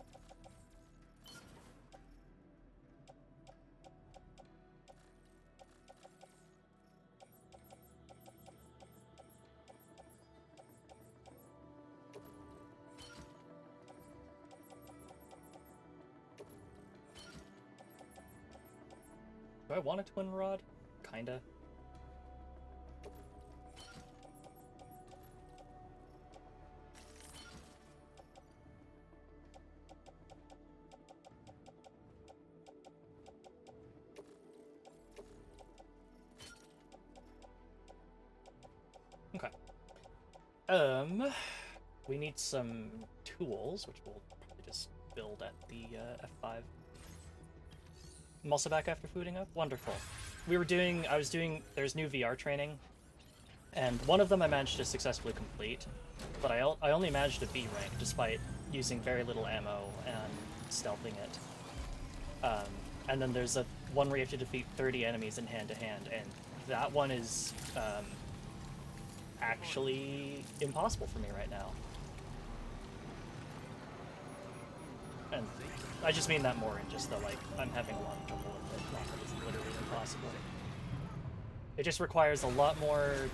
Do I want a twin rod? Kinda. Okay. We need some tools, which we'll probably just build at the F5. I'm also back after fooding up? Wonderful. There's new VR training, and one of them I managed to successfully complete, but I only managed a B rank despite using very little ammo and stealthing it. And then there's one where you have to defeat 30 enemies in hand-to-hand, and that one is actually impossible for me right now. And I just mean that more in just the, like, I'm having a lot of trouble with it, not that it's literally impossible. It just requires a lot more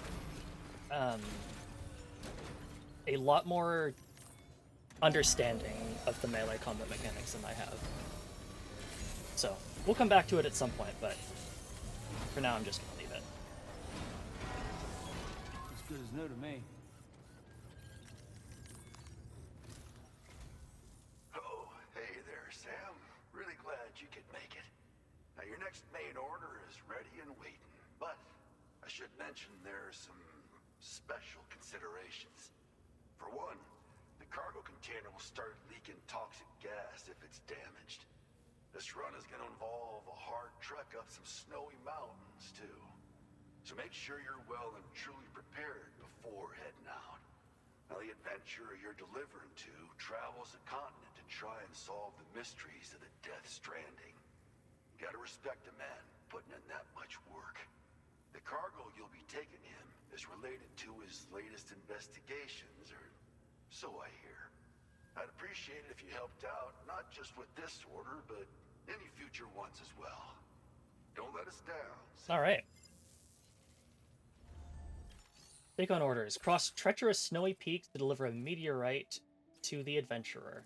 understanding of the melee combat mechanics than I have. So, we'll come back to it at some point, but for now I'm just gonna leave it. As good as new to me. Oh, hey there, Sam. Really glad you could make it. Now, your next main order is ready and waiting. But I should mention there are some special considerations. For one, the cargo container will start leaking toxic gas if it's damaged. This run is going to involve a hard trek up some snowy mountains, too. So make sure you're well and truly prepared before heading out. Now, the adventurer you're delivering to travels the continent to try and solve the mysteries of the Death Stranding. You gotta respect a man putting in that much work. The cargo you'll be taking him is related to his latest investigations, or so I hear. I'd appreciate it if you helped out, not just with this order, but any future ones as well. Don't let us down. Alright. Take on orders. Cross treacherous snowy peaks to deliver a meteorite to the adventurer.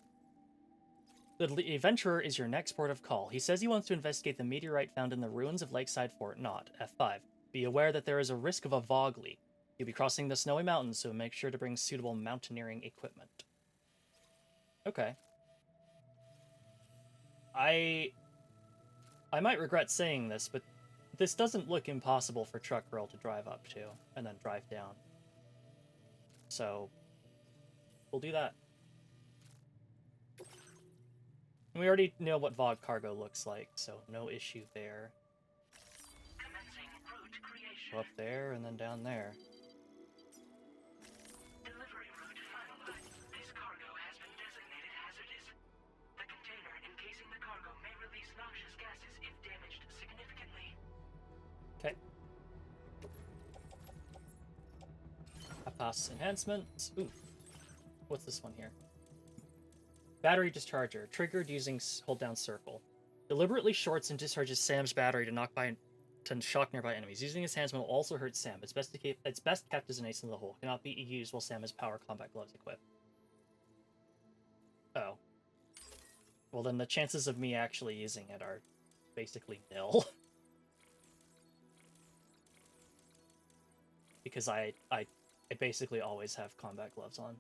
The adventurer is your next port of call. He says he wants to investigate the meteorite found in the ruins of Lakeside Fort Knott, F5. Be aware that there is a risk of a fog leak. You'll be crossing the snowy mountains, so make sure to bring suitable mountaineering equipment. Okay. I might regret saying this, but this doesn't look impossible for Truck Girl to drive up to, and then drive down. So, we'll do that. We already know what VOG cargo looks like, so no issue there. Go up there, and then down there. Delivery route finalized. This cargo has been designated hazardous. The container encasing the cargo may release noxious gases if damaged significantly. Okay. Pass enhancements. Ooh. What's this one here? Battery discharger. Triggered using hold down circle. Deliberately shorts and discharges Sam's battery to shock nearby enemies. Using his hands will also hurt Sam. It's best kept as an ace in the hole. Cannot be used while Sam has power combat gloves equipped. Oh. Well, then the chances of me actually using it are basically nil. Because I basically always have combat gloves on.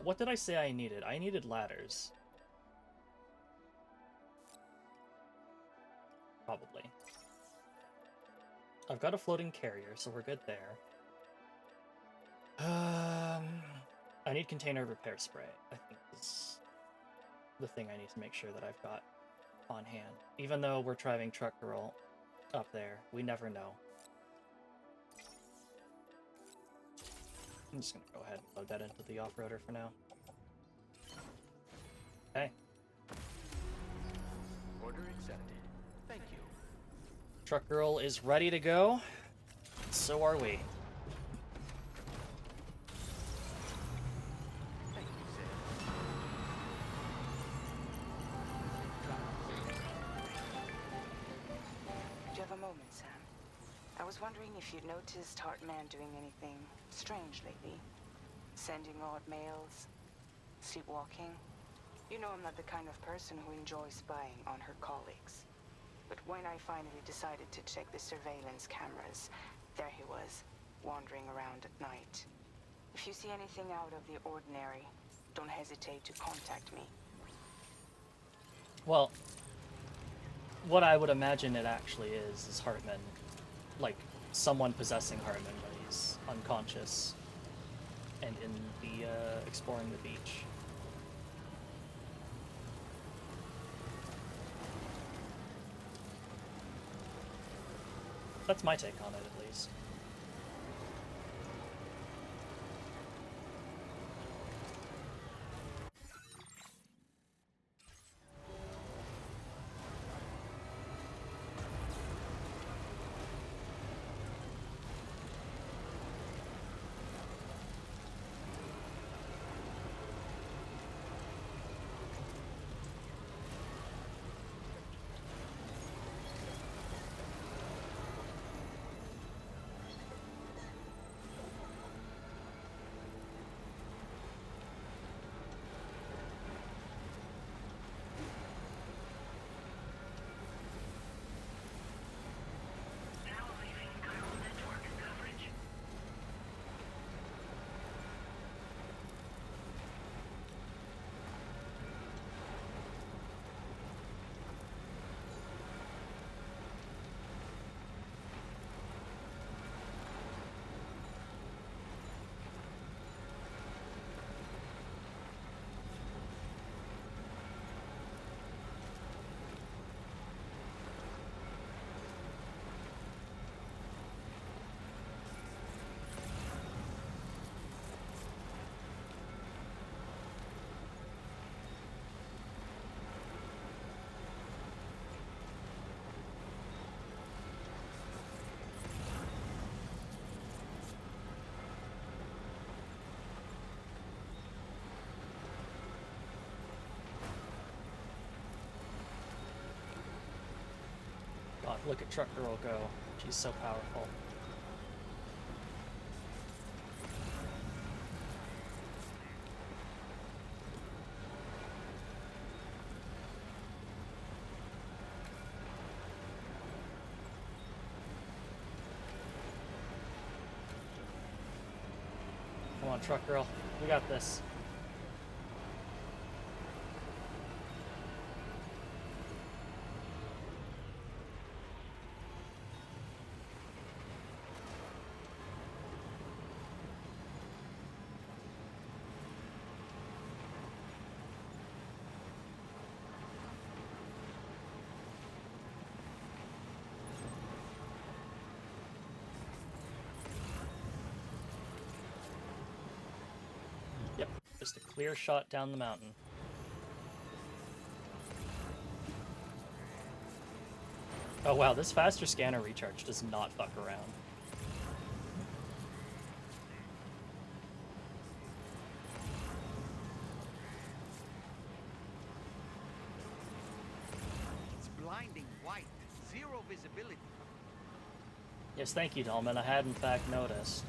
What did I say I needed? I needed ladders. Probably. I've got a floating carrier, so we're good there. I need container repair spray. I think is the thing I need to make sure that I've got on hand. Even though we're driving Truck Girl up there, we never know. I'm just gonna go ahead and load that into the off-roader for now. Okay. Order accepted. Thank you. Truck Girl is ready to go. So are we. Do you have a moment, Sam? I was wondering if you'd noticed Heartman doing anything strange lately. Sending odd mails, sleepwalking. You know I'm not the kind of person who enjoys spying on her colleagues. But when I finally decided to check the surveillance cameras, there he was, wandering around at night. If you see anything out of the ordinary, don't hesitate to contact me. Well, what I would imagine it actually is Hartman, like someone possessing Hartman when he's unconscious and in the exploring the beach. That's my take on it, at least. God, look at Truck Girl go. She's so powerful. Come on, Truck Girl. We got this. Yep, just a clear shot down the mountain. Oh wow, this faster scanner recharge does not fuck around. It's blinding white. Zero visibility. Yes, thank you, Dolman. I had in fact noticed.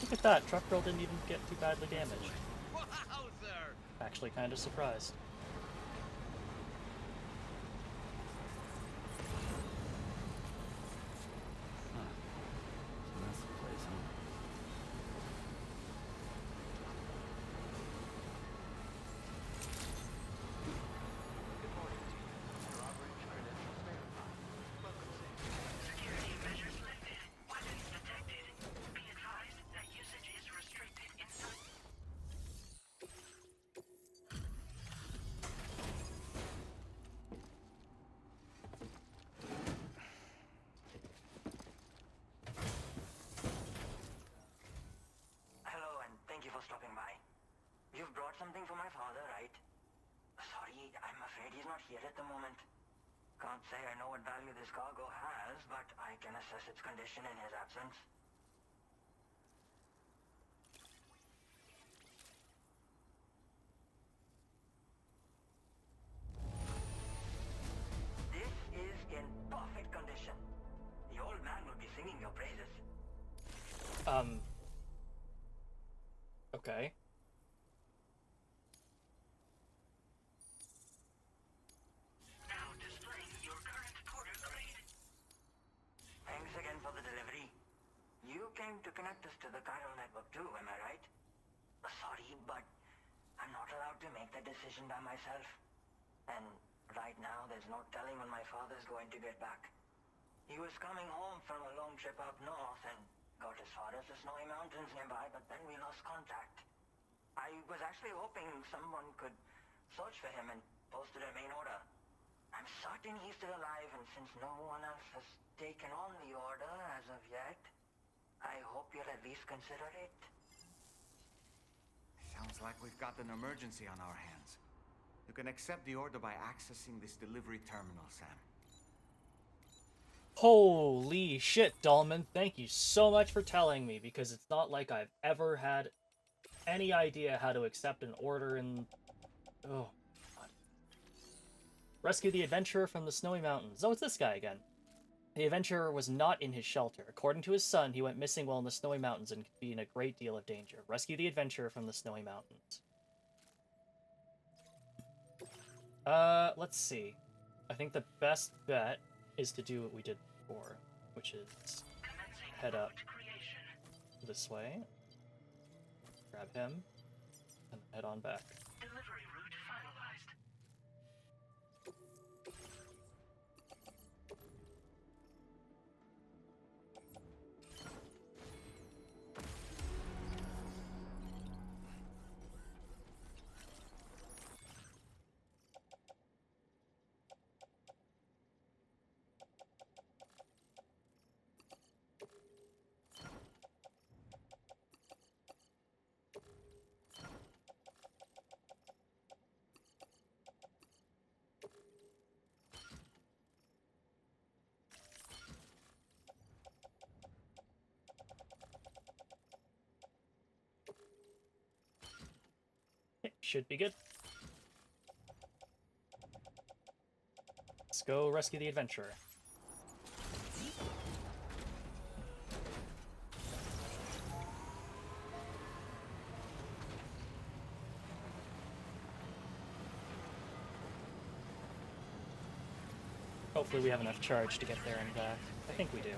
Look at that, Truck Girl didn't even get too badly damaged. Wowzer! Actually kind of surprised. Huh. So that's the place, huh? Security measures lifted. Weapons detected. Be advised that usage is restricted inside. Hello, and thank you for stopping by. You've brought something for my father, right? Sorry, I'm afraid he's not here at the moment. Can't say I know what value this cargo has, but I can assess its condition in his absence. This is in perfect condition. The old man will be singing your praises. Okay. Now displaying your current quarter grade. Thanks again for the delivery. You came to connect us to the chiral network too, am I right? Sorry, but I'm not allowed to make that decision by myself. And right now, there's no telling when my father's going to get back. He was coming home from a long trip up north and got as far as the snowy mountains nearby, but then we lost contact. I was actually hoping someone could search for him and post it in main order. I'm certain he's still alive, and since no one else has taken on the order as of yet, I hope you'll at least consider it. Sounds like we've got an emergency on our hands. You can accept the order by accessing this delivery terminal, Sam. Holy shit, Dahlman, thank you so much for telling me, because it's not like I've ever had any idea how to accept an order in... Oh, God. Rescue the adventurer from the snowy mountains. Oh, it's this guy again. The adventurer was not in his shelter. According to his son, he went missing while in the snowy mountains and could be in a great deal of danger. Rescue the adventurer from the snowy mountains. Let's see. I think the best bet is to do what we did before, which is head up this way, grab him, and head on back. Delivery route finalized. Okay, should be good. Let's go rescue the adventurer. Hopefully we have enough charge to get there and back. I think we do.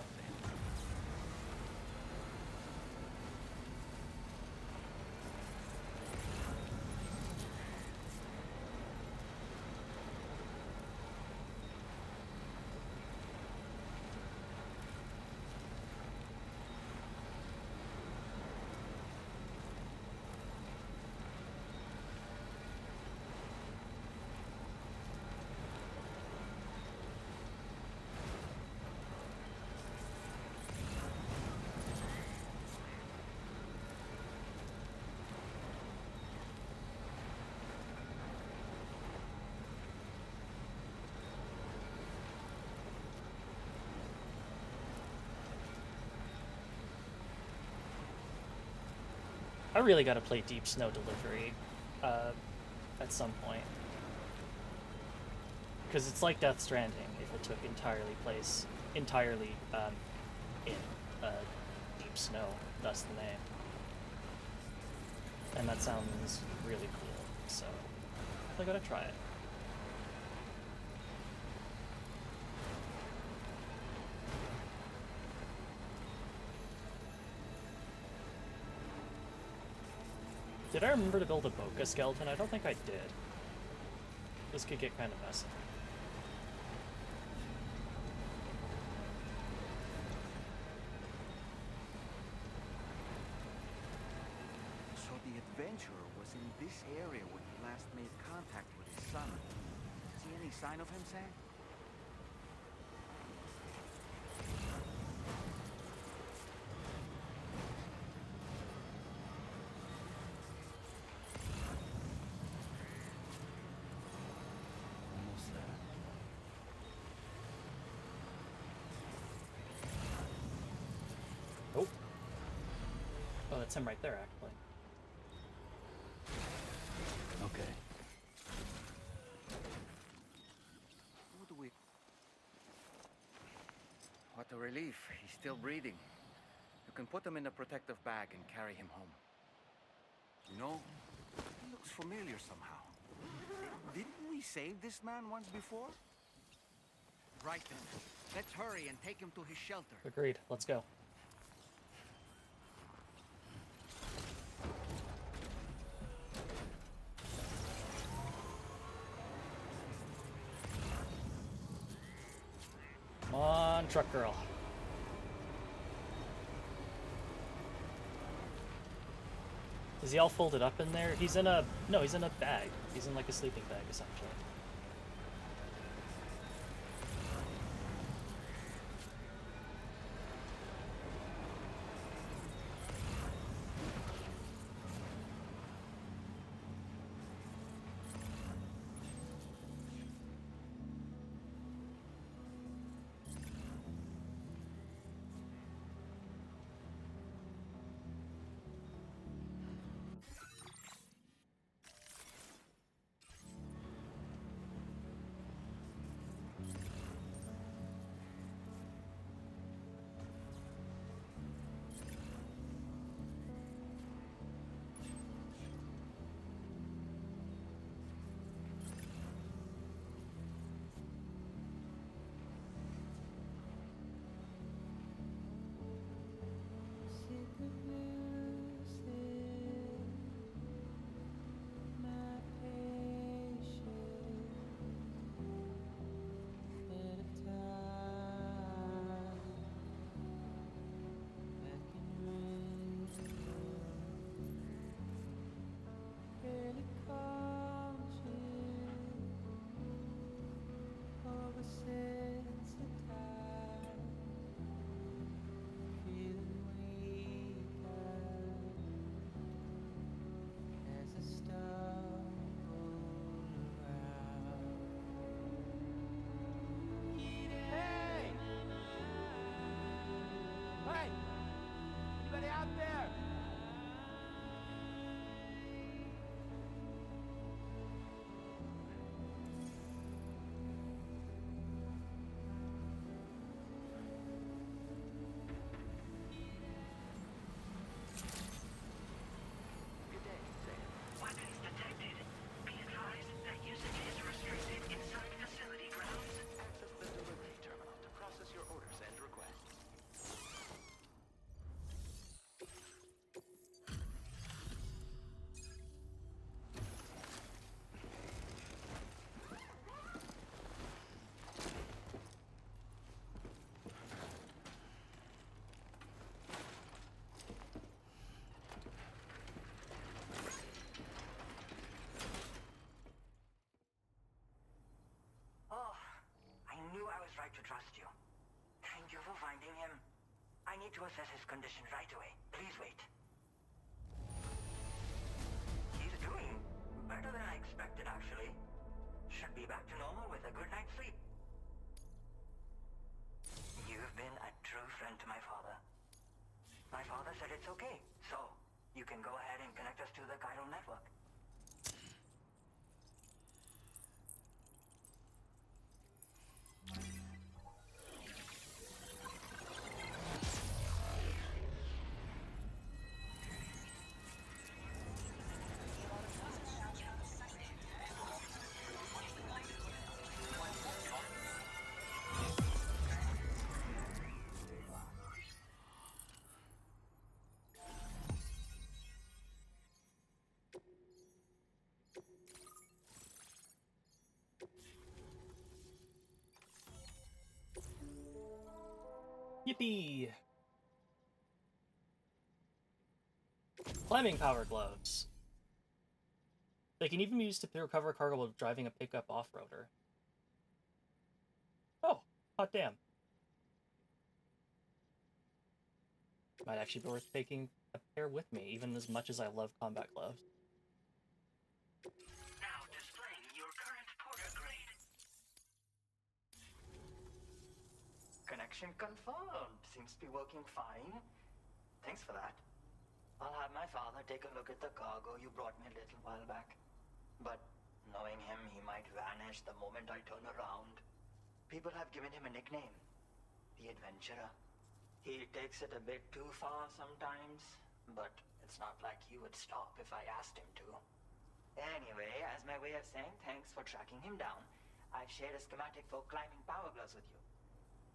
I really gotta play Deep Snow Delivery at some point. Because it's like Death Stranding if it took entirely in deep snow. That's the name. And that sounds really cool, so I gotta try it. Did I remember to build a bokeh skeleton? I don't think I did. This could get kind of messy. So the adventurer was in this area when he last made contact with his son. See any sign of him, Sam? Almost there. Oh. Oh, that's him right there, actually. Okay. Who do we... What a relief. He's still breathing. You can put him in a protective bag and carry him home. You know, he looks familiar somehow. Didn't we save this man once before? Right then. Let's hurry and take him to his shelter. Agreed. Let's go. Come on, truck girl. Is he all folded up in there? He's in a... No, he's in a bag. He's in like a sleeping bag, essentially. To trust you. Thank you for finding him. I need to assess his condition right away. Please wait. He's doing better than I expected, actually. Should be back to normal with a good night's sleep. You've been a true friend to my father. My father said it's okay, so you can go ahead and connect us to the chiral network. Yippee! Climbing power gloves. They can even be used to recover cargo while driving a pickup off-roader. Oh, hot damn. Might actually be worth taking a pair with me, even as much as I love combat gloves. Now displaying your current porter grade. Connection confirmed. Seems to be working fine. Thanks for that. I'll have my father take a look at the cargo you brought me a little while back. But knowing him, he might vanish the moment I turn around. People have given him a nickname. The Adventurer. He takes it a bit too far sometimes, but it's not like he would stop if I asked him to. Anyway, as my way of saying thanks for tracking him down, I've shared a schematic for climbing power gloves with you.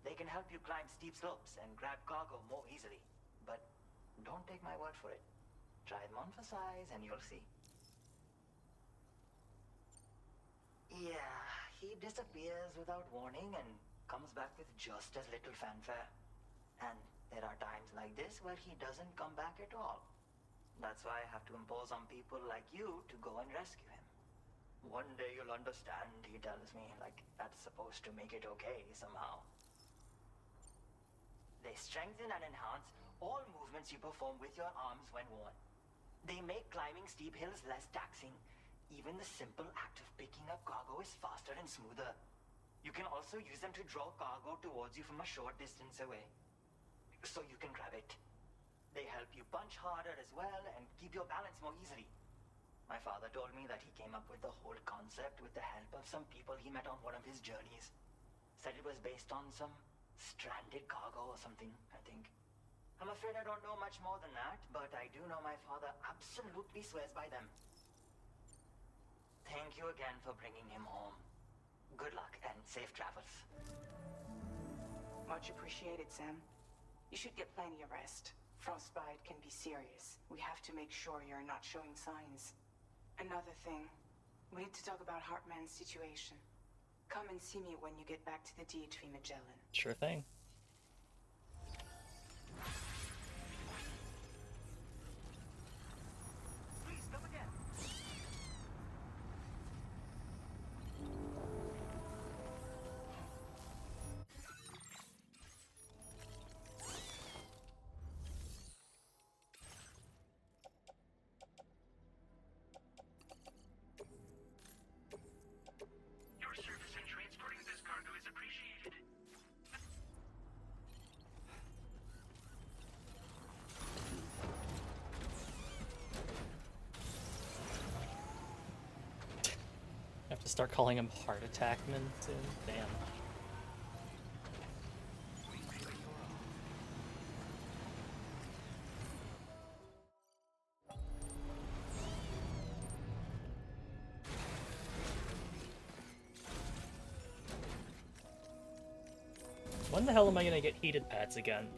They can help you climb steep slopes and grab cargo more easily. But don't take my word for it. Try them on for size and you'll see. Yeah, he disappears without warning and comes back with just as little fanfare. And there are times like this where he doesn't come back at all. That's why I have to impose on people like you to go and rescue him. One day you'll understand, he tells me, like that's supposed to make it okay somehow. They strengthen and enhance all movements you perform with your arms when worn. They make climbing steep hills less taxing. Even the simple act of picking up cargo is faster and smoother. You can also use them to draw cargo towards you from a short distance away, so you can grab it. They help you punch harder as well and keep your balance more easily. My father told me that he came up with the whole concept with the help of some people he met on one of his journeys. Said it was based on some stranded cargo or something, I think. I'm afraid I don't know much more than that, but I do know my father absolutely swears by them. Thank you again for bringing him home. Good luck and safe travels. Much appreciated, Sam. You should get plenty of rest. Frostbite can be serious. We have to make sure you're not showing signs. Another thing, we need to talk about Hartman's situation. Come and see me when you get back to the DHV Magellan. Sure thing. Please come again. Your service in transporting this cargo is appreciated. I have to start calling him Heart Attackman soon. Damn. When the hell am I gonna get heated pads again?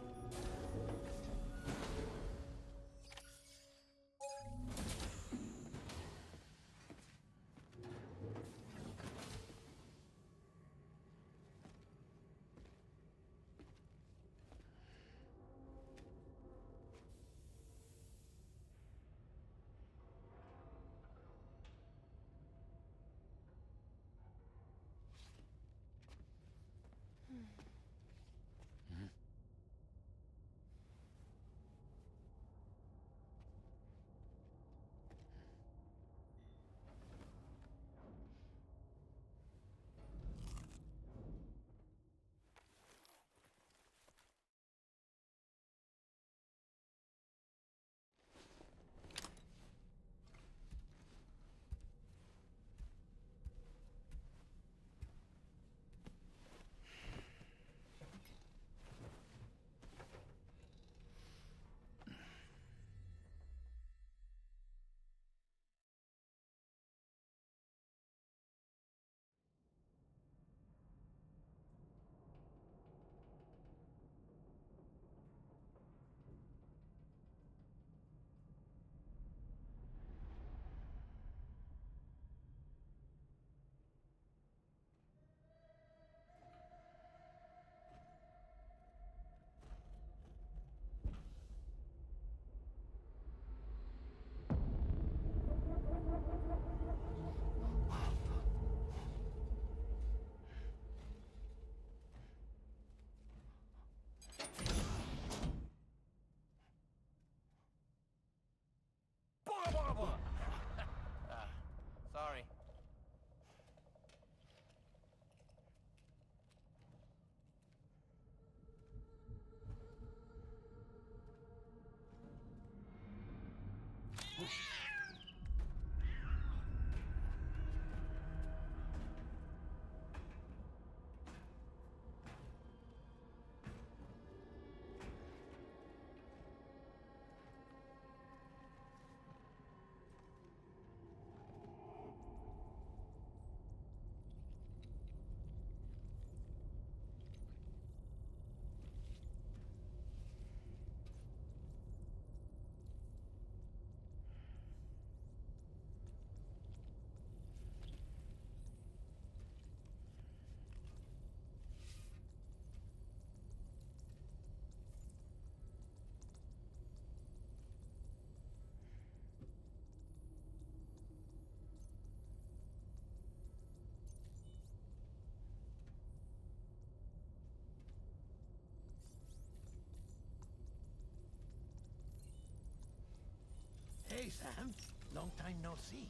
Sam. Long time no see.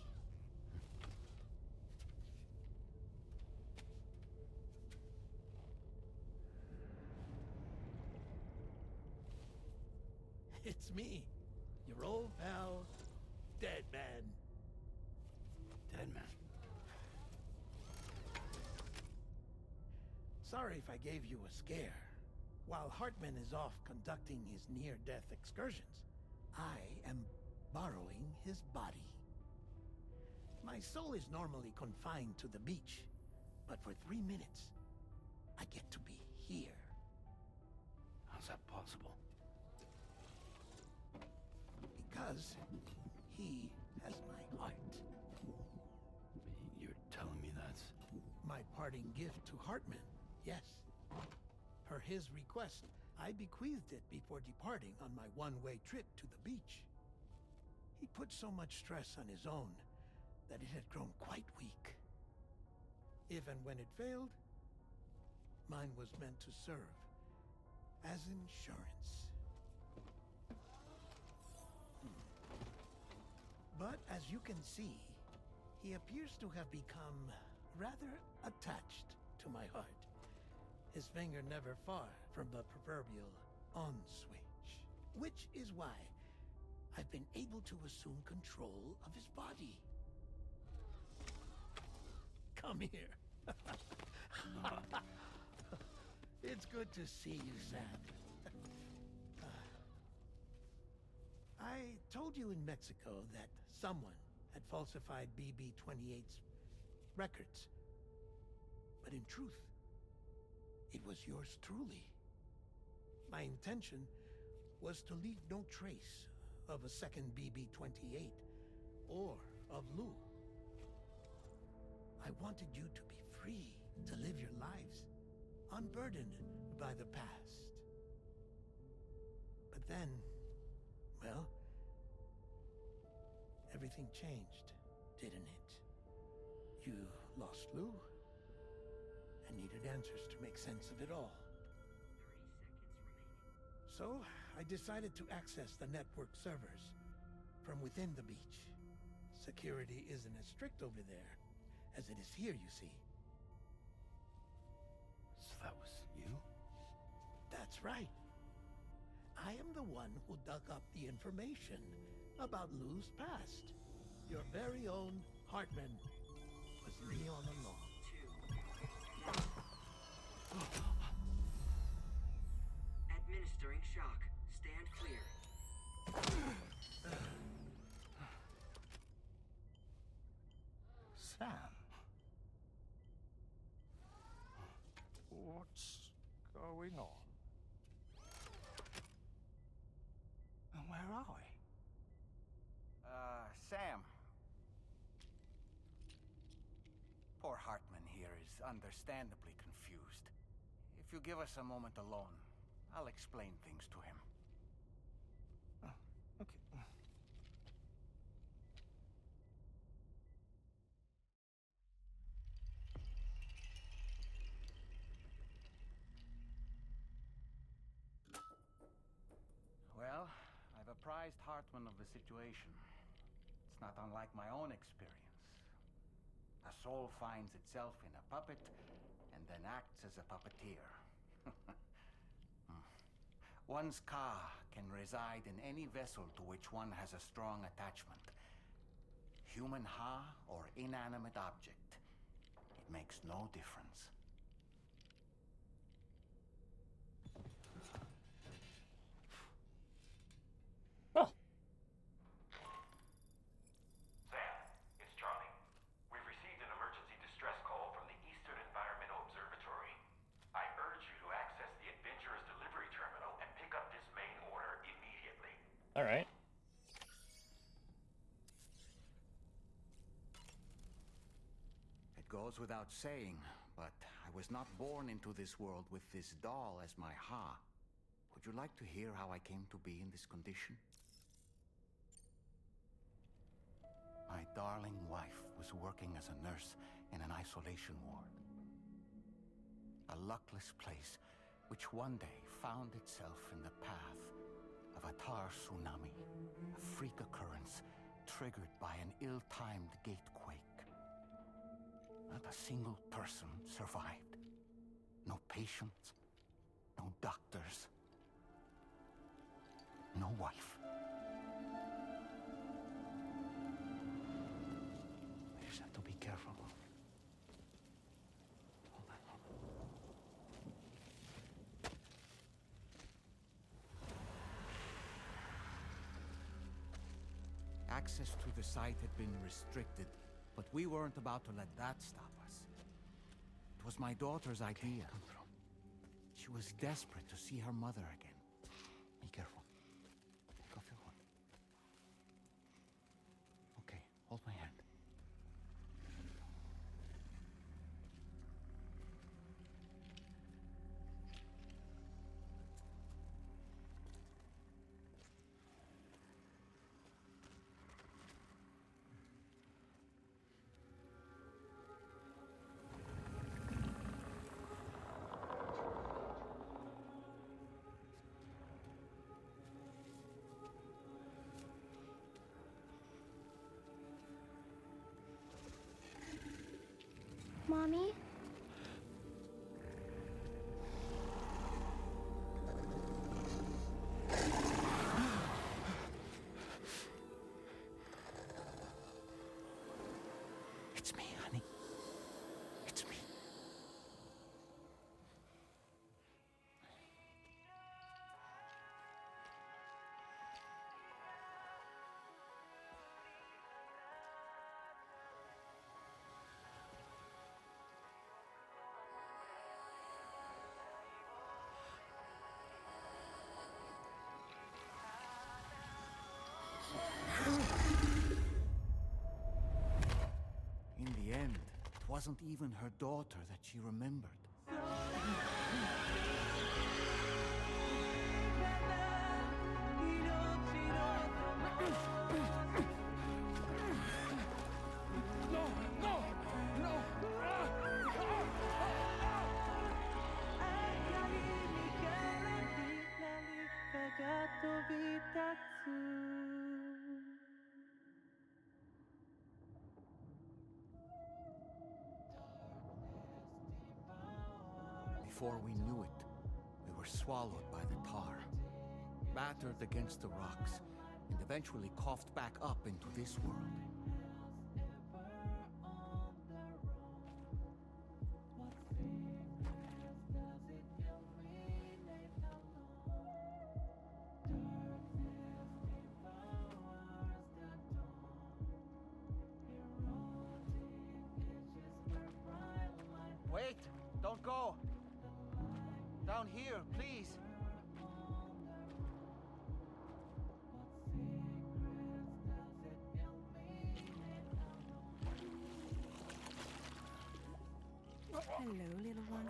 It's me, your old pal, Dead Man. Dead Man. Sorry if I gave you a scare. While Hartman is off conducting his near-death excursions, I am borrowing his body. My soul is normally confined to the beach, but for 3 minutes, I get to be here. How's that possible? Because he has my heart. You're telling me that's... My parting gift to Hartman, yes. Per his request, I bequeathed it before departing on my one-way trip to the beach. He put so much stress on his own that it had grown quite weak. If and when it failed, mine was meant to serve as insurance. But as you can see, he appears to have become rather attached to my heart. His finger never far from the proverbial on switch. Which is why I've been able to assume control of his body. Come here. It's good to see you, Sam. I told you in Mexico that someone had falsified BB-28's records. But in truth, it was yours truly. My intention was to leave no trace of a second BB-28 or of Lou. I wanted you to be free to live your lives, unburdened by the past. But then, well, everything changed, didn't it? You lost Lou, and needed answers to make sense of it all. So, I decided to access the network servers from within the beach. Security isn't as strict over there as it is here, you see. So that was you? That's right. I am the one who dug up the information about Lou's past. Your very own Hartman was me all along. Administering shock. Stand clear. Sam. What's going on? And where are we? Sam. Poor Hartman here is understandably confused. If you give us a moment alone, I'll explain things to him. Okay. Well, I've apprised Hartman of the situation. It's not unlike my own experience. A soul finds itself in a puppet and then acts as a puppeteer. One's ka can reside in any vessel to which one has a strong attachment. Human ha or inanimate object. It makes no difference. Sam, it's Charlie. We've received an emergency distress call from the Eastern Environmental Observatory. I urge you to access the Adventurer's delivery terminal and pick up this main order immediately. All right. It goes without saying, but I was not born into this world with this doll as my ha. Would you like to hear how I came to be in this condition? My darling wife was working as a nurse in an isolation ward. A luckless place which one day found itself in the path of a tar tsunami, a freak occurrence triggered by an ill-timed gatequake. Not a single person survived. No patients, no doctors, no wife. We just have to be careful. Hold on. Access to the site had been restricted, but we weren't about to let that stop us. It was my daughter's idea. Come through. She was desperate to see her mother again. Be careful. Take off your hood. Okay, hold my hand. Mommy? It's me, honey. It's me. In the end, it wasn't even her daughter that she remembered. Before we knew it, we were swallowed by the tar, battered against the rocks, and eventually coughed back up into this world. Wait! Don't go! Down here, please! Hello, little one.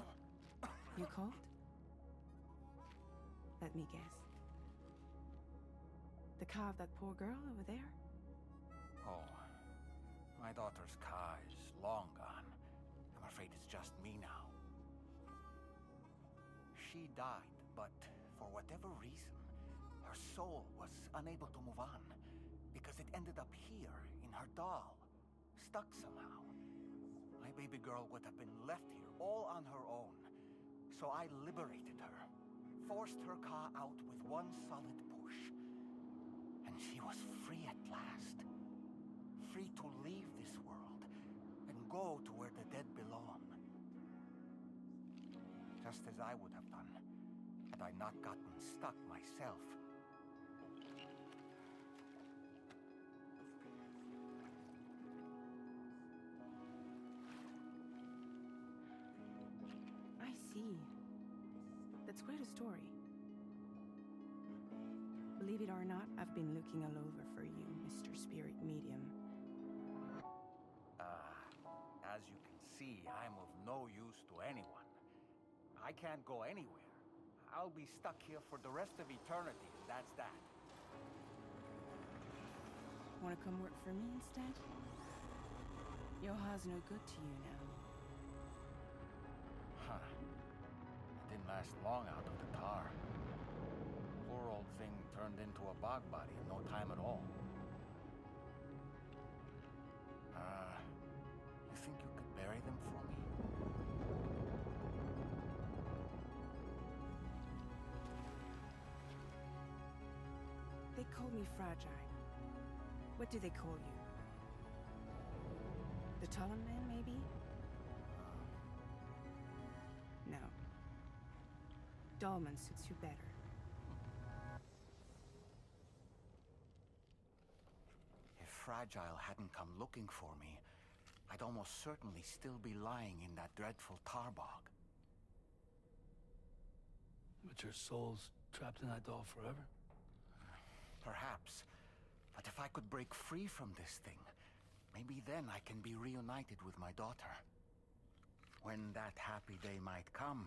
You cold? Let me guess. The car of that poor girl over there? Oh, my daughter's car is long gone. I'm afraid it's just me now. She died, but for whatever reason, her soul was unable to move on because it ended up here in her doll, stuck somehow. My baby girl would have been left here all on her own. So I liberated her, forced her car out with one solid push. And she was free at last. Free to leave this world and go to where the dead belong. Just as I would have done had I not gotten stuck myself. I see. That's quite a story. Believe it or not, I've been looking all over for you, Mr. Spirit Medium. As you can see, I'm of no use to anyone. I can't go anywhere. I'll be stuck here for the rest of eternity, and that's that. Wanna come work for me instead? Yoha's no good to you now. Huh. It didn't last long out of the tar. Poor old thing turned into a bog body in no time at all. call me fragile. What do they call you? The taller man, maybe? No. Dolman suits you better. If Fragile hadn't come looking for me, I'd almost certainly still be lying in that dreadful tar bog. But your soul's trapped in that doll forever? Perhaps. But if I could break free from this thing, maybe then I can be reunited with my daughter. When that happy day might come,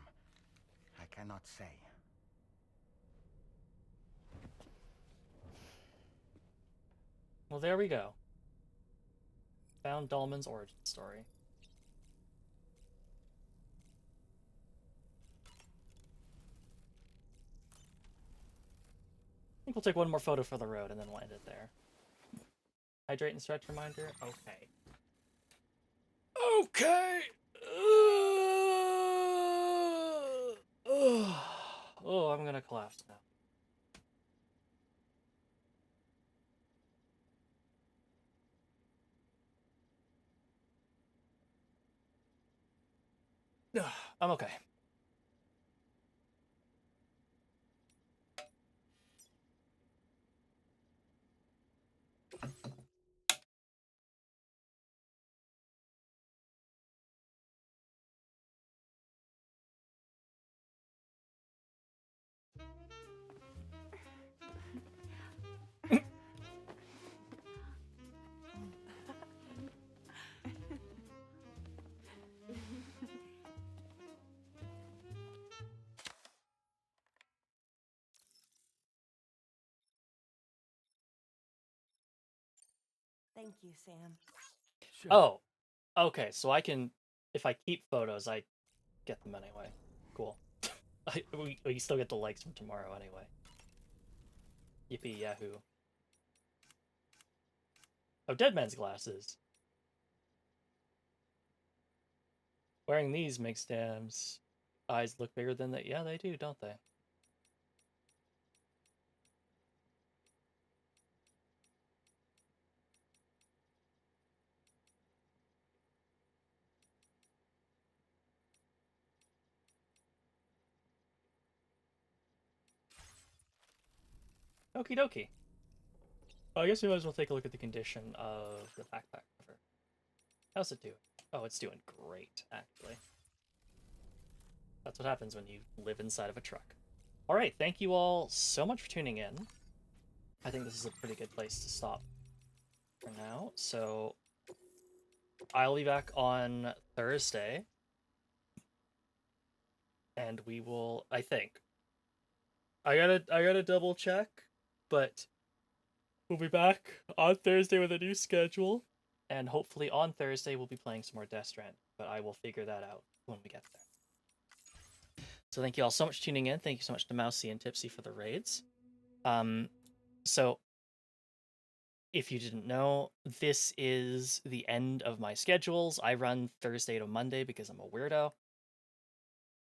I cannot say. Well, there we go. Found Dolman's origin story. I think we'll take one more photo for the road and then we'll end it there. Hydrate and stretch reminder? Okay. Okay! Oh, I'm gonna collapse now. I'm okay. Thank you, Sam. Sure. Oh, okay. So I can, if I keep photos, I get them anyway. Cool. we still get the likes from tomorrow anyway. Yippee yahoo. Oh, Dead Man's glasses. Wearing these makes Dam's eyes look bigger than they. Yeah, they do, don't they? Okie dokie. Well, I guess we might as well take a look at the condition of the backpack cover. How's it do? Oh, it's doing great, actually. That's what happens when you live inside of a truck. Alright, thank you all so much for tuning in. I think this is a pretty good place to stop for now. So, I'll be back on Thursday. And we will, I think. I gotta double check, but we'll be back on Thursday with a new schedule. And hopefully on Thursday we'll be playing some more Death Stranding, but I will figure that out when we get there. So thank you all so much for tuning in. Thank you so much to Mousy and Tipsy for the raids. So if you didn't know, this is the end of my schedules. I run Thursday to Monday because I'm a weirdo.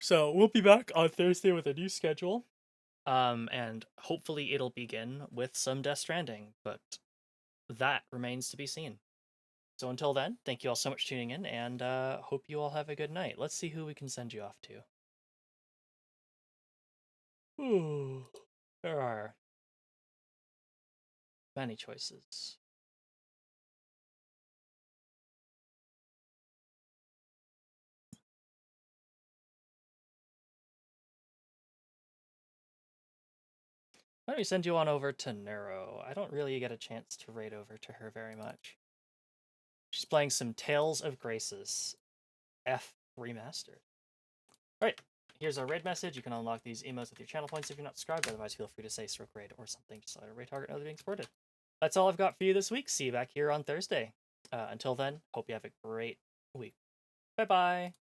So we'll be back on Thursday with a new schedule. And hopefully it'll begin with some Death Stranding, but that remains to be seen. So until then, thank you all so much for tuning in, and hope you all have a good night. Let's see who we can send you off to. Ooh, there are many choices. Let me send you on over to Neuro. I don't really get a chance to raid over to her very much. She's playing some Tales of Graces F Remastered. Alright, here's our raid message. You can unlock these emotes with your channel points if you're not subscribed. Otherwise, feel free to say stroke raid or something just to let a raid target know they're being supported. That's all I've got for you this week. See you back here on Thursday. Until then, hope you have a great week. Bye-bye.